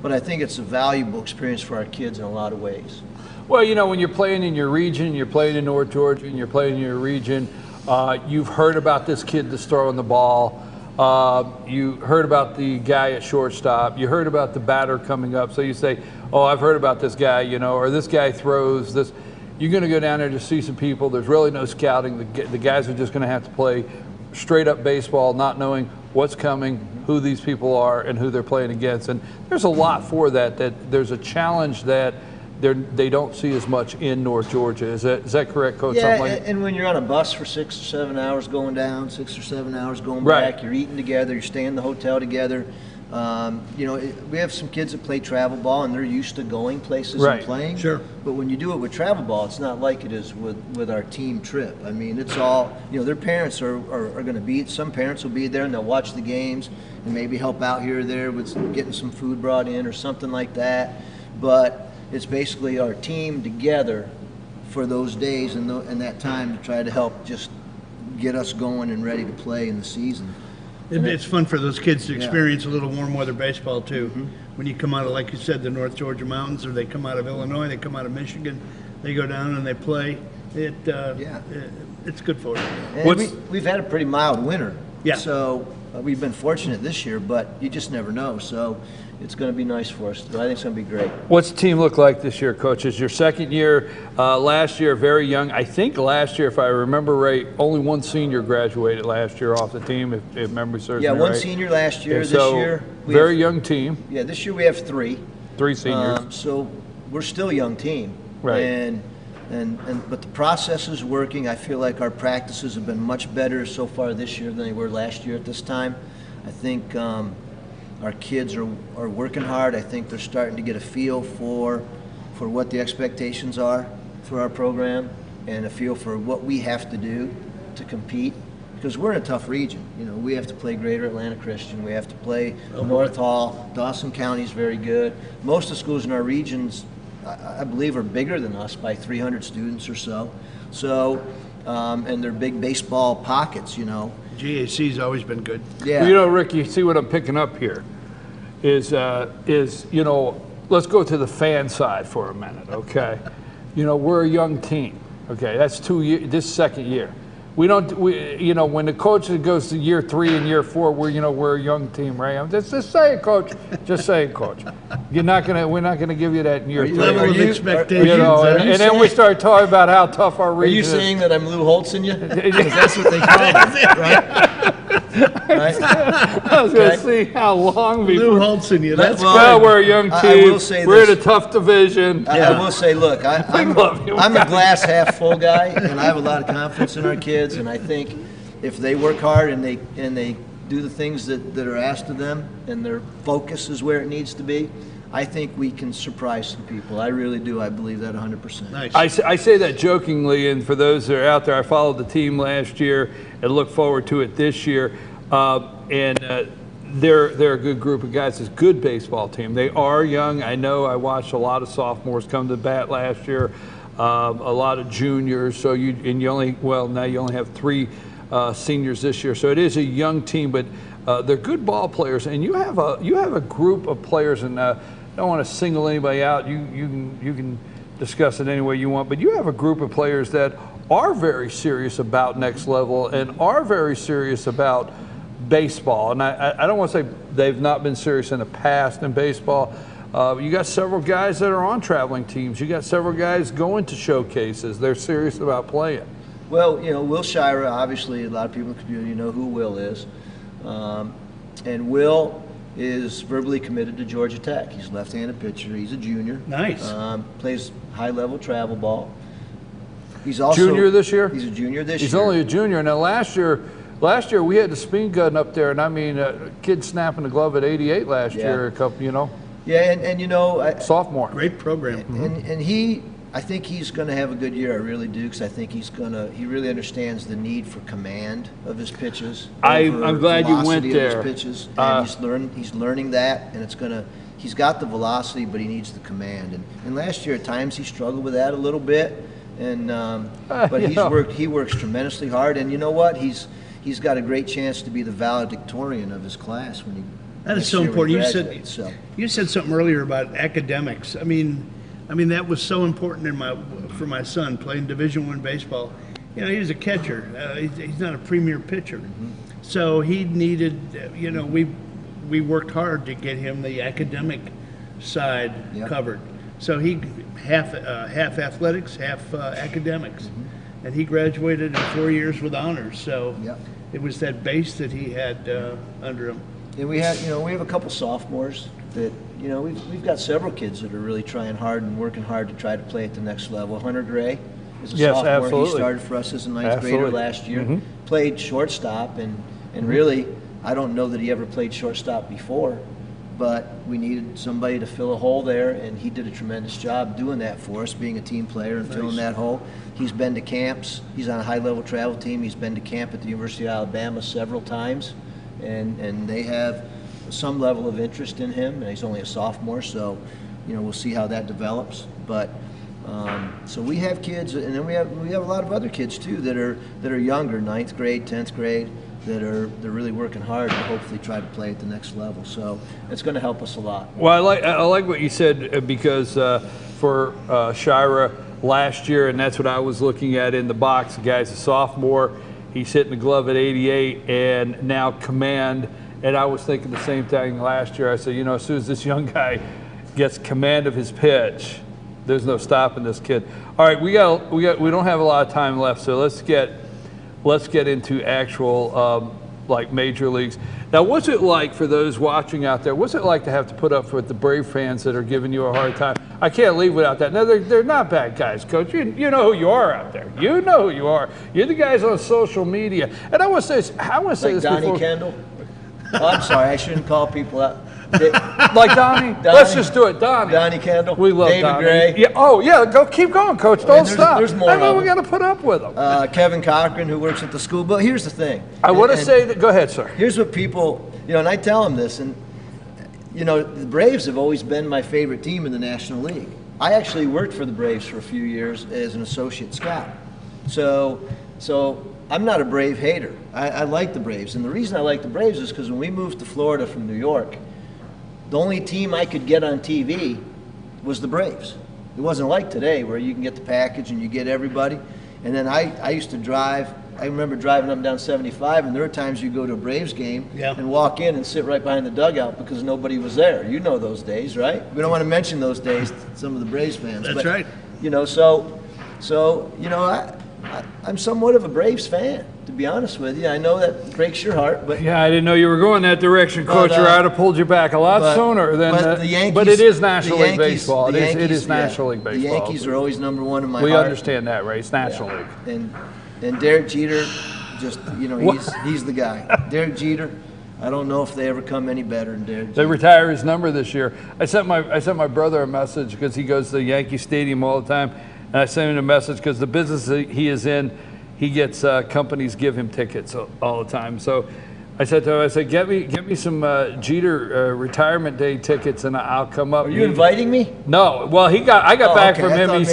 but I think it's a valuable experience for our kids in a lot of ways. Well, you know, when you're playing in your region, you're playing in North Georgia, and you're playing in your region, you've heard about this kid that's throwing the ball. You heard about the guy at shortstop. You heard about the batter coming up. So you say, oh, I've heard about this guy, you know, or this guy throws this. You're going to go down there to see some people. There's really no scouting. The guys are just going to have to play straight up baseball, not knowing what's coming, who these people are, and who they're playing against. And there's a lot for that there's a challenge that they don't see as much in North Georgia. Is that correct, Coach? Yeah, and when you're on a bus for 6 or 7 hours going down, 6 or 7 hours going back, you're eating together, you're staying in the hotel together. You know, we have some kids that play travel ball, and they're used to going places and playing. Sure. But when you do it with travel ball, it's not like it is with our team trip. I mean, it's all, you know, their parents are going to be, some parents will be there and they'll watch the games and maybe help out here or there with getting some food brought in or something like that. But it's basically our team together for those days and that time to try to help just get us going and ready to play in the season. It's fun for those kids to experience a little warm weather baseball too. When you come out of, like you said, the North Georgia mountains, or they come out of Illinois, they come out of Michigan, they go down and they play. It's good for them. And we've had a pretty mild winter. Yeah. So we've been fortunate this year, but you just never know. So it's going to be nice for us. I think it's going to be great. What's the team look like this year, Coach? It's your second year. Last year, very young. I think last year, if I remember right, only one senior graduated last year off the team, if memory serves me right. Yeah, one senior last year. And this year, very young team. Yeah, this year we have three. Three seniors. So we're still a young team. Right. But the process is working. I feel like our practices have been much better so far this year than they were last year at this time. I think our kids are working hard. I think they're starting to get a feel for what the expectations are for our program and a feel for what we have to do to compete, because we're in a tough region. You know, we have to play Greater Atlanta Christian. We have to play North Hall. Dawson County is very good. Most of the schools in our regions, I believe, are bigger than us by 300 students or so. So, and they're big baseball pockets, you know. GAC's always been good. Yeah. Well, you know, Rick, you see what I'm picking up here is you know, let's go to the fan side for a minute, okay? You know, we're a young team, okay? That's 2 years, this second year. We, you know, when the coach goes to year 3 and year 4, we're a young team, right? I'm just saying, Coach. Just saying, Coach. We're not gonna give you that in year 3. Level of expectations. You know, and then we start talking about how tough our region is. Are you saying that I'm Lou Holtzing you? Because that's what they call me, right? I was going to see how long before. Lou Holtzing you. That's well, we're a young team. I will say we're this. in a tough division. I will say, look, I'm a glass half full guy, and I have a lot of confidence in our kids. And I think if they work hard and they do the things that are asked of them, and their focus is where it needs to be, I think we can surprise some people. I really do. I believe that 100%. Nice. I say that jokingly, and for those that are out there, I followed the team last year and look forward to it this year. They're a good group of guys. It's a good baseball team. They are young. I know I watched a lot of sophomores come to bat last year, a lot of juniors. So you only have 3 seniors this year. So it is a young team, but they're good ball players. And you have a group of players, and I don't want to single anybody out. You can discuss it any way you want, but you have a group of players that are very serious about next level and are very serious about baseball. And I don't want to say they've not been serious in the past in baseball. You got several guys that are on traveling teams. You got several guys going to showcases. They're serious about playing. Well, you know, Will Shira, obviously a lot of people in the community know who Will is. And Will is verbally committed to Georgia Tech. He's a left-handed pitcher. He's a junior. Nice. Plays high-level travel ball. He's also junior this year? He's a junior this year. He's only a junior. Now last year we had the spin gun up there, and I mean, kid snapping the glove at 88 last year. A couple, you know. Yeah, and you know, sophomore. Great program. And I think he's going to have a good year. I really do, because I think he really understands the need for command of his pitches. I'm glad you went velocity there. Of his pitches, and he's learning that, and it's going to he's got the velocity, but he needs the command. And last year at times he struggled with that a little bit. And but he works tremendously hard. And you know what? He's got a great chance to be the valedictorian of his class when he. That is so important. So. You said something earlier about academics. I mean that was so important for my son playing Division I baseball. You know, he was a catcher. He's not a premier pitcher, so he needed. You know, we worked hard to get him the academic side covered. So he half athletics, half academics, and he graduated in 4 years with honors. So it was that base that he had under him. And we have a couple sophomores that, we've got several kids that are really trying hard and working hard to try to play at the next level. Hunter Gray is a sophomore. Absolutely. He started for us as a ninth grader last year. Played shortstop, and really, I don't know that he ever played shortstop before, but we needed somebody to fill a hole there, and he did a tremendous job doing that for us, being a team player and filling that hole. He's been to camps. He's on a high-level travel team. He's been to camp at the University of Alabama several times. And they have some level of interest in him, and he's only a sophomore, so we'll see how that develops. But so we have kids, and then we have a lot of other kids too that are younger, 9th grade, 10th grade, they're really working hard to hopefully try to play at the next level. So it's going to help us a lot. Well, I like what you said, because for Shira last year, and that's what I was looking at in the box. The guy's a sophomore. He's hitting the glove at 88, and now command. And I was thinking the same thing last year. I said, as soon as this young guy gets command of his pitch, there's no stopping this kid. All right, we don't have a lot of time left, so let's get into actual like major leagues. Now, what's it like for those watching out there? What's it like to have to put up with the Brave fans that are giving you a hard time? I can't leave without that. No, they're not bad guys, Coach. You know who you are out there. You know who you are. You're the guys on social media. And I want to say this. Like Donnie before. Kendall? Oh, I'm sorry. I shouldn't call people out. Like Donnie? Let's just do it. Donnie Kendall. We love David Donnie. Gray. Yeah. Oh, yeah. Go keep going, Coach. Don't stop. There's more. I mean, we got to put up with them. Kevin Cochran, who works at the school. But here's the thing. I want to say that. Go ahead, sir. Here's what people, and I tell them this, and the Braves have always been my favorite team in the National League. I actually worked for the Braves for a few years as an associate scout. So I'm not a Brave hater. I like the Braves. And the reason I like the Braves is because when we moved to Florida from New York, the only team I could get on TV was the Braves. It wasn't like today where you can get the package and you get everybody. And then I used to drive. I remember driving up and down 75, and there were times you go to a Braves game and walk in and sit right behind the dugout because nobody was there. You know those days, right? We don't want to mention those days to some of the Braves fans. That's right. I'm somewhat of a Braves fan, to be honest with you. I know that breaks your heart, but yeah, I didn't know you were going that direction, Coach. Or I'd have pulled you back a lot sooner than the Yankees. But it is National League Baseball. It is National League Baseball. The Yankees are always number one in my heart. We understand that, Ray. It's National League. And Derek Jeter, just he's the guy. Derek Jeter. I don't know if they ever come any better than Derek Jeter. They retire his number this year. I sent my brother a message because he goes to Yankee Stadium all the time, and I sent him a message because the business that he is in, he gets companies give him tickets all the time. So I said to him, get me some Jeter retirement day tickets, and I'll come up. Are you inviting me? No. Well, I got back from him. He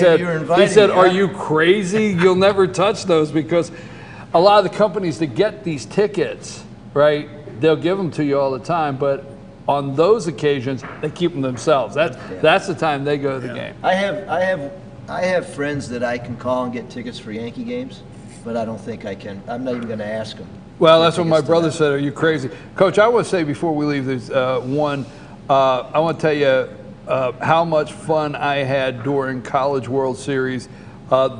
said, "Are you crazy? You'll never touch those," because a lot of the companies that get these tickets, right? They'll give them to you all the time, but on those occasions, they keep them themselves. That's the time they go to the game. I have friends that I can call and get tickets for Yankee games, but I don't think I can. I'm not even going to ask them. Well, that's what my brother said. Are you crazy? Coach, I want to say before we leave this, I want to tell you how much fun I had during College World Series.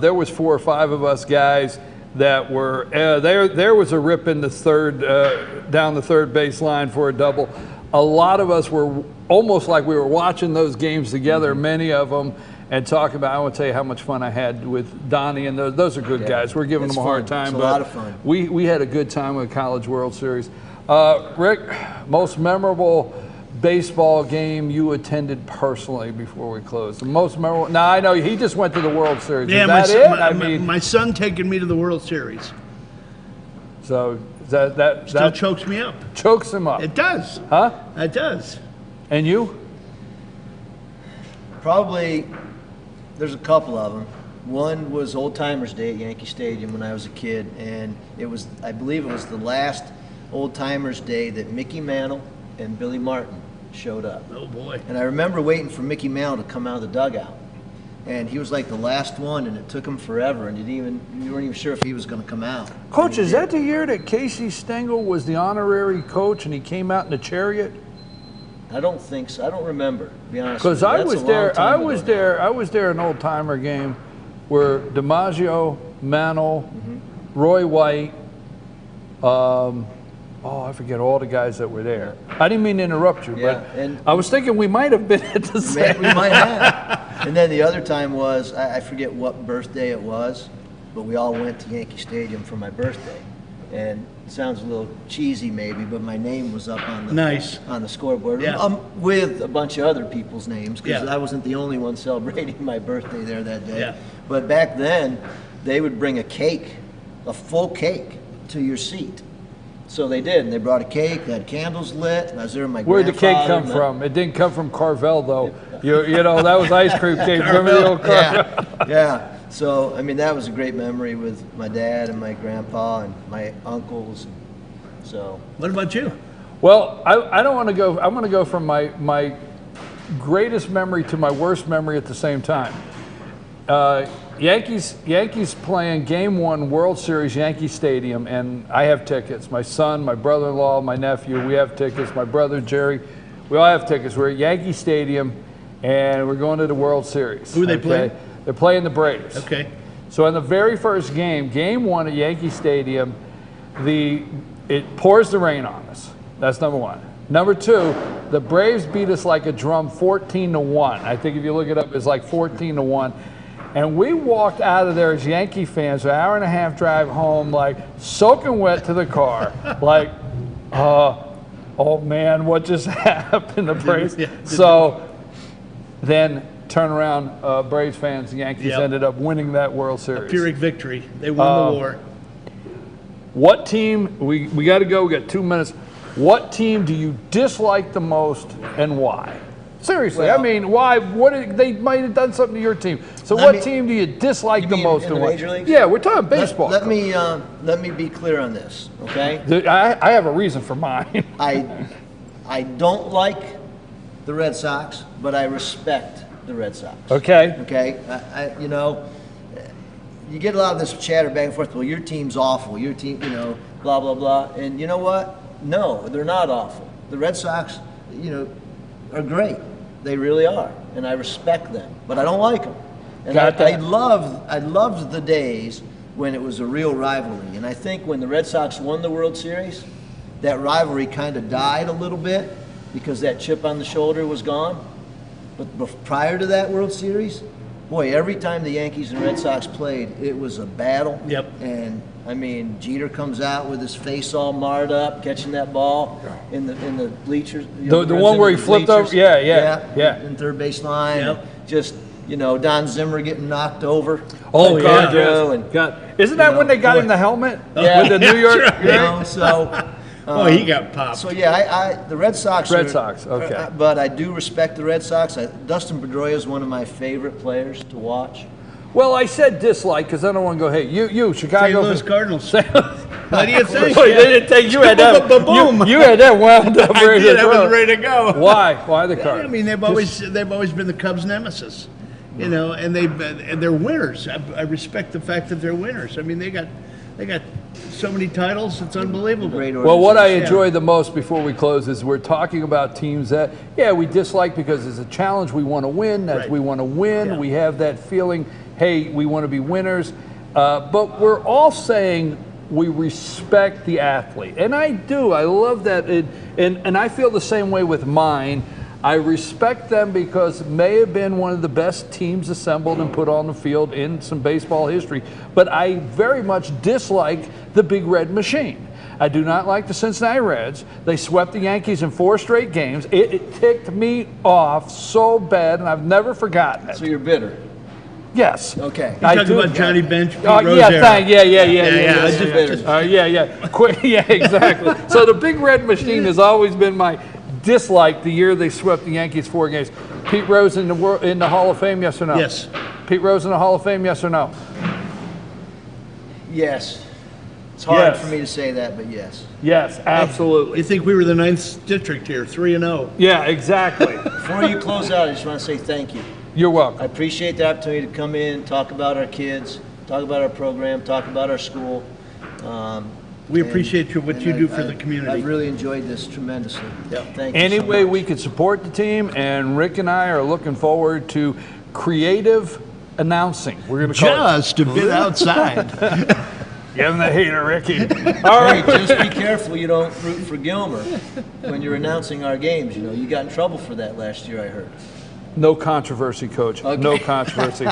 There was 4 or 5 of us guys that were there was a rip in the third down the third base line for a double. A lot of us were almost like we were watching those games together, many of them, and talking about. I want to tell you how much fun I had with Donnie, and those are good guys. We're giving them a hard time, but a lot of fun. We had a good time with College World Series. Rick, most memorable baseball game you attended personally before we close? The most memorable? Now I know he just went to the World Series. Yeah, is that it? My son taking me to the World Series. So that still chokes me up. Chokes him up. It does. Huh? It does. And you? Probably, there's a couple of them. One was Old Timers Day at Yankee Stadium when I was a kid, and it was, I believe it was the last Old Timers Day that Mickey Mantle and Billy Martin showed up. Oh boy. And I remember waiting for Mickey Mantle to come out of the dugout. And he was like the last one, and it took him forever, and you weren't even sure if he was going to come out. Coach, is that the year that Casey Stengel was the honorary coach and he came out in the chariot? I don't think so. I don't remember, to be honest. Because I was there. I was there an old timer game where DiMaggio, Mantle, Roy White. I forget all the guys that were there. I didn't mean to interrupt you, but and I was thinking we might have been at the same. We might have. And then the other time was, I forget what birthday it was, but we all went to Yankee Stadium for my birthday. And it sounds a little cheesy maybe, but my name was up on the on the scoreboard with a bunch of other people's names, because I wasn't the only one celebrating my birthday there that day. But back then, they would bring a cake, a full cake, to your seat. So they did, and they brought a cake, they had candles lit, and I was there with my Where'd the cake come from? It didn't come from Carvel, though. You know, that was ice cream cake. Remember the old Carvel? Yeah. So, I mean, that was a great memory with my dad and my grandpa and my uncles. So. What about you? Well, I don't want to go. I'm going to go from my greatest memory to my worst memory at the same time. Yankees playing Game 1 World Series, Yankee Stadium, and I have tickets. My son, my brother-in-law, my nephew, we have tickets. My brother Jerry, we all have tickets. We're at Yankee Stadium, and we're going to the World Series. Who are they playing? They're playing the Braves. Okay. So in the very first game, Game 1 at Yankee Stadium, it pours the rain on us. That's number one. Number two, the Braves beat us like a drum 14-1. I think if you look it up, it's like 14-1. And we walked out of there as Yankee fans, an hour and a half drive home, like soaking wet to the car. Like, oh man, what just happened? The Braves. So then turn around, Braves fans, the Yankees ended up winning that World Series. A Pyrrhic victory. They won the war. What team, we got to go, we got 2 minutes. What team do you dislike the most and why? Seriously, I mean, why? They might have done something to your team. So, what team do you dislike the most? In the major leagues? Yeah, we're talking baseball. Let me be clear on this, okay? I have a reason for mine. I don't like the Red Sox, but I respect the Red Sox. Okay. Okay. You know, you get a lot of this chatter back and forth. Well, your team's awful. Your team, you know, blah blah blah. And you know what? No, they're not awful. The Red Sox, you know, are great. They really are, and I respect them, but I don't like them. And I loved the days when it was a real rivalry. And I think when the Red Sox won the World Series, that rivalry kind of died a little bit because that chip on the shoulder was gone. But prior to that World Series, boy, every time the Yankees and Red Sox played, it was a battle. Yep. And I mean, Jeter comes out with his face all marred up, catching that ball in the bleachers. The one where he flipped over. Yeah. In third base line. Yep. Just, you know, Don Zimmer getting knocked over. Oh yeah. Isn't that when they got him the helmet? Yeah. With the New York. Right. You know, so. He got popped. So yeah, the Red Sox. Okay. But I do respect the Red Sox. Dustin Pedroia is one of my favorite players to watch. Well, I said dislike because I don't want to go. Hey, you, Chicago. St. Louis Cardinals. What do you think? They didn't take you had that. Boom. You had that wound up. I did. I was ready to go. Why the Cardinals? I mean, they've always been the Cubs' nemesis. You know, and they're winners. I respect the fact that they're winners. I mean, they got so many titles, it's unbelievable. Well, what I enjoy the most before we close is we're talking about teams that, we dislike because it's a challenge. We want to win. We want to win. Yeah. We have that feeling, hey, we want to be winners. But we're all saying we respect the athlete. And I do. I love that. And I feel the same way with mine. I respect them because it may have been one of the best teams assembled and put on the field in some baseball history. But I very much dislike the Big Red Machine. I do not like the Cincinnati Reds. They swept the Yankees in 4 straight games. It ticked me off so bad, and I've never forgotten it. So you're bitter? Yes. Okay. You're talking about Johnny Bench, Pete Yeah, exactly. So the Big Red Machine has always been my dislike the year they swept the Yankees 4 games. Pete Rose in the Hall of Fame, yes or no? Yes. Pete Rose in the Hall of Fame, yes or no? Yes. It's hard Yes. for me to say that, but yes. Yes, absolutely. You think we were the 9th district here, 3-0? Yeah, exactly. Before you close out, I just want to say thank you. You're welcome. I appreciate the opportunity to come in, talk about our kids, talk about our program, talk about our school. We appreciate what you do for the I've community. really enjoyed this tremendously. Thank you Any so way much. we could support the team, and Rick and I are looking forward to creative announcing. We're going to call Just a bit outside. Give him the heater, Ricky. All right. Hey, just be careful you don't root for Gilmer when you're announcing our games. You know, you got in trouble for that last year, I heard. No controversy, Coach. Okay. No controversy.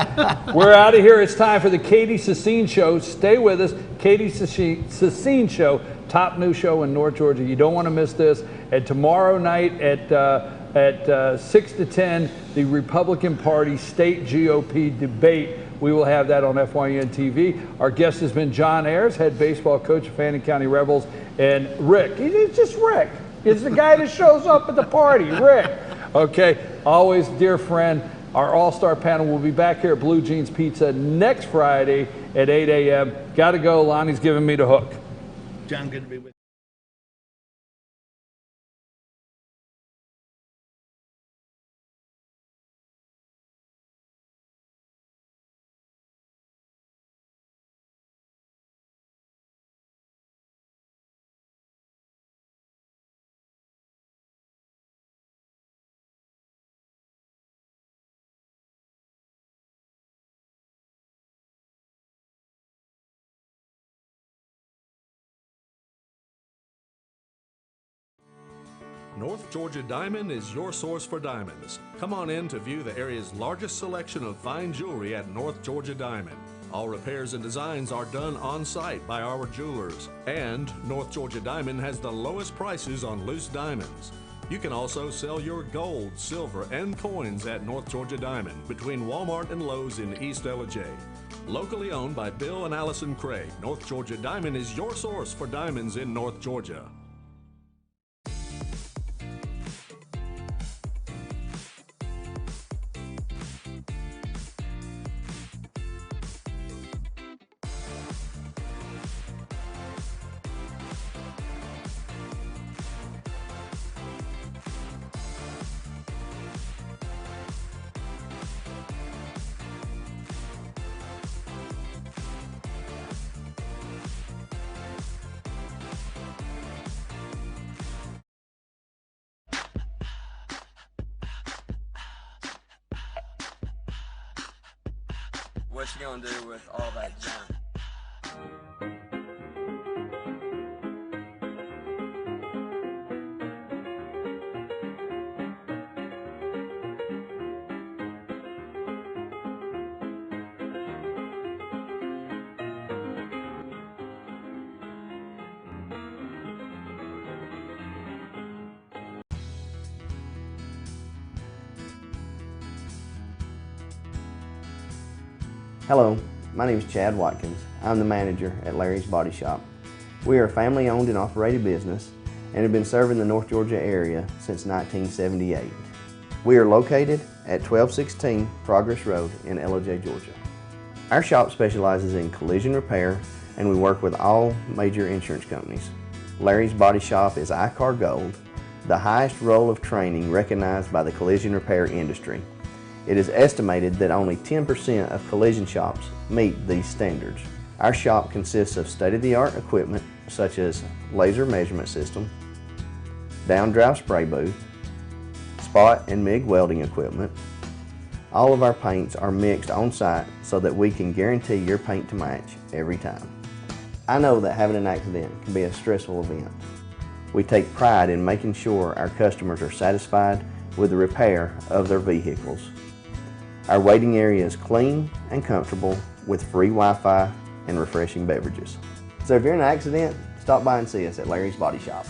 We're out of here. It's time for the Katy Sissine Show. Stay with us. Katy Sissine Show, top new show in North Georgia. You don't want to miss this. And tomorrow night at 6 to 10, the Republican Party state GOP debate. We will have that on FYN TV. Our guest has been John Ayres, head baseball coach of Fannin County Rebels, and Rick. It's just Rick. It's the guy that shows up at the party, Rick. Okay, always dear friend. Our all-star panel will be back here at Blue Jeans Pizza next Friday at 8 a.m. Got to go. Lonnie's giving me the hook. John, good to be with you. North Georgia Diamond is your source for diamonds. Come on in to view the area's largest selection of fine jewelry at North Georgia Diamond. All repairs and designs are done on site by our jewelers. And North Georgia Diamond has the lowest prices on loose diamonds. You can also sell your gold, silver, and coins at North Georgia Diamond between Walmart and Lowe's in East LJ. Locally owned by Bill and Allison Craig, North Georgia Diamond is your source for diamonds in North Georgia. What you gonna do with all that junk? Hello, my name is Chad Watkins. I'm the manager at Larry's Body Shop. We are a family-owned and operated business and have been serving the North Georgia area since 1978. We are located at 1216 Progress Road in LJ, Georgia. Our shop specializes in collision repair and we work with all major insurance companies. Larry's Body Shop is ICAR Gold, the highest role of training recognized by the collision repair industry. It is estimated that only 10% of collision shops meet these standards. Our shop consists of state-of-the-art equipment such as laser measurement system, down-drive spray booth, spot and MIG welding equipment. All of our paints are mixed on site so that we can guarantee your paint to match every time. I know that having an accident can be a stressful event. We take pride in making sure our customers are satisfied with the repair of their vehicles. Our waiting area is clean and comfortable with free Wi-Fi and refreshing beverages. So if you're in an accident, stop by and see us at Larry's Body Shop.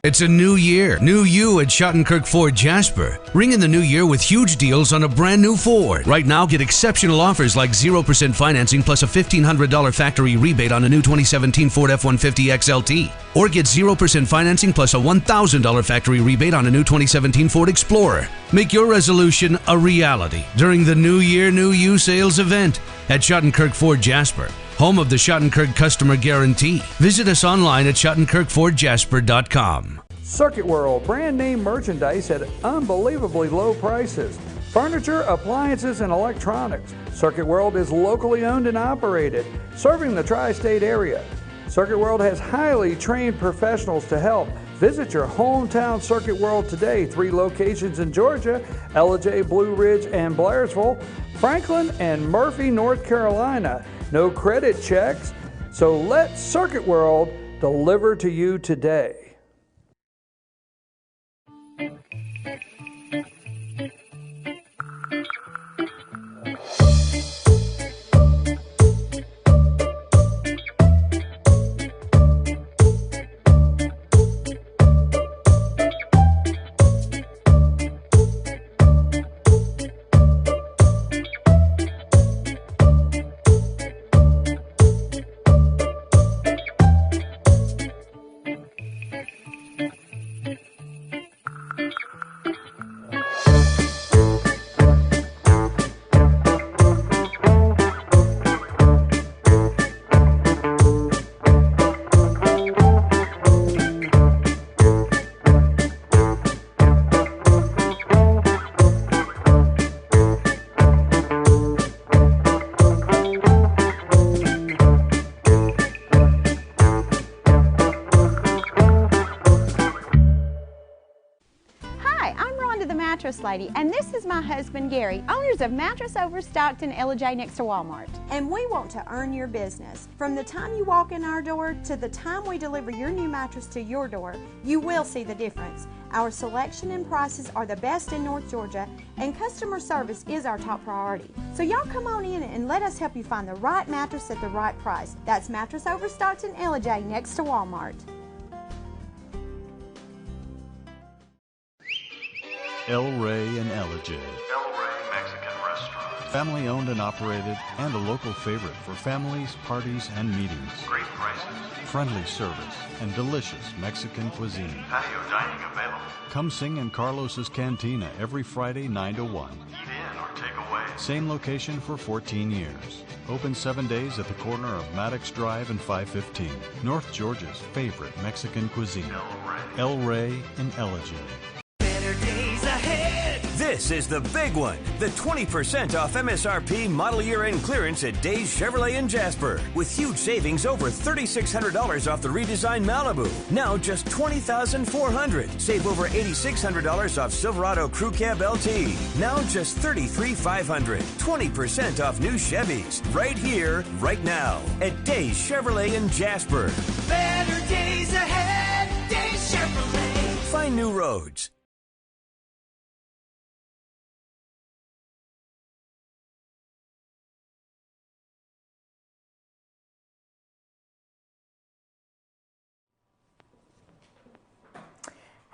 It's a new year, new you at Schottenkirk Ford Jasper. Ring in the new year with huge deals on a brand new Ford. Right now, get exceptional offers like 0% financing plus a $1,500 factory rebate on a new 2017 Ford F-150 XLT. Or get 0% financing plus a $1,000 factory rebate on a new 2017 Ford Explorer. Make your resolution a reality during the New Year, New You sales event at Schottenkirk Ford Jasper, home of the Schottenkirk Customer Guarantee. Visit us online at SchottenkirkFordJasper.com. Circuit World, brand name merchandise at unbelievably low prices. Furniture, appliances, and electronics. Circuit World is locally owned and operated, serving the tri-state area. Circuit World has highly trained professionals to help. Visit your hometown Circuit World today. 3 locations in Georgia: Ellijay, Blue Ridge, and Blairsville, Franklin, and Murphy, North Carolina. No credit checks, so let Circuit World deliver to you today. Lady, and this is my husband Gary, owners of Mattress Overstocked in Ellijay next to Walmart. And we want to earn your business. From the time you walk in our door to the time we deliver your new mattress to your door, you will see the difference. Our selection and prices are the best in North Georgia, and customer service is our top priority. So y'all come on in and let us help you find the right mattress at the right price. That's Mattress Overstocked in Ellijay next to Walmart. El Rey in Ellijay. El Rey Mexican Restaurant. Family owned and operated, and a local favorite for families, parties, and meetings. Great prices. Friendly service and delicious Mexican cuisine. Patio dining available. Come sing in Carlos's Cantina every Friday 9 to 1. Eat in or take away. Same location for 14 years. Open 7 days at the corner of Maddox Drive and 515. North Georgia's favorite Mexican cuisine. El Rey in Ellijay. This is the big one, the 20% off MSRP model year end clearance at Days Chevrolet in Jasper, with huge savings over $3,600 off the redesigned Malibu. Now just $20,400. Save over $8,600 off Silverado Crew Cab LT. Now just $33,500. 20% off new Chevys. Right here, right now, at Days Chevrolet in Jasper. Better days ahead, Days Chevrolet. Find new roads.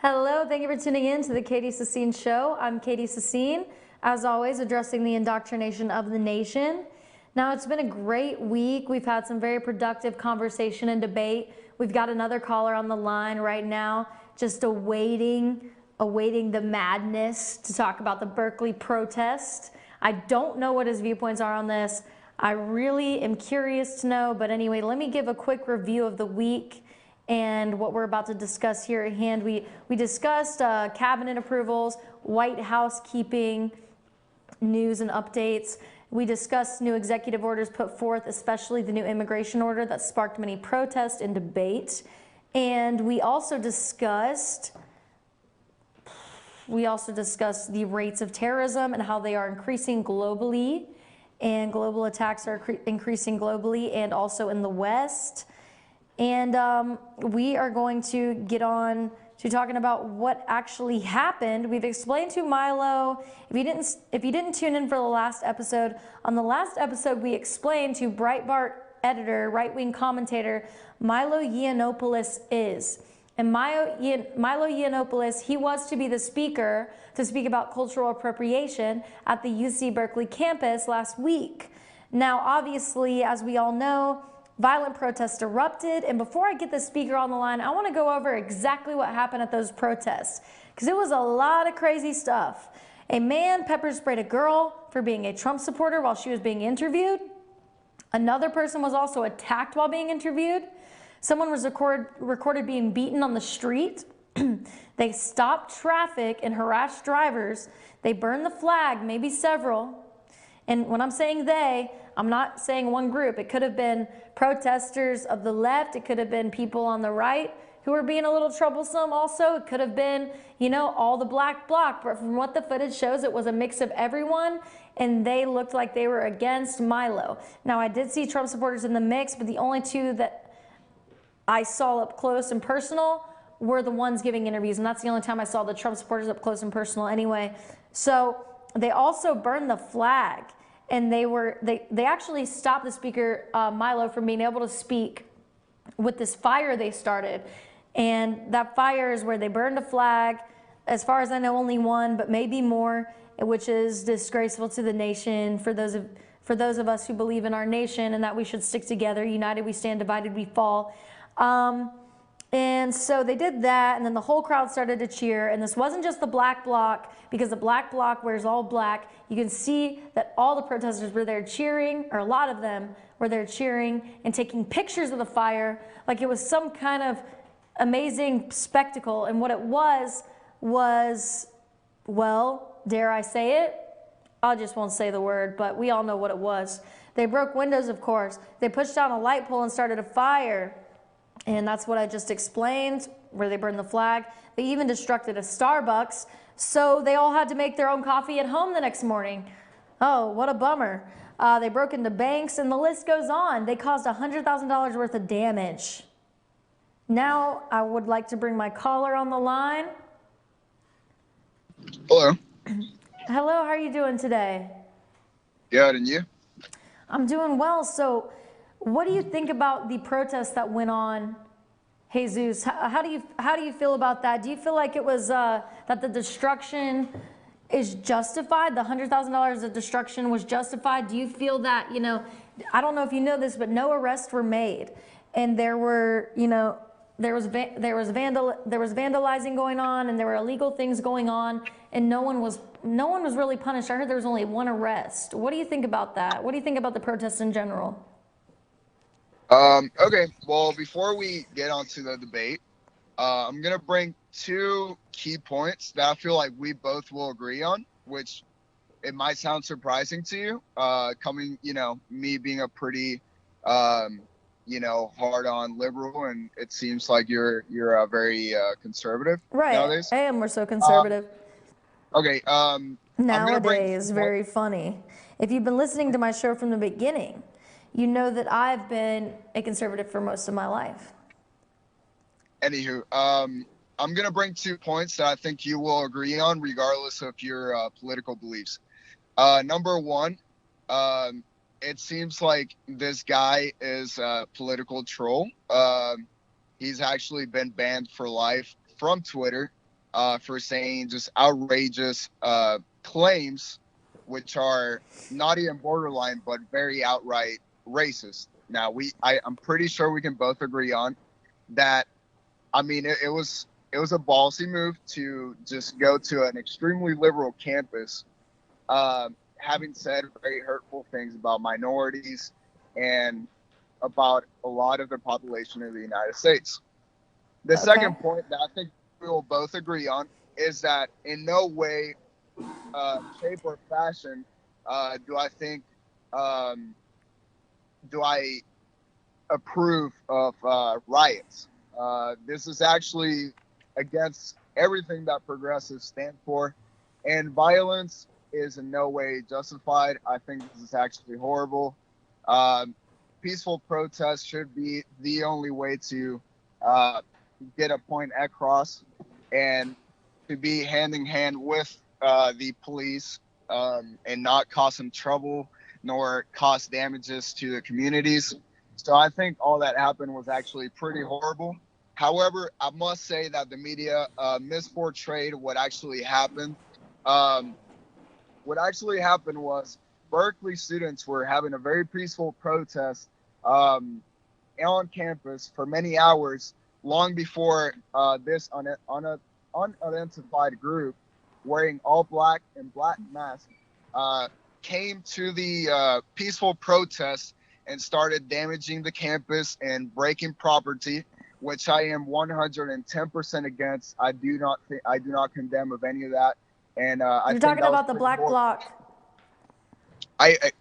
Hello, thank you for tuning in to the Katy Sissine Show. I'm Katy Sissine, as always, addressing the indoctrination of the nation. Now, it's been a great week. We've had some very productive conversation and debate. We've got another caller on the line right now, just awaiting the madness to talk about the Berkeley protest. I don't know what his viewpoints are on this. I really am curious to know, but anyway, let me give a quick review of the week and what we're about to discuss here at hand. We discussed cabinet approvals, White House keeping news and updates. We discussed new executive orders put forth, especially the new immigration order that sparked many protests and debate. And we also discussed the rates of terrorism and how they are increasing globally, and global attacks are increasing globally and also in the West. And we are going to get on to talking about what actually happened. We've explained to Milo, if you didn't tune in for the last episode, on the last episode we explained to Breitbart editor, right-wing commentator, Milo Yiannopoulos is. And Milo Yiannopoulos, he was to be the speaker to speak about cultural appropriation at the UC Berkeley campus last week. Now, obviously, as we all know, violent protests erupted. And before I get the speaker on the line, I want to go over exactly what happened at those protests, because it was a lot of crazy stuff. A man pepper sprayed a girl for being a Trump supporter while she was being interviewed. Another person was also attacked while being interviewed. Someone was recorded being beaten on the street. They stopped traffic and harassed drivers. They burned the flag, maybe several. And when I'm saying they, I'm not saying one group. It could have been protesters of the left. It could have been people on the right who were being a little troublesome also. It could have been, all the black bloc. But from what the footage shows, it was a mix of everyone, and they looked like they were against Milo. Now, I did see Trump supporters in the mix, but the only two that I saw up close and personal were the ones giving interviews, and that's the only time I saw the Trump supporters up close and personal anyway. So they also burned the flag, and they actually stopped the speaker, Milo, from being able to speak with this fire they started. And that fire is where they burned a flag. As far as I know, only one, but maybe more, which is disgraceful to the nation for those of us who believe in our nation and that we should stick together. United we stand, divided we fall. And so they did that, and then the whole crowd started to cheer. And this wasn't just the black bloc, because the black bloc wears all black. You can see that all the protesters were there cheering, or a lot of them were there cheering and taking pictures of the fire like it was some kind of amazing spectacle. And what it was, well, dare I say it? I just won't say the word, but we all know what it was. They broke windows, of course. They pushed down a light pole and started a fire. And that's what I just explained, where they burned the flag. They even destructed a Starbucks, so they all had to make their own coffee at home the next morning. Oh, what a bummer. They broke into banks, and the list goes on. They caused $100,000 worth of damage. Now, I would like to bring my caller on the line. Hello. Hello, how are you doing today? Good, and you? I'm doing well. So, what do you think about the protests that went on, Jesus? How do you feel about that? Do you feel like it was that the destruction is justified? The $100,000 of destruction was justified? Do you feel that, I don't know if you know this, but no arrests were made, and there were, there was vandalizing going on, and there were illegal things going on, and no one was really punished. I heard there was only one arrest. What do you think about that? What do you think about the protests in general? Okay, well, before we get onto the debate, I'm going to bring two key points that I feel like we both will agree on, which it might sound surprising to you, coming, me being a pretty, hard-on liberal, and it seems like you're very conservative nowadays. I am more so conservative. Okay, nowadays, very funny. If you've been listening to my show from the beginning, you know that I've been a conservative for most of my life. Anywho, I'm going to bring 2 points that I think you will agree on, regardless of your political beliefs. Number one, it seems like this guy is a political troll. He's actually been banned for life from Twitter for saying just outrageous claims, which are not even borderline, but very outright racist. Now, I'm pretty sure we can both agree on that. I mean, it was a ballsy move to just go to an extremely liberal campus, having said very hurtful things about minorities and about a lot of the population of the United States. The second point that I think we will both agree on is that in no way, shape, or fashion do I approve of riots. This is actually against everything that progressives stand for, and violence is in no way justified. I think this is actually horrible. Peaceful protest should be the only way to get a point across, and to be hand in hand with the police and not cause them trouble nor cause damages to the communities. So I think all that happened was actually pretty horrible. However, I must say that the media misportrayed what actually happened. What actually happened was Berkeley students were having a very peaceful protest on campus for many hours, long before this unidentified group wearing all black and black masks came to the peaceful protest and started damaging the campus and breaking property, which I am 110% against. I do not condemn of any of that. And You're talking about the Black Bloc.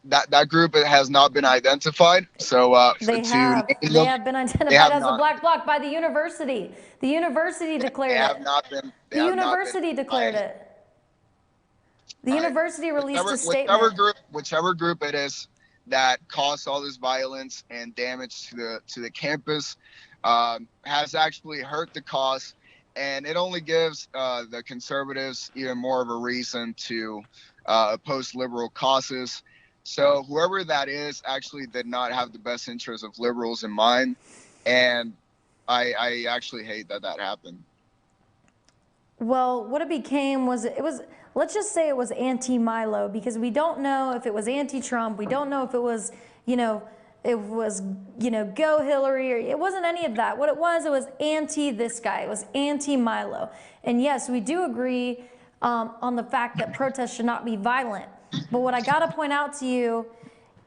That group has not been identified. So They have been identified as the Black Bloc by the university. The university declared it. They have not been. The university declared it. The university released a statement. Whichever group it is that caused all this violence and damage to the campus has actually hurt the cause, and it only gives the conservatives even more of a reason to oppose liberal causes. So whoever that is actually did not have the best interests of liberals in mind, and I actually hate that happened. Well, what it became was let's just say it was anti-Milo, because we don't know if it was anti-Trump. We don't know if it was, go Hillary, or it wasn't any of that. What it was anti this guy. It was anti-Milo. And yes, we do agree on the fact that protests should not be violent. But what I got to point out to you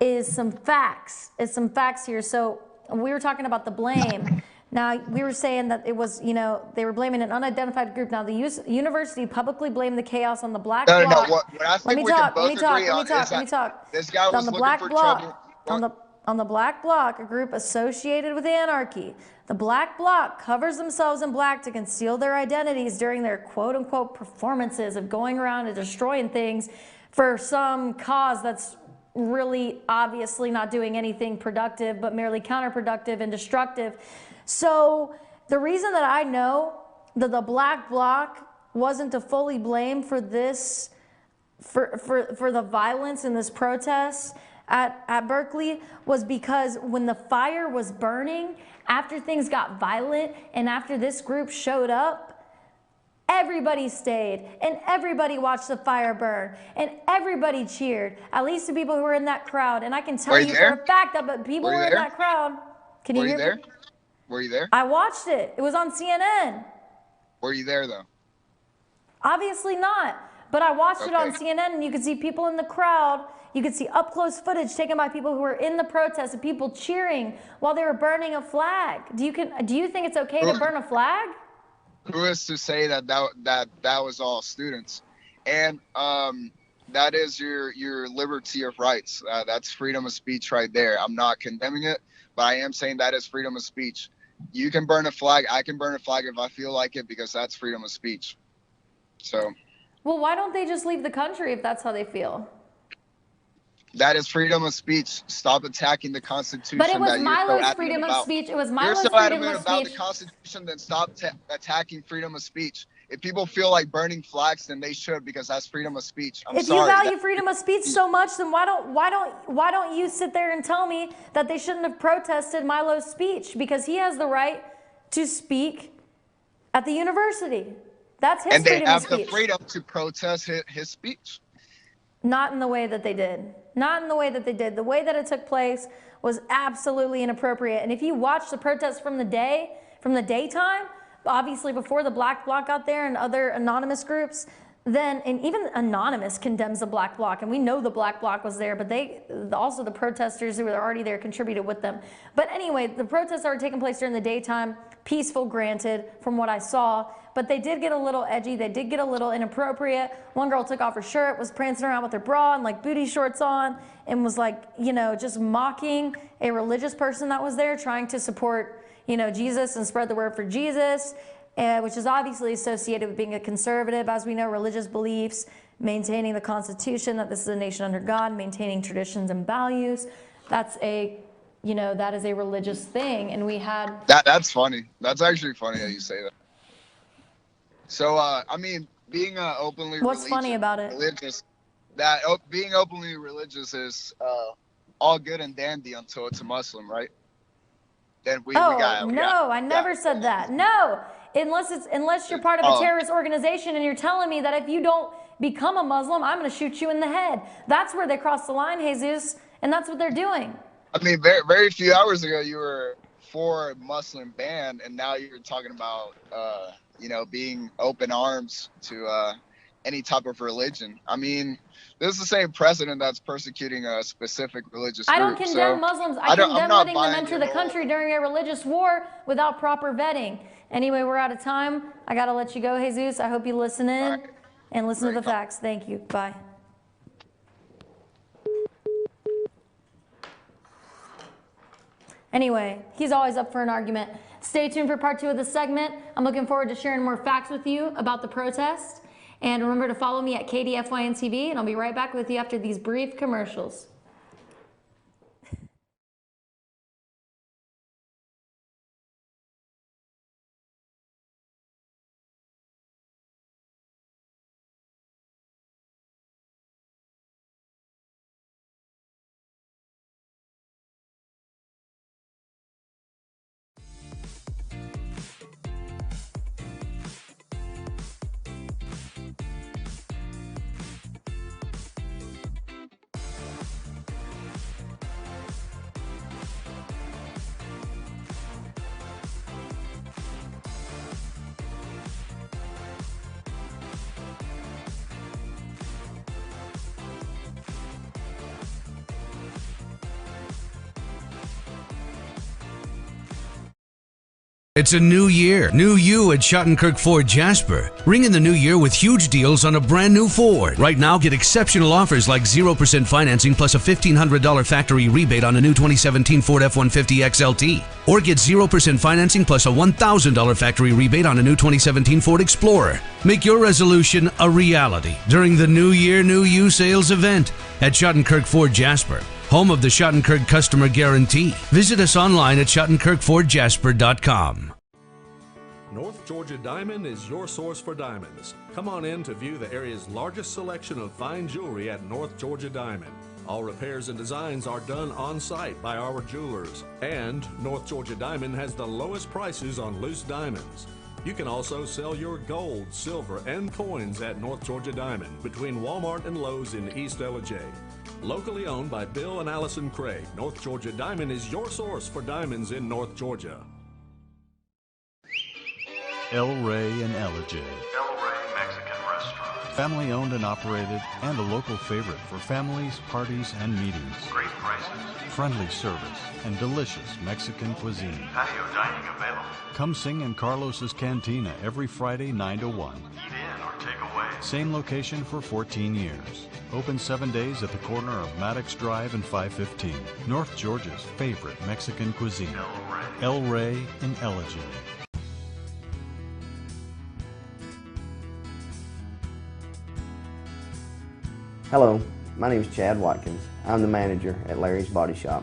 is some facts here. So we were talking about the blame. Now, we were saying that it was, they were blaming an unidentified group. Now, the university publicly blamed the chaos on the Black Bloc. No. What I think let me talk. This guy was looking for trouble. On the Black Bloc, a group associated with anarchy. The Black Bloc covers themselves in black to conceal their identities during their quote-unquote performances of going around and destroying things for some cause that's really obviously not doing anything productive, but merely counterproductive and destructive. So the reason that I know that the Black Bloc wasn't to fully blame for this, for the violence in this protest at Berkeley, was because when the fire was burning, after things got violent and after this group showed up, everybody stayed and everybody watched the fire burn and everybody cheered, at least the people who were in that crowd. And I can tell you for a fact that people were in that crowd. Can you hear me? Were you there? I watched it. It was on CNN. Were you there, though? Obviously not. But I watched it on CNN, and you could see people in the crowd. You could see up-close footage taken by people who were in the protest and people cheering while they were burning a flag. Do you think it's okay to burn a flag? Who is to say that was all students? And that is your liberty of rights. That's freedom of speech right there. I'm not condemning it, but I am saying that is freedom of speech. You can burn a flag. I can burn a flag if I feel like it, because that's freedom of speech. So. Well, why don't they just leave the country if that's how they feel? That is freedom of speech. Stop attacking the Constitution. But it was Milo's freedom of speech. It was Milo's freedom of speech. About the Constitution, then stop attacking freedom of speech. If people feel like burning flags, then they should, because that's freedom of speech. If you value freedom of speech so much, then why don't you sit there and tell me that they shouldn't have protested Milo's speech, because he has the right to speak at the university. That's his freedom of speech. And they have the freedom to protest his speech. Not in the way that they did. Not in the way that they did. The way that it took place was absolutely inappropriate. And if you watch the protests from the daytime, obviously before the Black Bloc out there and other anonymous groups, and even Anonymous condemns the Black Bloc, and we know the Black Bloc was there, but also the protesters who were already there contributed with them. But anyway, the protests are taking place during the daytime, peaceful granted from what I saw, but they did get a little edgy, they did get a little inappropriate. One girl took off her shirt, was prancing around with her bra and like booty shorts on, and was like, just mocking a religious person that was there, trying to support, Jesus and spread the word for Jesus. Which is obviously associated with being a conservative, as we know, religious beliefs, maintaining the Constitution, that this is a nation under God, maintaining traditions and values. That is a religious thing. And we had... That's funny. That's actually funny that you say that. So, being openly What's funny about it? Being openly religious is all good and dandy until it's a Muslim, right? then we Oh, got. no, I never said that. No, unless you're part of a terrorist organization and you're telling me that if you don't become a Muslim, I'm going to shoot you in the head. That's where they cross the line, Jesus, and that's what they're doing. I mean, very few hours ago, you were for a Muslim ban, and now you're talking about, being open arms to any type of religion. I mean, this is the same president that's persecuting a specific religious group. I don't condemn Muslims. I condemn letting them enter the whole... country during a religious war without proper vetting. Anyway, we're out of time. I got to let you go, Jesus. I hope you listen in and listen to the facts. Thank you. Bye. Anyway, he's always up for an argument. Stay tuned for part 2 of the segment. I'm looking forward to sharing more facts with you about the protest. And remember to follow me at Katy FYN TV, and I'll be right back with you after these brief commercials. It's a new year. New you at Schottenkirk Ford Jasper. Ring in the new year with huge deals on a brand new Ford. Right now, get exceptional offers like 0% financing plus a $1,500 factory rebate on a new 2017 Ford F-150 XLT. Or get 0% financing plus a $1,000 factory rebate on a new 2017 Ford Explorer. Make your resolution a reality during the New Year, New You sales event at Schottenkirk Ford Jasper, home of the Schottenkirk Customer Guarantee. Visit us online at SchottenkirkFordJasper.com. North Georgia Diamond is your source for diamonds. Come on in to view the area's largest selection of fine jewelry at North Georgia Diamond. All repairs and designs are done on site by our jewelers. And North Georgia Diamond has the lowest prices on loose diamonds. You can also sell your gold, silver, and coins at North Georgia Diamond between Walmart and Lowe's in East Ellijay. Locally owned by Bill and Allison Craig, North Georgia Diamond is your source for diamonds in North Georgia. El Rey in Ellijay. El Rey Mexican Restaurant. Family owned and operated and a local favorite for families, parties, and meetings. Great prices. Friendly service and delicious Mexican cuisine. Patio dining available. Come sing in Carlos's Cantina every Friday 9 to 1. Eat in or take away. Same location for 14 years. Open 7 days at the corner of Maddox Drive and 515. North Georgia's favorite Mexican cuisine. El Rey in Ellijay. Hello, my name is Chad Watkins. I'm the manager at Larry's Body Shop.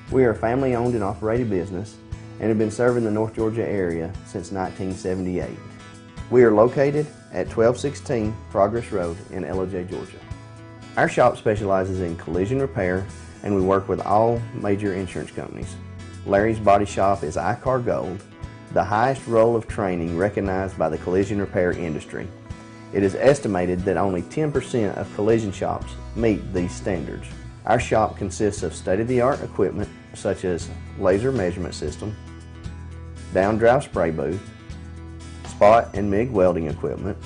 We are a family-owned and operated business and have been serving the North Georgia area since 1978. We are located at 1216 Progress Road in Ellijay, Georgia. Our shop specializes in collision repair and we work with all major insurance companies. Larry's Body Shop is ICAR Gold, the highest role of training recognized by the collision repair industry. It is estimated that only 10% of collision shops meet these standards. Our shop consists of state-of-the-art equipment such as laser measurement system, down-drive spray booth, spot and MIG welding equipment.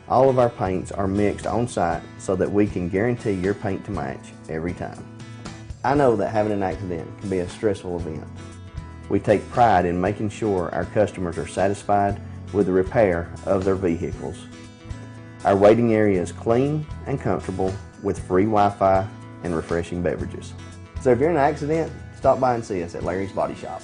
All of our paints are mixed on site so that we can guarantee your paint to match every time. I know that having an accident can be a stressful event. We take pride in making sure our customers are satisfied with the repair of their vehicles. Our waiting area is clean and comfortable with free Wi-Fi and refreshing beverages. So if you're in an accident, stop by and see us at Larry's Body Shop.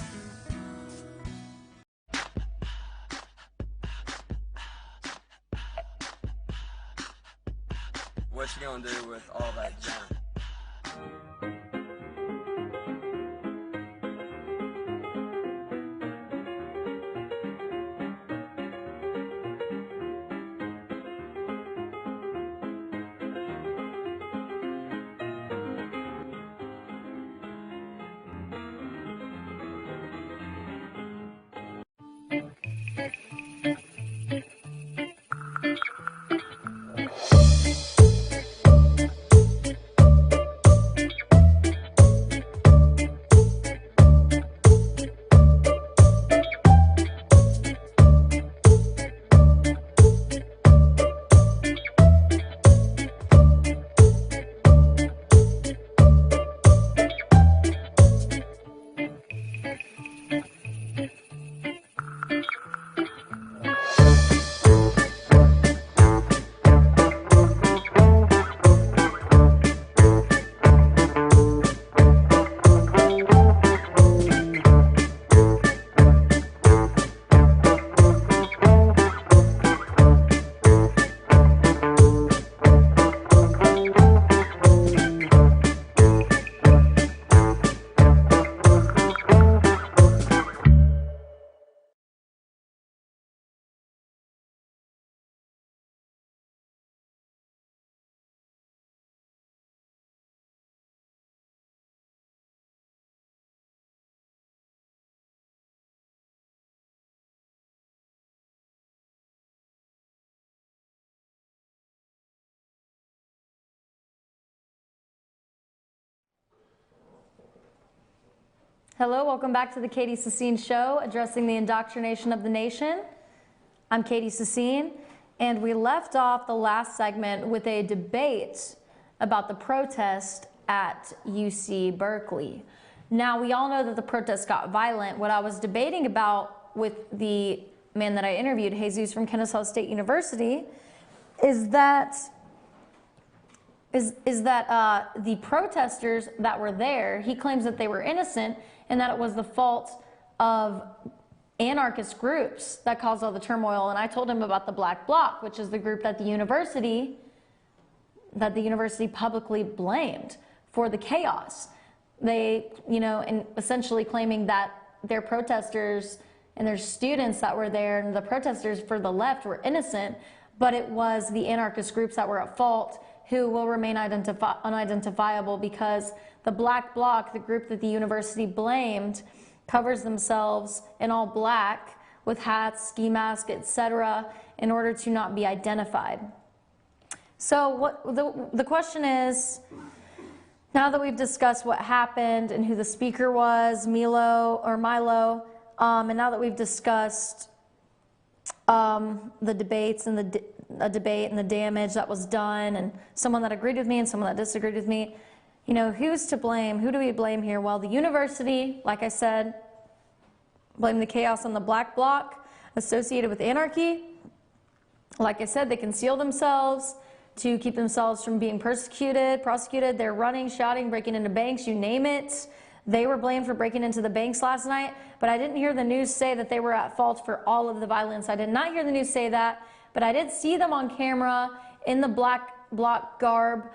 What you gonna do with all that junk? Hello, welcome back to the Katy Sissine Show, addressing the indoctrination of the nation. I'm Katy Sissine, and we left off the last segment with a debate about the protest at UC Berkeley. Now, we all know that the protest got violent. What I was debating about with the man that I interviewed, Jesus from Kennesaw State University, is that the protesters that were there, he claims that they were innocent and that it was the fault of anarchist groups that caused all the turmoil. And I told him about the Black Bloc, which is the group that the university publicly blamed for the chaos. They, and essentially claiming that their protesters and their students that were there and the protesters for the left were innocent, but it was the anarchist groups that were at fault, who will remain unidentifiable because the Black Bloc, the group that the university blamed, covers themselves in all black with hats, ski masks, etc., in order to not be identified. So what the question is, now that we've discussed what happened and who the speaker was, Milo, and now that we've discussed the debates and the debate and the damage that was done, and someone that agreed with me and someone that disagreed with me, who's to blame? Who do we blame here? Well, the university, like I said, blame the chaos on the Black Bloc associated with anarchy. Like I said, they conceal themselves to keep themselves from being prosecuted. They're running, shouting, breaking into banks, you name it. They were blamed for breaking into the banks last night, but I didn't hear the news say that they were at fault for all of the violence. I did not hear the news say that, but I did see them on camera in the Black Bloc garb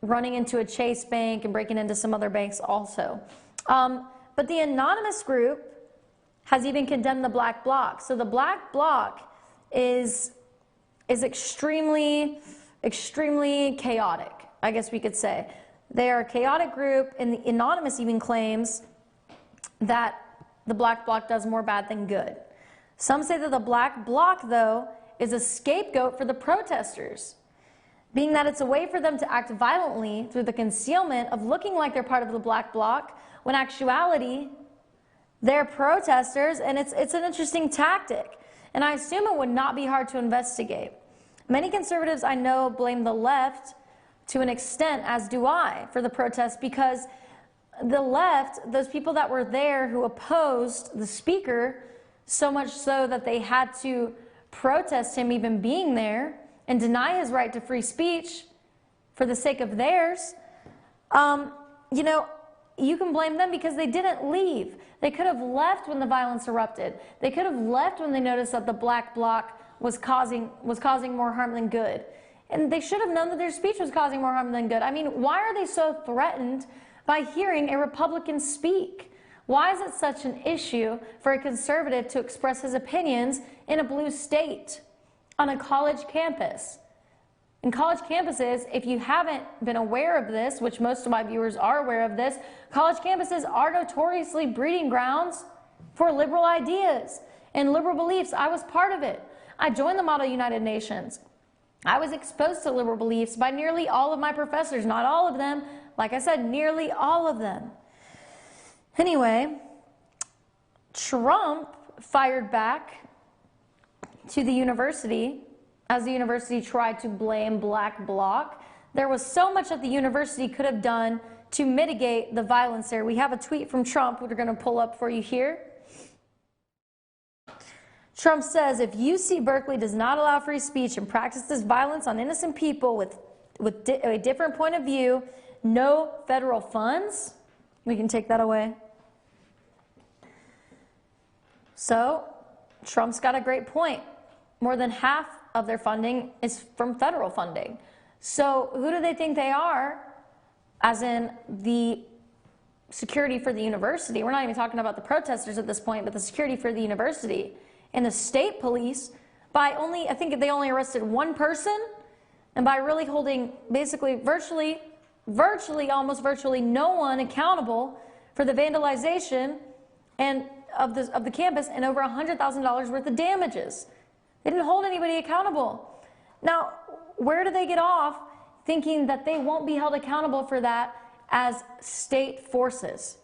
running into a Chase bank and breaking into some other banks also. But the anonymous group has even condemned the Black Bloc. So the Black Bloc is extremely chaotic, I guess we could say. They are a chaotic group, and the anonymous even claims that the Black Bloc does more bad than good. Some say that the Black Bloc, though, is a scapegoat for the protesters, being that it's a way for them to act violently through the concealment of looking like they're part of the Black Bloc, when actuality, they're protesters, and it's an interesting tactic. And I assume it would not be hard to investigate. Many conservatives I know blame the left to an extent, as do I, for the protest, because the left, those people that were there who opposed the speaker, so much so that they had to protest him even being there and deny his right to free speech for the sake of theirs, you can blame them because they didn't leave. They could have left when the violence erupted. They could have left when they noticed that the Black Bloc was causing more harm than good. And they should have known that their speech was causing more harm than good. I mean, why are they so threatened by hearing a Republican speak? Why is it such an issue for a conservative to express his opinions in a blue state on a college campus? In college campuses, if you haven't been aware of this, which most of my viewers are aware of this, college campuses are notoriously breeding grounds for liberal ideas and liberal beliefs. I was part of it. I joined the Model United Nations. I was exposed to liberal beliefs by nearly all of my professors. Not all of them. Like I said, nearly all of them. Anyway, Trump fired back to the university as the university tried to blame Black Bloc. There was so much that the university could have done to mitigate the violence there. We have a tweet from Trump, which we're going to pull up for you here. Trump says, if UC Berkeley does not allow free speech and practices violence on innocent people with a different point of view, no federal funds. We can take that away. So, Trump's got a great point. More than half of their funding is from federal funding. So, who do they think they are, as in the security for the university? We're not even talking about the protesters at this point, but the security for the university. And the state police, I think they only arrested one person, and by really holding basically almost virtually no one accountable for the vandalization and of the campus, and over $100,000 worth of damages. They didn't hold anybody accountable. Now, where do they get off thinking that they won't be held accountable for that as state forces?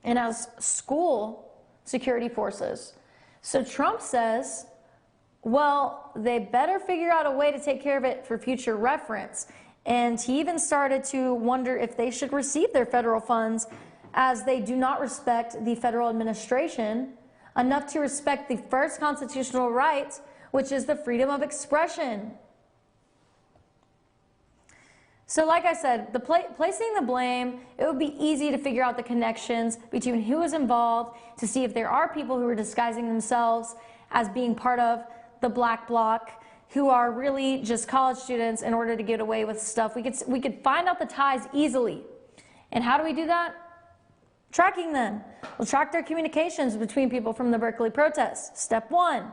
and as school security forces. So Trump says, well, they better figure out a way to take care of it for future reference. And he even started to wonder if they should receive their federal funds, as they do not respect the federal administration enough to respect the first constitutional right, which is the freedom of expression. So like I said, placing the blame, it would be easy to figure out the connections between who is involved, to see if there are people who are disguising themselves as being part of the black bloc, who are really just college students in order to get away with stuff. We could find out the ties easily. And how do we do that? Tracking them. We'll track their communications between people from the Berkeley protests. Step one.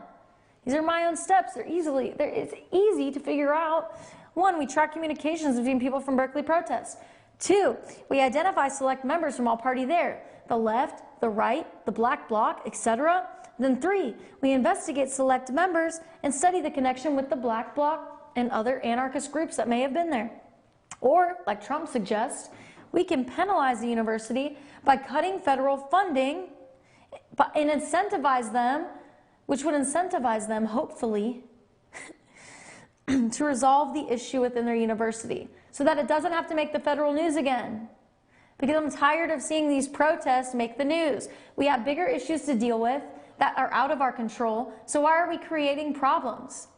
These are my own steps. It's easy to figure out. One, we track communications between people from Berkeley protests. Two, we identify select members from all party there, the left, the right, the black bloc, etc. Then three, we investigate select members and study the connection with the black bloc and other anarchist groups that may have been there. Or, like Trump suggests, we can penalize the university by cutting federal funding and incentivize them, which would incentivize them, hopefully, to resolve the issue within their university so that it doesn't have to make the federal news again. Because I'm tired of seeing these protests make the news. We have bigger issues to deal with that are out of our control, so why are we creating problems?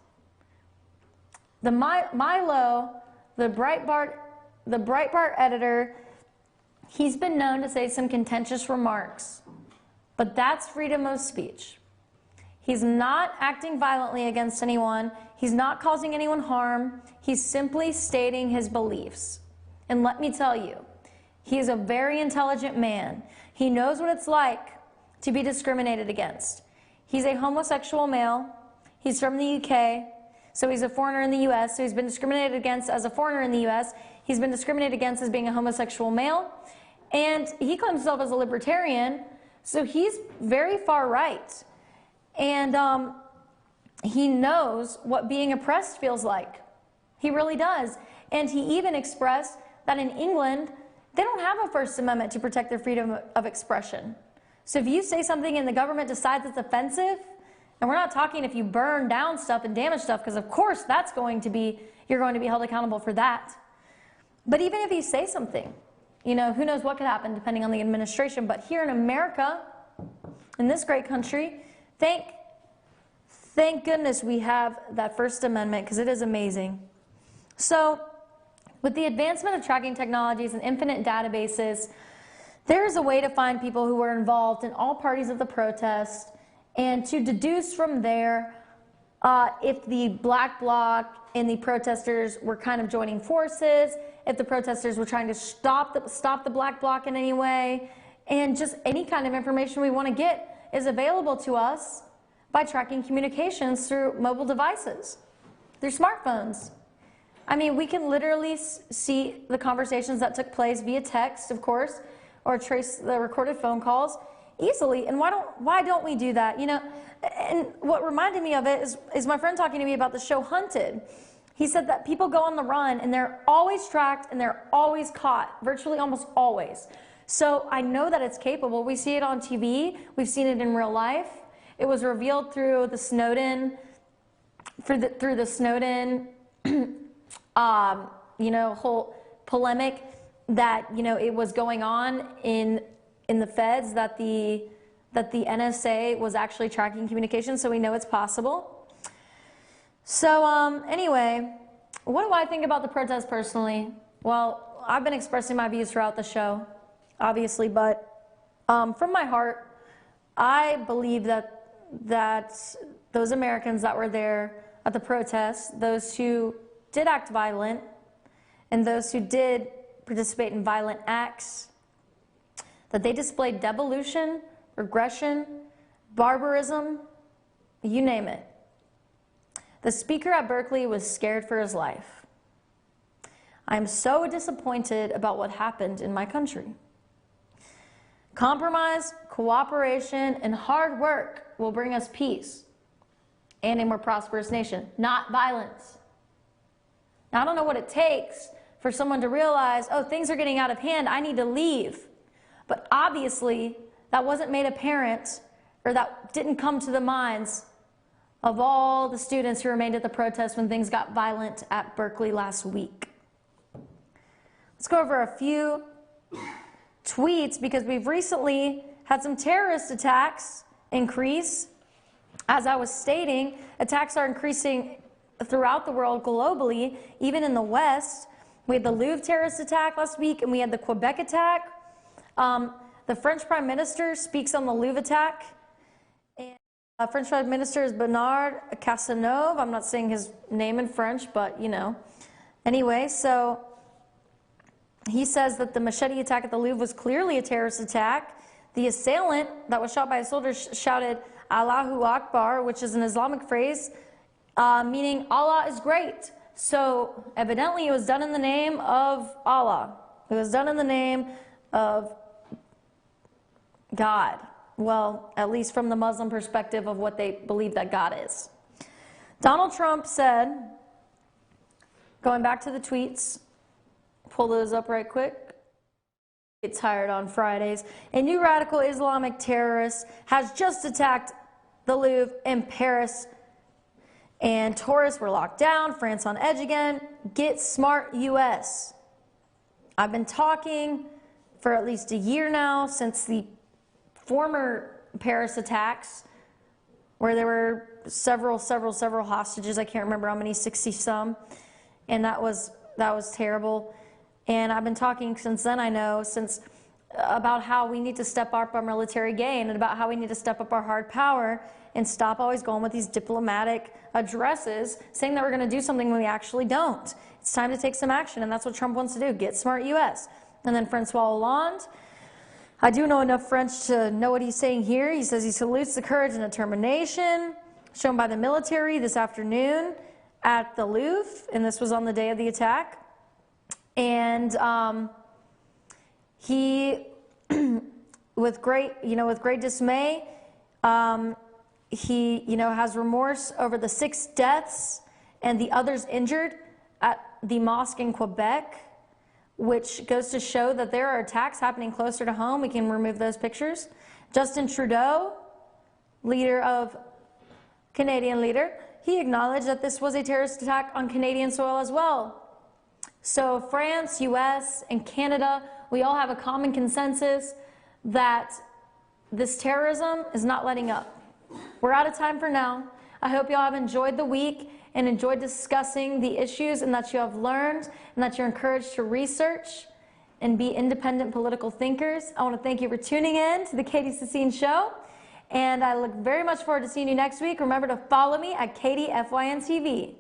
The Milo, the Breitbart editor, he's been known to say some contentious remarks, but that's freedom of speech. He's not acting violently against anyone. He's not causing anyone harm. He's simply stating his beliefs. And let me tell you, he is a very intelligent man. He knows what it's like to be discriminated against. He's a homosexual male. He's from the UK, so he's a foreigner in the US, so he's been discriminated against as a foreigner in the US. He's been discriminated against as being a homosexual male, and he claims himself as a libertarian, so he's very far right. And he knows what being oppressed feels like. He really does. And he even expressed that in England, they don't have a First Amendment to protect their freedom of expression. So if you say something and the government decides it's offensive, and we're not talking if you burn down stuff and damage stuff, because of course that's going to be, you're going to be held accountable for that. But even if you say something, you know, who knows what could happen depending on the administration. But here in America, in this great country, thank goodness we have that First Amendment, because it is amazing. So with the advancement of tracking technologies and infinite databases, there is a way to find people who were involved in all parties of the protest, and to deduce from there if the black bloc and the protesters were kind of joining forces, if the protesters were trying to stop the black bloc in any way, and just any kind of information we want to get is available to us by tracking communications through mobile devices, through smartphones. I mean, we can literally see the conversations that took place via text, of course, or trace the recorded phone calls easily. And why don't we do that? You know, and what reminded me of it is my friend talking to me about the show Hunted. He said that people go on the run and they're always tracked and they're always caught, virtually almost always. So I know that it's capable. We see it on TV. We've seen it in real life. It was revealed through the Snowden, you know, whole polemic that, you know, it was going on in the feds, that the NSA was actually tracking communications, so we know it's possible. So anyway, what do I think about the protest personally? Well, I've been expressing my views throughout the show, obviously, but from my heart, I believe that those Americans that were there at the protest, those who did act violent, and those who did participate in violent acts, that they displayed devolution, regression, barbarism, you name it. The speaker at Berkeley was scared for his life. I'm so disappointed about what happened in my country. Compromise, cooperation, and hard work will bring us peace and a more prosperous nation, not violence. Now, I don't know what it takes for someone to realize, oh, things are getting out of hand, I need to leave. But obviously, that wasn't made apparent or that didn't come to the minds of all the students who remained at the protest when things got violent at Berkeley last week. Let's go over a few tweets because we've recently had some terrorist attacks increase. As I was stating, attacks are increasing throughout the world globally, even in the West. We had the Louvre terrorist attack last week, and we had the Quebec attack. The French Prime Minister speaks on the Louvre attack. And French Prime Minister is Bernard Cazeneuve. I'm not saying his name in French, but you know. Anyway, so he says that the machete attack at the Louvre was clearly a terrorist attack. The assailant that was shot by a soldier shouted Allahu Akbar, which is an Islamic phrase meaning Allah is great. So evidently it was done in the name of Allah. It was done in the name of God. Well, at least from the Muslim perspective of what they believe that God is. Donald Trump said, going back to the tweets, pull those up right quick. Get tired on Fridays. A new radical Islamic terrorist has just attacked the Louvre in Paris, and tourists were locked down. France on edge again. Get smart, U.S. I've been talking for at least a year now since the former Paris attacks, where there were several hostages. I can't remember how many, 60 some, and that was terrible. And I've been talking since then, I know, about how we need to step up our military game and about how we need to step up our hard power and stop always going with these diplomatic addresses saying that we're going to do something when we actually don't. It's time to take some action, and that's what Trump wants to do. Get smart, U.S. And then Francois Hollande, I do know enough French to know what he's saying here. He says he salutes the courage and determination shown by the military this afternoon at the Louvre, and this was on the day of the attack. And he, with great dismay, he, has remorse over the 6 deaths and the others injured at the mosque in Quebec, which goes to show that there are attacks happening closer to home. We can remove those pictures. Justin Trudeau, Canadian leader, he acknowledged that this was a terrorist attack on Canadian soil as well. So France, US, and Canada, we all have a common consensus that this terrorism is not letting up. We're out of time for now. I hope you all have enjoyed the week and enjoyed discussing the issues, and that you have learned and that you're encouraged to research and be independent political thinkers. I want to thank you for tuning in to the Katy Sissine Show, and I look very much forward to seeing you next week. Remember to follow me at Katy FYN TV.